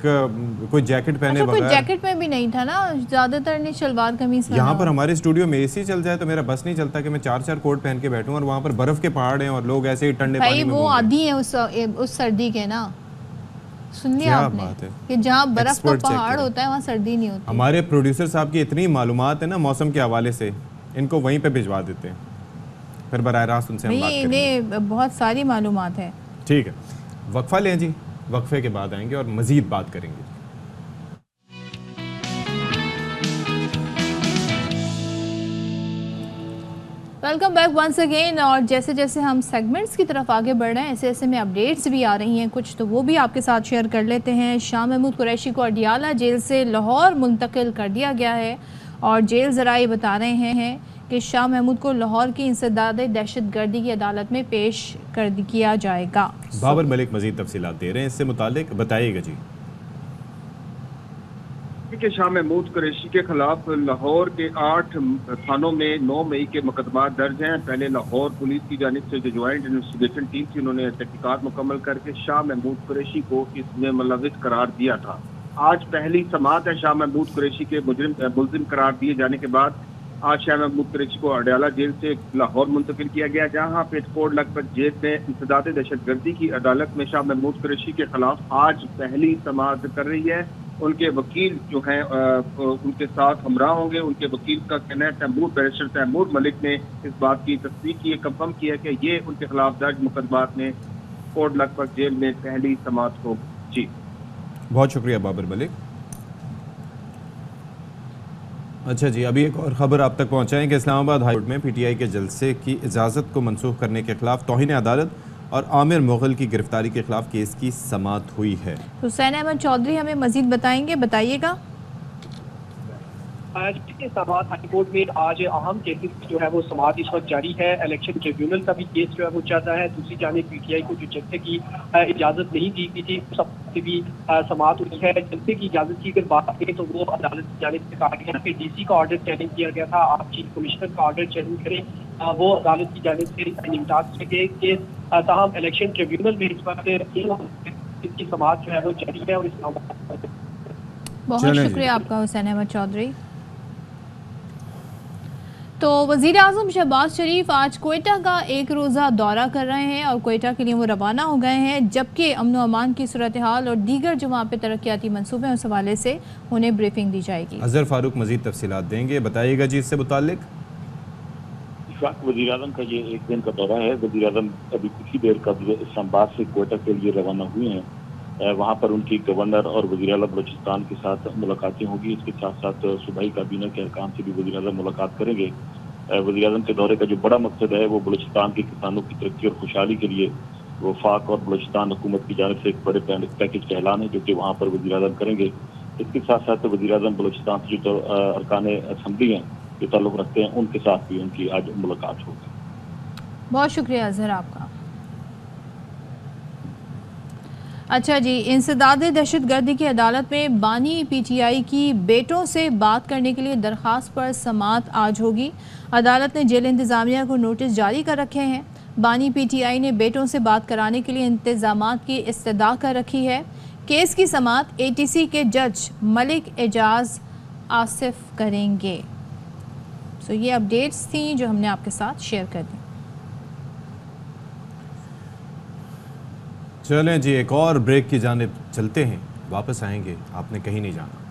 Speaker 2: कोई जैकेट पहने बगैर।
Speaker 1: कोई जैकेट में भी नहीं था ना, ज़्यादातर ने शलवार कमीज।
Speaker 2: यहाँ पर हमारे स्टूडियो में एसी चल जाए तो मेरा बस नहीं चलता कि मैं 4-4 कोट पहन के बैठूँ, और वहाँ पर बर्फ़ के पहाड़ हैं और लोग ऐसे ही ठंडे पानी में।
Speaker 1: वो आदी है उस सर्दी के ना, सुन लिया आपने कि जहाँ बर्फ का पहाड़ होता है वहाँ सर्दी नहीं होती।
Speaker 2: हमारे प्रोड्यूसर साहब की इतनी मालूमात है ना मौसम के हवाले से, इनको वहीं पे भिजवा देते हैं, फिर बराह रास्त उनसे हम बात करेंगे।
Speaker 1: इन्हें बहुत सारी मालूमात है।
Speaker 2: ठीक है, वक्फा लें जी, वक्फे के बाद आएंगे और मज़ीद बात करेंगे।
Speaker 1: Welcome back once again. और जैसे जैसे हम सेगमेंट्स की तरफ आगे बढ़ रहे हैं ऐसे ऐसे में अपडेट्स भी आ रही हैं कुछ, तो वो भी आपके साथ शेयर कर लेते हैं। शाह महमूद कुरैशी को अडियाला जेल से लाहौर मुंतकिल कर दिया गया है और जेल ज़राए बता रहे हैं कि शाह महमूद को लाहौर की इंसदादे दहशतगर्दी की अदालत में पेश कर किया जाएगा।
Speaker 2: बाबर मलिक मज़ीद तफसीलात दे रहे हैं इससे मुतालिक, बताइएगा जी।
Speaker 16: कि शाह महमूद कुरैशी के खिलाफ लाहौर के 8 थानों में 9 मई के मुकदमा दर्ज हैं। पहले लाहौर पुलिस की जानिब से जो ज्वाइंट इन्वेस्टिगेशन टीम थी उन्होंने तहकीकात मुकम्मल करके शाह महमूद कुरैशी को इसमें मुलविस करार दिया था। आज पहली समाअत है शाह महमूद कुरैशी के मुलजिम करार दिए जाने के बाद आज शाह महमूद कुरैशी को अडियाला जेल से लाहौर मुंतकिल किया गया, जहाँ पेटकोट लखपत जेल में इंसदाद दहशतगर्दी की अदालत में शाह महमूद कुरैशी के खिलाफ आज पहली समाअत कर रही है। उनके वकील जो हैं उनके साथ हमरा होंगे। उनके वकील का कहना है, बैरिस्टर तैमूर मलिक ने इस बात की तस्दीक की है, कंफर्म किया कि ये उनके खिलाफ दर्ज मुकदमात में कोट लखपत जेल में पहली समाअत हो। जी
Speaker 2: बहुत शुक्रिया बाबर मलिक। अच्छा जी, अभी एक और खबर आप तक पहुंचाएं कि इस्लामाबाद हाई कोर्ट में पीटीआई के जलसे की इजाज़त को मनसूख करने के खिलाफ तौहीन अदालत और आमिर मुग़ल की गिरफ्तारी के खिलाफ केस की समाअत हुई है।
Speaker 1: हुसैन अहमद चौधरी हमें मजीद बताएंगे, बताइएगा।
Speaker 17: इस्लामाबाद हाई कोर्ट में आज अहम केसेस जो है वो समाअत इस वक्त जारी है। इलेक्शन ट्रिब्यूनल का भी केस जो है वो चल रहा है। दूसरी जानिब पीटीआई को जो जलसे की इजाज़त नहीं दी गई थी सबसे भी समाअत हुई है। जलसे की इजाज़त की अगर बात करें तो वो अदालत की जानिब से कहा गया कि डीसी का ऑर्डर चैलेंज किया गया था, आप चीफ कमिश्नर का ऑर्डर चैलेंज करें, वो अदालत की जानिब से निमटाज किए गए। ताहम इलेक्शन ट्रिब्यूनल में इस वक्त इसकी समाअत जो है वो जारी है। और
Speaker 1: बहुत शुक्रिया आपका हुसैन अहमद चौधरी। तो वज़ीर आज़म शहबाज शरीफ आज कोयटा का एक रोज़ा दौरा कर रहे हैं और कोयटा के लिए वो रवाना हो गए हैं, जबकि अमन व अमान की सूरत हाल और दीगर जो वहाँ पे तरक्याती मनसूबे उस हवाले से उन्हें ब्रीफिंग दी जाएगी।
Speaker 2: अजहर फारूक मज़ीद तफसीलात देंगे, बताइएगा जी इससे मुतालिक।
Speaker 18: वज़ीर आज़म का ये एक दिन का दौरा है। वज़ीर आज़म अभी कुछ ही देर कबल इस्लामाबाद से कोयटा के लिए रवाना हुए हैं। वहाँ पर उनकी गवर्नर और वज़ीर आला बलूचिस्तान के साथ मुलाकातें होगी। इसके साथ साथ सूबाई काबीना के अरकान से भी वज़ीर आज़म मुलाकात करेंगे। वज़ीर आज़म के दौरे का जो बड़ा मकसद है वो बलूचिस्तान के किसानों की तरक्की और खुशहाली के लिए वफाक और बलूचिस्तान हुकूमत की जानिब से एक बड़े पैकेज का ऐलान है जो कि वहाँ पर वज़ीर आज़म करेंगे। इसके साथ साथ वज़ीर आज़म बलूचिस्तान से जो अरकान असम्बली हैं जो ताल्लुक़ रखते हैं उनके साथ भी उनकी आज मुलाकात होगी।
Speaker 1: बहुत शुक्रिया अजहर आपका। अच्छा जी, इंसदाद दहशतगर्दी की अदालत में बानी पीटीआई की बेटों से बात करने के लिए दरख्वास्त पर समाअत आज होगी। अदालत ने जेल इंतज़ामिया को नोटिस जारी कर रखे हैं। बानी पीटीआई ने बेटों से बात कराने के लिए इंतज़ामात की इस्तदा कर रखी है। केस की समाअत एटीसी के जज मलिक एजाज आसिफ करेंगे। सो ये अपडेट्स थी जो हमने आपके साथ शेयर कर दी।
Speaker 2: चलें जी, एक और ब्रेक की जानिब चलते हैं, वापस आएंगे, आपने कहीं नहीं जाना।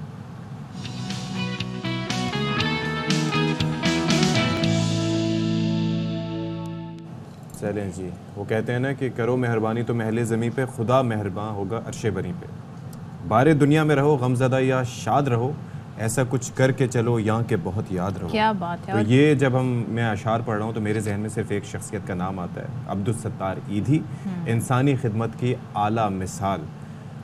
Speaker 2: चलें जी, वो कहते हैं ना कि करो मेहरबानी तो महले ज़मीं पे, खुदा मेहरबान होगा अर्शे बरी पे। बारे दुनिया में रहो गमज़दा या शाद रहो, ऐसा कुछ करके चलो यहाँ के बहुत याद रहो।
Speaker 1: क्या बात है।
Speaker 2: तो ये जब मैं अशार पढ़ रहा हूँ तो मेरे जहन में सिर्फ एक शख्सियत का नाम आता है, अब्दुल सत्तार ईधी, इंसानी खिदमत की आला मिसाल।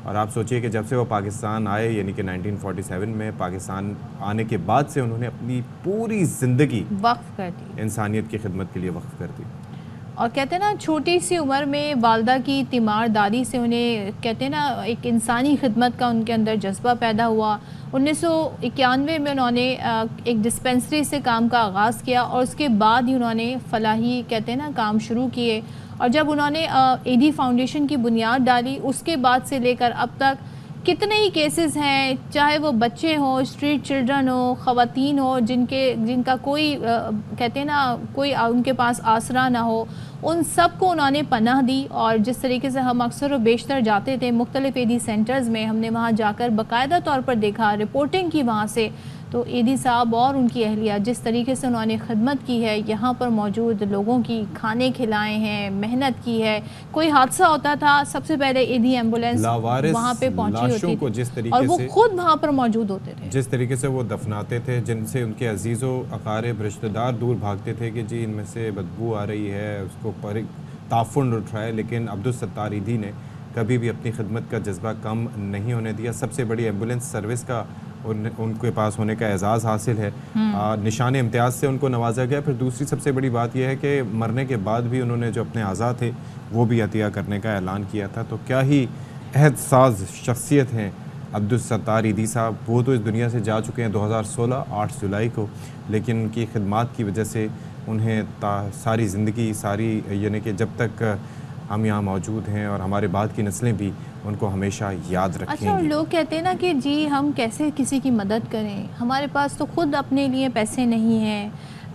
Speaker 2: और आप सोचिए कि जब से वो पाकिस्तान आए यानी कि 1947 में पाकिस्तान आने के बाद से उन्होंने अपनी पूरी ज़िंदगी
Speaker 1: वक्फ कर दी,
Speaker 2: इंसानियत की खिदमत के लिए वक्फ कर दी।
Speaker 1: और कहते हैं ना छोटी सी उम्र में वालदा की तीमारदारी से उन्हें कहते हैं ना एक इंसानी खिदमत का उनके अंदर जज्बा पैदा हुआ। 1991 में उन्होंने एक डिस्पेंसरी से काम का आगाज़ किया और उसके बाद ही उन्होंने फलाही कहते हैं ना काम शुरू किए। और जब उन्होंने ईदी फाउंडेशन की बुनियाद डाली उसके बाद से लेकर अब तक कितने ही केसेस हैं, चाहे वो बच्चे हों, स्ट्रीट चिल्ड्रन हो, ख़वातीन हो जिनका कोई कहते हैं ना कोई उनके पास आसरा ना हो, उन सब को उन्होंने पनाह दी। और जिस तरीके से हम अक्सर व बेशतर जाते थे मुख्तलिफ ईदी सेंटर्स में, हमने वहाँ जाकर बाकायदा तौर पर देखा, रिपोर्टिंग की वहाँ से, तो एदी साहब और उनकी अहलिया जिस तरीके से उन्होंने खिदमत की है, यहाँ पर मौजूद लोगों की खाने खिलाए हैं, मेहनत की है। कोई हादसा होता था सबसे पहले एदी एम्बुलेंस वहाँ पे पहुँची होती
Speaker 2: को जिस तरीके
Speaker 1: और वो
Speaker 2: से
Speaker 1: खुद वहाँ पर मौजूद होते थे,
Speaker 2: जिस तरीके से वो दफनाते थे, जिनसे उनके अजीज़ों अकारिब रिश्तेदार दूर भागते थे कि जी इनमें से बदबू आ रही है, उसको पर ताफुन उठाए, लेकिन अब्दुल सत्तार ईदी ने कभी भी अपनी खिदमत का जज्बा कम नहीं होने दिया। सबसे बड़ी एम्बुलेंस सर्विस का उनके पास होने का एजाज़ हासिल है, निशान इम्तियाज़ से उनको नवाजा गया। फिर दूसरी सबसे बड़ी बात यह है कि मरने के बाद भी उन्होंने जो अपने अज़ा थे वो भी अतिया करने का ऐलान किया था। तो क्या ही अहदसाज शख्सियत हैं अब्दुल सत्तार ईदी साहब। वो तो इस दुनिया से जा चुके हैं 2016 8 जुलाई को, लेकिन उनकी खिदमात की वजह से उन्हें सारी ज़िंदगी, सारी यानी कि जब तक हम यहाँ मौजूद हैं और हमारे बाद की नस्लें भी उनको हमेशा याद रखेंगी।
Speaker 1: अच्छा, और लोग कहते हैं ना कि जी हम कैसे किसी की मदद करें, हमारे पास तो खुद अपने लिए पैसे नहीं हैं।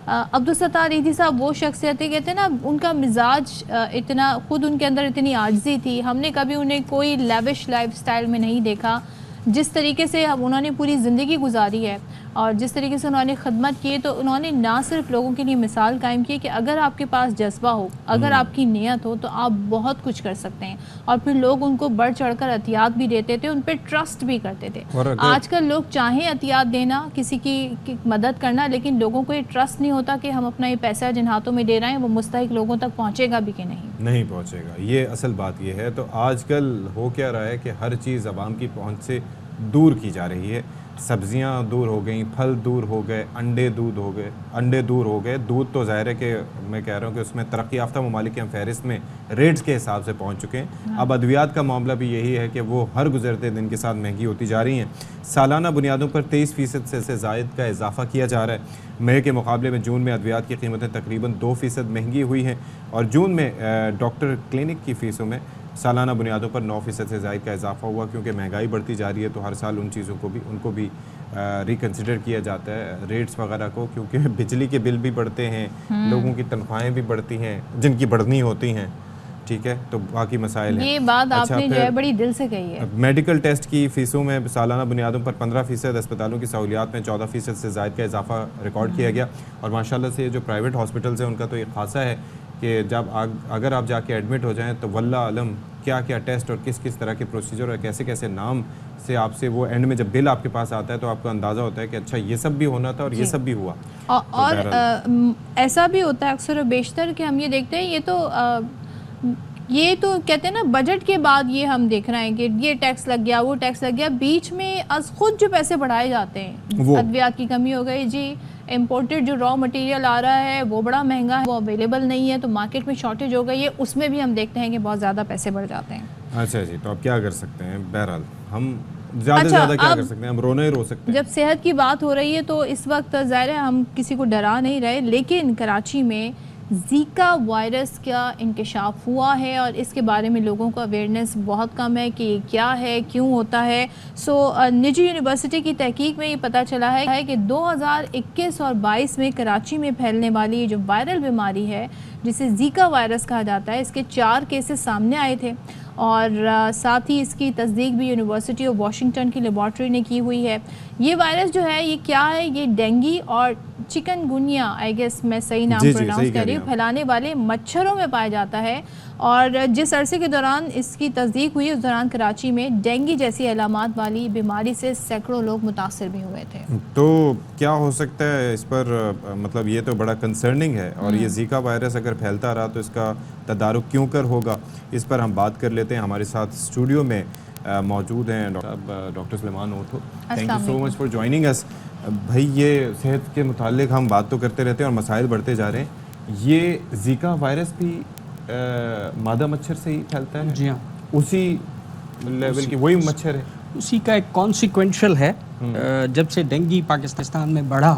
Speaker 1: अब्दुल सत्तार ईदी साहब वो शख्सियत है, कहते हैं ना उनका मिजाज इतना, खुद उनके अंदर इतनी आजिज़ी थी। हमने कभी उन्हें कोई लेविश लाइफस्टाइल में नहीं देखा। जिस तरीके से अब उन्होंने पूरी ज़िंदगी गुजारी है और जिस तरीके से उन्होंने खिदमत की है, तो उन्होंने ना सिर्फ लोगों के लिए मिसाल कायम की कि अगर आपके पास जज्बा हो, अगर आपकी नियत हो, तो आप बहुत कुछ कर सकते हैं। और फिर लोग उनको बढ़ चढ़कर अतियात भी देते थे, उन पर ट्रस्ट भी करते थे। आजकल लोग चाहें अतियात देना, किसी की मदद करना, लेकिन लोगों को ये ट्रस्ट नहीं होता कि हम अपना ये पैसा जिन हाथों में दे रहे हैं वो मुस्तहिक लोगों तक पहुँचेगा भी कि नहीं
Speaker 2: पहुँचेगा। ये असल बात ये है। तो आजकल हो क्या रहा है कि हर चीज़ आवाम की पहुँच से दूर की जा रही है। सब्जियां दूर हो गई, फल दूर हो गए, अंडे दूर हो गए। दूध तो ज़ाहिर है कि मैं कह रहा हूँ कि उसमें तरक्की याफ्ता ममालिक की फहरिस्त में रेट्स के हिसाब से पहुँच चुके हैं। अब अद्वियात का मामला भी यही है कि वो हर गुजरते दिन के साथ महंगी होती जा रही हैं। सालाना बुनियादों पर 23% से ज़ायद का इजाफा किया जा रहा है। मई के मुकाबले में जून में अद्वियात की कीमतें तकरीबन 2% महंगी हुई हैं और जून में डॉक्टर क्लिनिक की फ़ीसों में सालाना बुनियादों पर 9% से ज़ायद का इजाफा हुआ, क्योंकि महंगाई बढ़ती जा रही है। तो हर साल उन चीज़ों को भी उनको भी रिकन्सिडर किया जाता है, रेट्स वगैरह को, क्योंकि बिजली के बिल भी बढ़ते हैं, लोगों की तनख्वाहें भी बढ़ती हैं जिनकी बढ़नी होती हैं। ठीक है, तो बाकी मसाइल हैं।
Speaker 1: ये बात आपने जो है बड़ी दिल से कही है।
Speaker 2: मेडिकल टेस्ट की फ़ीसों में सालाना बुनियादों पर 15%, अस्पतालों की सहूलियात में 14% से ज़ायद का इजाफा रिकॉर्ड किया गया। और माशाल्लाह से जो प्राइवेट हॉस्पिटल्स हैं उनका तो ये खासा है कि जब अगर आप जाके एडमिट हो जाएं तो वल्लाह आलम क्या क्या टेस्ट और किस किस तरह के प्रोसीजर और कैसे कैसे नाम से आपसे वो एंड में जब बिल आपके पास आता है तो आपको अंदाज़ा होता है कि अच्छा ये सब भी होना था और ये सब भी हुआ।
Speaker 1: और ऐसा भी होता है अक्सर बेशतर कि हम ये देखते हैं ये तो कहते हैं ना बजट के बाद ये हम देख रहे हैं कि ये टैक्स लग गया, वो टैक्स लग गया, बीच में खुद जो पैसे बढ़ाए जाते हैं। अद्वियात की कमी हो गई जी, इम्पोर्टेड जो रॉ मटेरियल आ रहा है वो बड़ा महंगा है, वो अवेलेबल नहीं है, तो मार्केट में शॉर्टेज हो गई है, उसमें भी हम देखते हैं कि बहुत ज़्यादा पैसे बढ़ जाते हैं।
Speaker 2: अच्छा जी, तो अब क्या कर सकते हैं? बहरहाल हम ज़्यादा क्या कर सकते हैं? हम रोना ही रो सकते हैं।
Speaker 1: जब सेहत की बात हो रही है तो इस वक्त ज़ाहिर है हम किसी को डरा नहीं रहे, लेकिन कराची में ज़ीका वायरस का इंकशाफ हुआ है और इसके बारे में लोगों को अवेयरनेस बहुत कम है कि क्या है, क्यों होता है। निजी यूनिवर्सिटी की तहकीक में ये पता चला है कि 2021 और 22 में कराची में फैलने वाली ये जो वायरल बीमारी है जिसे ज़ीका वायरस कहा जाता है, इसके 4 केसेस सामने आए थे और साथ ही इसकी तस्दीक भी यूनिवर्सिटी ऑफ वाशिंगटन की लेबॉर्ट्री ने की हुई है। ये वायरस जो है ये क्या है? ये डेंगू और चिकनगुनिया, आई गेस मैं सही नाम प्रोनाउंस कर रही हूँ, फैलाने वाले मच्छरों में पाया जाता है। और जिस अरसे के दौरान इसकी तस्दीक हुई उस दौरान कराची में डेंगू जैसी अलामात वाली बीमारी से सैकड़ों लोग मुतासर भी हुए थे।
Speaker 2: तो क्या हो सकता है इस पर? मतलब ये तो बड़ा कंसर्निंग है और ये ज़ीका वायरस अगर फैलता रहा तो इसका तदारुक क्यों कर होगा, इस पर हम बात कर लेते हैं। हमारे साथ स्टूडियो में मौजूद हैं doctor Suleman Otho. Thank you so much for joining us. भाई ये सेहत के मुतालिक हम बात तो करते रहते हैं और मसाइल बढ़ते जा रहे हैं। ये ज़ीका वायरस भी मादा मच्छर से ही फैलता है?
Speaker 19: जी हाँ,
Speaker 2: उसी लेवल की वही मच्छर है,
Speaker 19: उसी का एक कॉन्सिक्वेंशियल है। जब से डेंगू पाकिस्तान में बढ़ा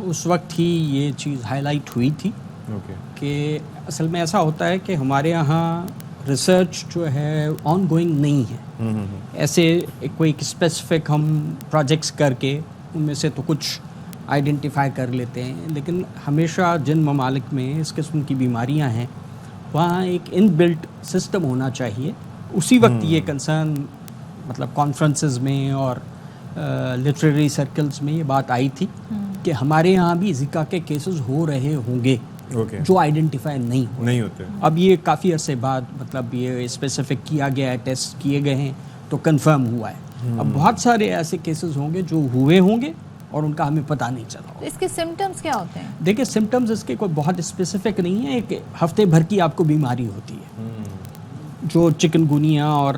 Speaker 19: उस वक्त ही ये चीज़ हाईलाइट हुई थी कि असल में ऐसा होता है कि हमारे यहाँ रिसर्च जो है ऑन गोइंग नहीं है। ऐसे कोई स्पेसिफिक हम प्रोजेक्ट्स करके उनमें से तो कुछ आइडेंटिफाई कर लेते हैं, लेकिन हमेशा जिन ममालिक में इस किस्म की बीमारियां हैं वहाँ एक इनबिल्ट सिस्टम होना चाहिए। उसी वक्त ये कंसर्न मतलब कॉन्फ्रेंसेस में और लिटरेरी सर्कल्स में ये बात आई थी कि हमारे यहाँ भी ज़िका के केसेस हो रहे होंगे जो आइडेंटिफाई नहीं
Speaker 2: होते।
Speaker 19: अब ये काफ़ी अरसे बाद मतलब ये स्पेसिफिक किया गया है, टेस्ट किए गए हैं तो कंफर्म हुआ है। अब बहुत सारे ऐसे केसेस होंगे जो हुए होंगे और उनका हमें पता नहीं चला।
Speaker 1: तो इसके सिम्टम्स क्या होते हैं?
Speaker 19: देखिए सिम्टम्स इसके कोई बहुत स्पेसिफिक नहीं है, एक हफ्ते भर की आपको बीमारी होती है जो चिकनगुनिया और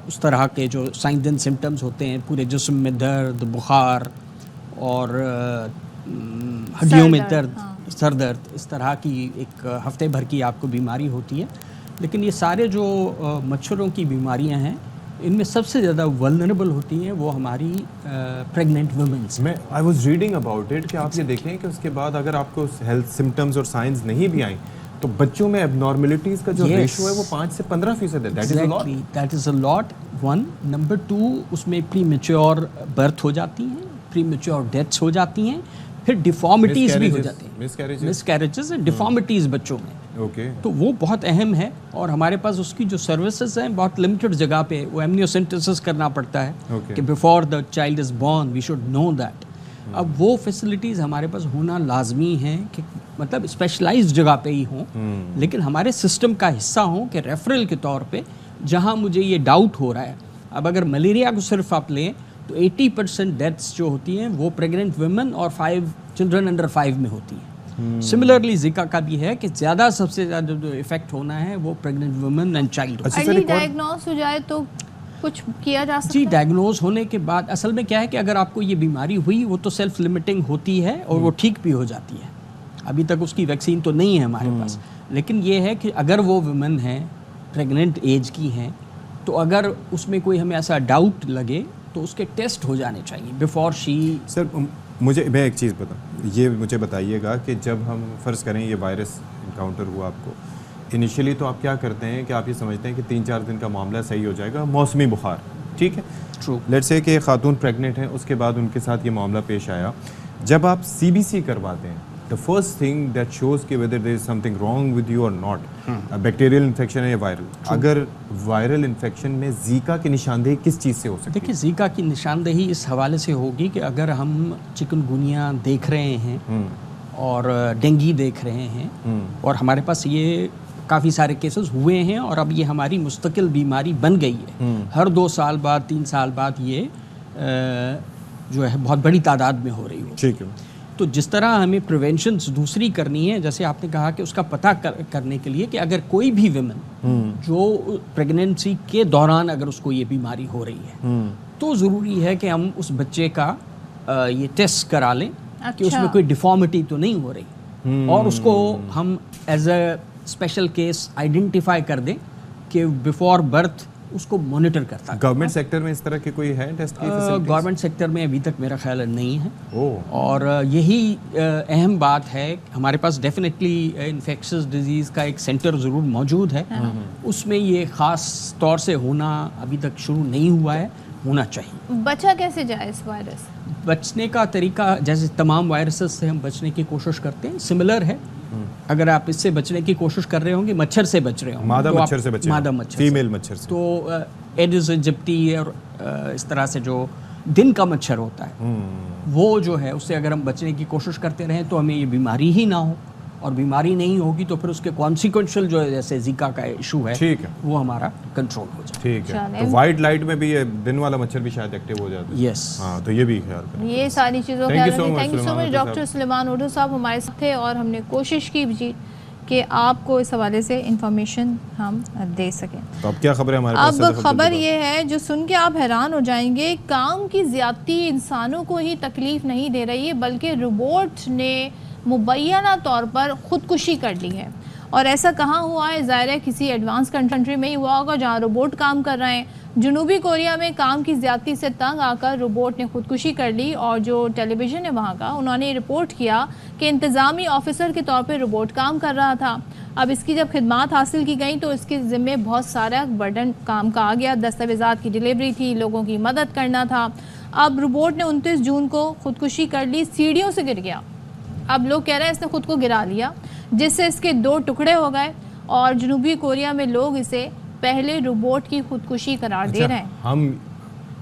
Speaker 19: उस तरह के जो साइंस एंड सिम्टम्स होते हैं, पूरे जिस्म में दर्द, बुखार और हड्डियों में दर्द, सर दर्द, इस तरह की एक हफ्ते भर की आपको बीमारी होती है। लेकिन ये सारे जो मच्छरों की बीमारियां हैं इनमें सबसे ज़्यादा वल्नरेबल होती हैं वो हमारी प्रेग्नेंट वुमेन्स।
Speaker 2: मैं I was reading about it कि आप ये देखें कि उसके बाद अगर आपको हेल्थ सिम्टम्स और साइंस नहीं भी आई तो बच्चों में एबनॉर्मलिटीज़ का जो रेशो है वो 5 से 15% है।
Speaker 19: That is a lot, one. Number 2, उसमें प्री मैच्योर बर्थ हो जाती हैं, प्री मैच्योर डेथ्स हो जाती हैं, फिर डिफॉर्मिटीज़ भी हो जाती हैं, मिसकैरेजेस एंड डिफॉर्मिटीज़ बच्चों में। तो वो बहुत अहम है और हमारे पास उसकी जो सर्विसेज हैं बहुत लिमिटेड जगह पे, वो एमनियोसेंटेसिस करना पड़ता है कि before the child is born we should know that. अब वो फैसिलिटीज़ हमारे पास होना लाजमी है कि मतलब स्पेशलाइज्ड जगह पे ही हों, लेकिन हमारे सिस्टम का हिस्सा हों कि रेफरल के तौर पे जहाँ मुझे ये डाउट हो रहा है। अब अगर मलेरिया को सिर्फ आप लें तो 80% डेथ्स जो होती हैं वो प्रेग्नेंट वुमेन और 5 चिल्ड्रन अंडर 5 में होती हैं। सिमिलरली ज़िका का भी है कि ज़्यादा सबसे ज़्यादा जो इफेक्ट होना है वो pregnant women and child.
Speaker 1: Early diagnose हो जाए तो कुछ किया जा सकता है?
Speaker 19: जी, डायग्नोज होने के बाद असल में क्या है कि अगर आपको ये बीमारी हुई वो तो सेल्फ लिमिटिंग होती है और वो ठीक भी हो जाती है। अभी तक उसकी वैक्सीन तो नहीं है हमारे पास, लेकिन ये है कि अगर वो वुमेन है प्रेग्नेंट एज की हैं तो अगर उसमें कोई हमें ऐसा डाउट लगे तो उसके टेस्ट हो जाने चाहिए बिफोर शी।
Speaker 2: सर मैं एक चीज़ ये मुझे बताइएगा कि जब हम फ़र्ज़ करें ये वायरस इनकाउंटर हुआ आपको, इनिशियली तो आप क्या करते हैं कि आप ये समझते हैं कि 3-4 दिन का मामला सही हो जाएगा, मौसमी बुखार, ठीक है,
Speaker 19: ट्रू।
Speaker 2: लेट्स से कि खातून प्रेग्नेंट हैं, उसके बाद उनके साथ ये मामला पेश आया। जब आप CBC करवाते हैं the first thing that shows कि whether there is something wrong with you और नॉट, बैक्टीरियल इन्फेक्शन है या वायरल। अगर वायरल इन्फेक्शन में ज़िका की निशानदेही किस चीज़ से हो सकती है?
Speaker 19: देखिए ज़िका की निशानदेही इस हवाले से होगी कि अगर हम चिकनगुनिया देख रहे हैं और डेंगू देख रहे हैं और हमारे पास ये काफ़ी सारे केसेस हुए हैं और अब ये हमारी मुस्तकिल बीमारी बन गई है, हर 2 साल बाद 3 साल बाद ये जो है बहुत बड़ी तादाद में हो रही हो।
Speaker 2: ठीक है।
Speaker 19: तो जिस तरह हमें प्रिवेंशंस दूसरी करनी है, जैसे आपने कहा कि उसका पता करने के लिए कि अगर कोई भी विमेन जो प्रेगनेंसी के दौरान अगर उसको ये बीमारी हो रही है तो ज़रूरी है कि हम उस बच्चे का ये टेस्ट करा लें कि उसमें कोई डिफॉर्मिटी तो नहीं हो रही और उसको हम as a special case identify कर दें कि बिफोर बर्थ उसको मॉनिटर करता है।
Speaker 2: गवर्नमेंट सेक्टर में इस तरह की कोई है टेस्ट की फैसिलिटीज?
Speaker 19: गवर्नमेंट सेक्टर में अभी तक मेरा ख्याल नहीं है। और यही अहम बात है, हमारे पास डेफिनेटली इन्फेक्शस डिजीज़ का एक सेंटर ज़रूर मौजूद है, उसमें ये ख़ास तौर से होना अभी तक शुरू नहीं हुआ है, होना चाहिए।
Speaker 1: बचा कैसे जाए इस वायरस?
Speaker 19: बचने का तरीका जैसे तमाम वायरसेस से हम बचने की कोशिश करते हैं सिमिलर है। अगर आप इससे बचने की कोशिश कर रहे होंगे, मच्छर से बच रहे होंगे,
Speaker 2: मादा मच्छर से बचें,
Speaker 19: मादा मच्छर,
Speaker 2: फीमेल मच्छर से,
Speaker 19: तो एडिस इजिप्टी और इस तरह से जो दिन का मच्छर होता है वो जो है उससे अगर हम बचने की कोशिश करते रहें तो हमें ये बीमारी ही ना हो, और बीमारी नहीं होगी तो फिर उसके कॉन्सिक्वेंशियल जो है जैसे ज़िका का इशू है, ठीक है, वो हमारा कंट्रोल हो जाए।
Speaker 2: ठीक है। तो वाइट लाइट में भी ये दिन वाला मच्छर भी शायद एक्टिव हो जाता है।
Speaker 19: यस,
Speaker 2: हाँ, तो ये भी ख्याल करें।
Speaker 1: ये सारी चीज़ों का ख्याल रखें।
Speaker 2: Thank you so much
Speaker 1: doctor Suleman Urdu साहब हमारे साथ थे और हमने कोशिश की जी कि आपको इस हवाले से इंफॉर्मेशन हम दे सकें।
Speaker 2: तो अब क्या खबर है हमारे पास?
Speaker 1: अब खबर ये है जो सुन के आप हैरान हो जाएंगे, काम की ज़्यादती इंसानों को ही तकलीफ नहीं दे रही है बल्कि रोबोट ने मुबैना तौर पर ख़ुदकुशी कर ली है। और ऐसा कहाँ हुआ है? ज़ाहिर है किसी एडवांस कंट्री में ही हुआ होगा जहाँ रोबोट काम कर रहे हैं। जनूबी कोरिया में काम की ज़्यादती से तंग आकर रोबोट ने ख़ुदकुशी कर ली और जो टेलीविज़न है वहाँ का, उन्होंने रिपोर्ट किया कि इंतज़ामी ऑफिसर के तौर पर रोबोट काम कर रहा था। अब इसकी जब खिदमात हासिल की गई तो इसके ज़िम्मे बहुत सारा बर्डन काम का आ गया। दस्तावेज़ात की डिलीवरी थी, लोगों की मदद करना था। अब रोबोट ने 29 जून को ख़ुदकुशी कर ली, सीढ़ियों से गिर गया। अब लोग कह रहे हैं इसने खुद को गिरा लिया जिससे इसके 2 टुकड़े हो गए और जनूबी कोरिया में लोग इसे पहले रोबोट की खुदकुशी करार दे रहे हैं।
Speaker 2: हम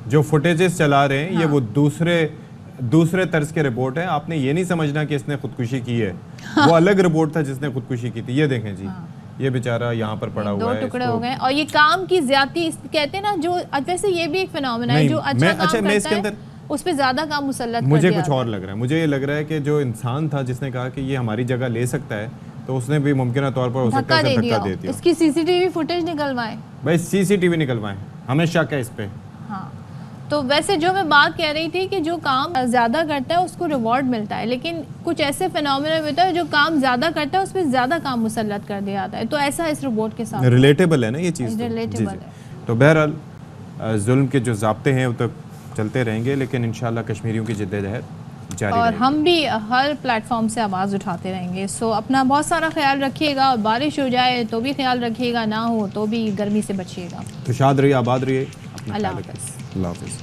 Speaker 2: जो फुटेजेस चला रहे हैं ये वो दूसरे तर्ज के रिपोर्ट है। आपने ये नहीं समझना कि इसने खुदकुशी की है, वो अलग रिपोर्ट था जिसने खुदकुशी की थी। ये देखें जी, ये बेचारा यहाँ पर पड़ा हुआ है,
Speaker 1: 2 टुकड़े हो गए। और ये काम की ज्यादती कहते हैं ना, जो वैसे ये भी एक फिनोमेना है, जो अच्छा काम करता है उस पे ज्यादा काम मुसल्लत कर
Speaker 2: मुझे
Speaker 1: दिया
Speaker 2: कुछ और लग रहा है। मुझे ये लग रहा है कि जो इंसान था जिसने कहा कि ये हमारी जगह ले सकता है, तो उसने भी मुमकिन तौर पर हो सकता है धक्का दे दिया।
Speaker 1: इसकी सीसीटीवी फुटेज निकलवाएं
Speaker 2: भाई, सीसीटीवी निकलवाएं, हमें शक है इस पे।
Speaker 1: हाँ, तो वैसे जो मैं बात कह रही थी कि जो काम ज़्यादा करता है उसको रिवॉर्ड मिलता है, लेकिन कुछ ऐसे फिनोमेना होता है जो काम ज़्यादा करता है उस पर ज़्यादा काम मुसल्लत कर दिया जाता है। तो ऐसा इस रिपोर्ट के साथ
Speaker 2: रिलेटेबल है ना ये चीज़,
Speaker 1: रिलेटेबल है।
Speaker 2: तो बहरहाल जुल्म के जो ज़ाब्ते हैं वो तो चलते रहेंगे, लेकिन इंशाल्लाह कश्मीरियों की जिद्दोजहद जारी
Speaker 1: और
Speaker 2: रहेगी।
Speaker 1: हम भी हर प्लेटफॉर्म से आवाज़ उठाते रहेंगे। सो अपना बहुत सारा ख्याल रखिएगा, और बारिश हो जाए तो भी ख्याल रखिएगा, ना हो तो भी गर्मी से बचिएगा।
Speaker 2: तो शाद रहिए, आबाद रहिए,
Speaker 1: अल्लाह हाफ़िज़।
Speaker 2: अल्लाह हाफ़िज़।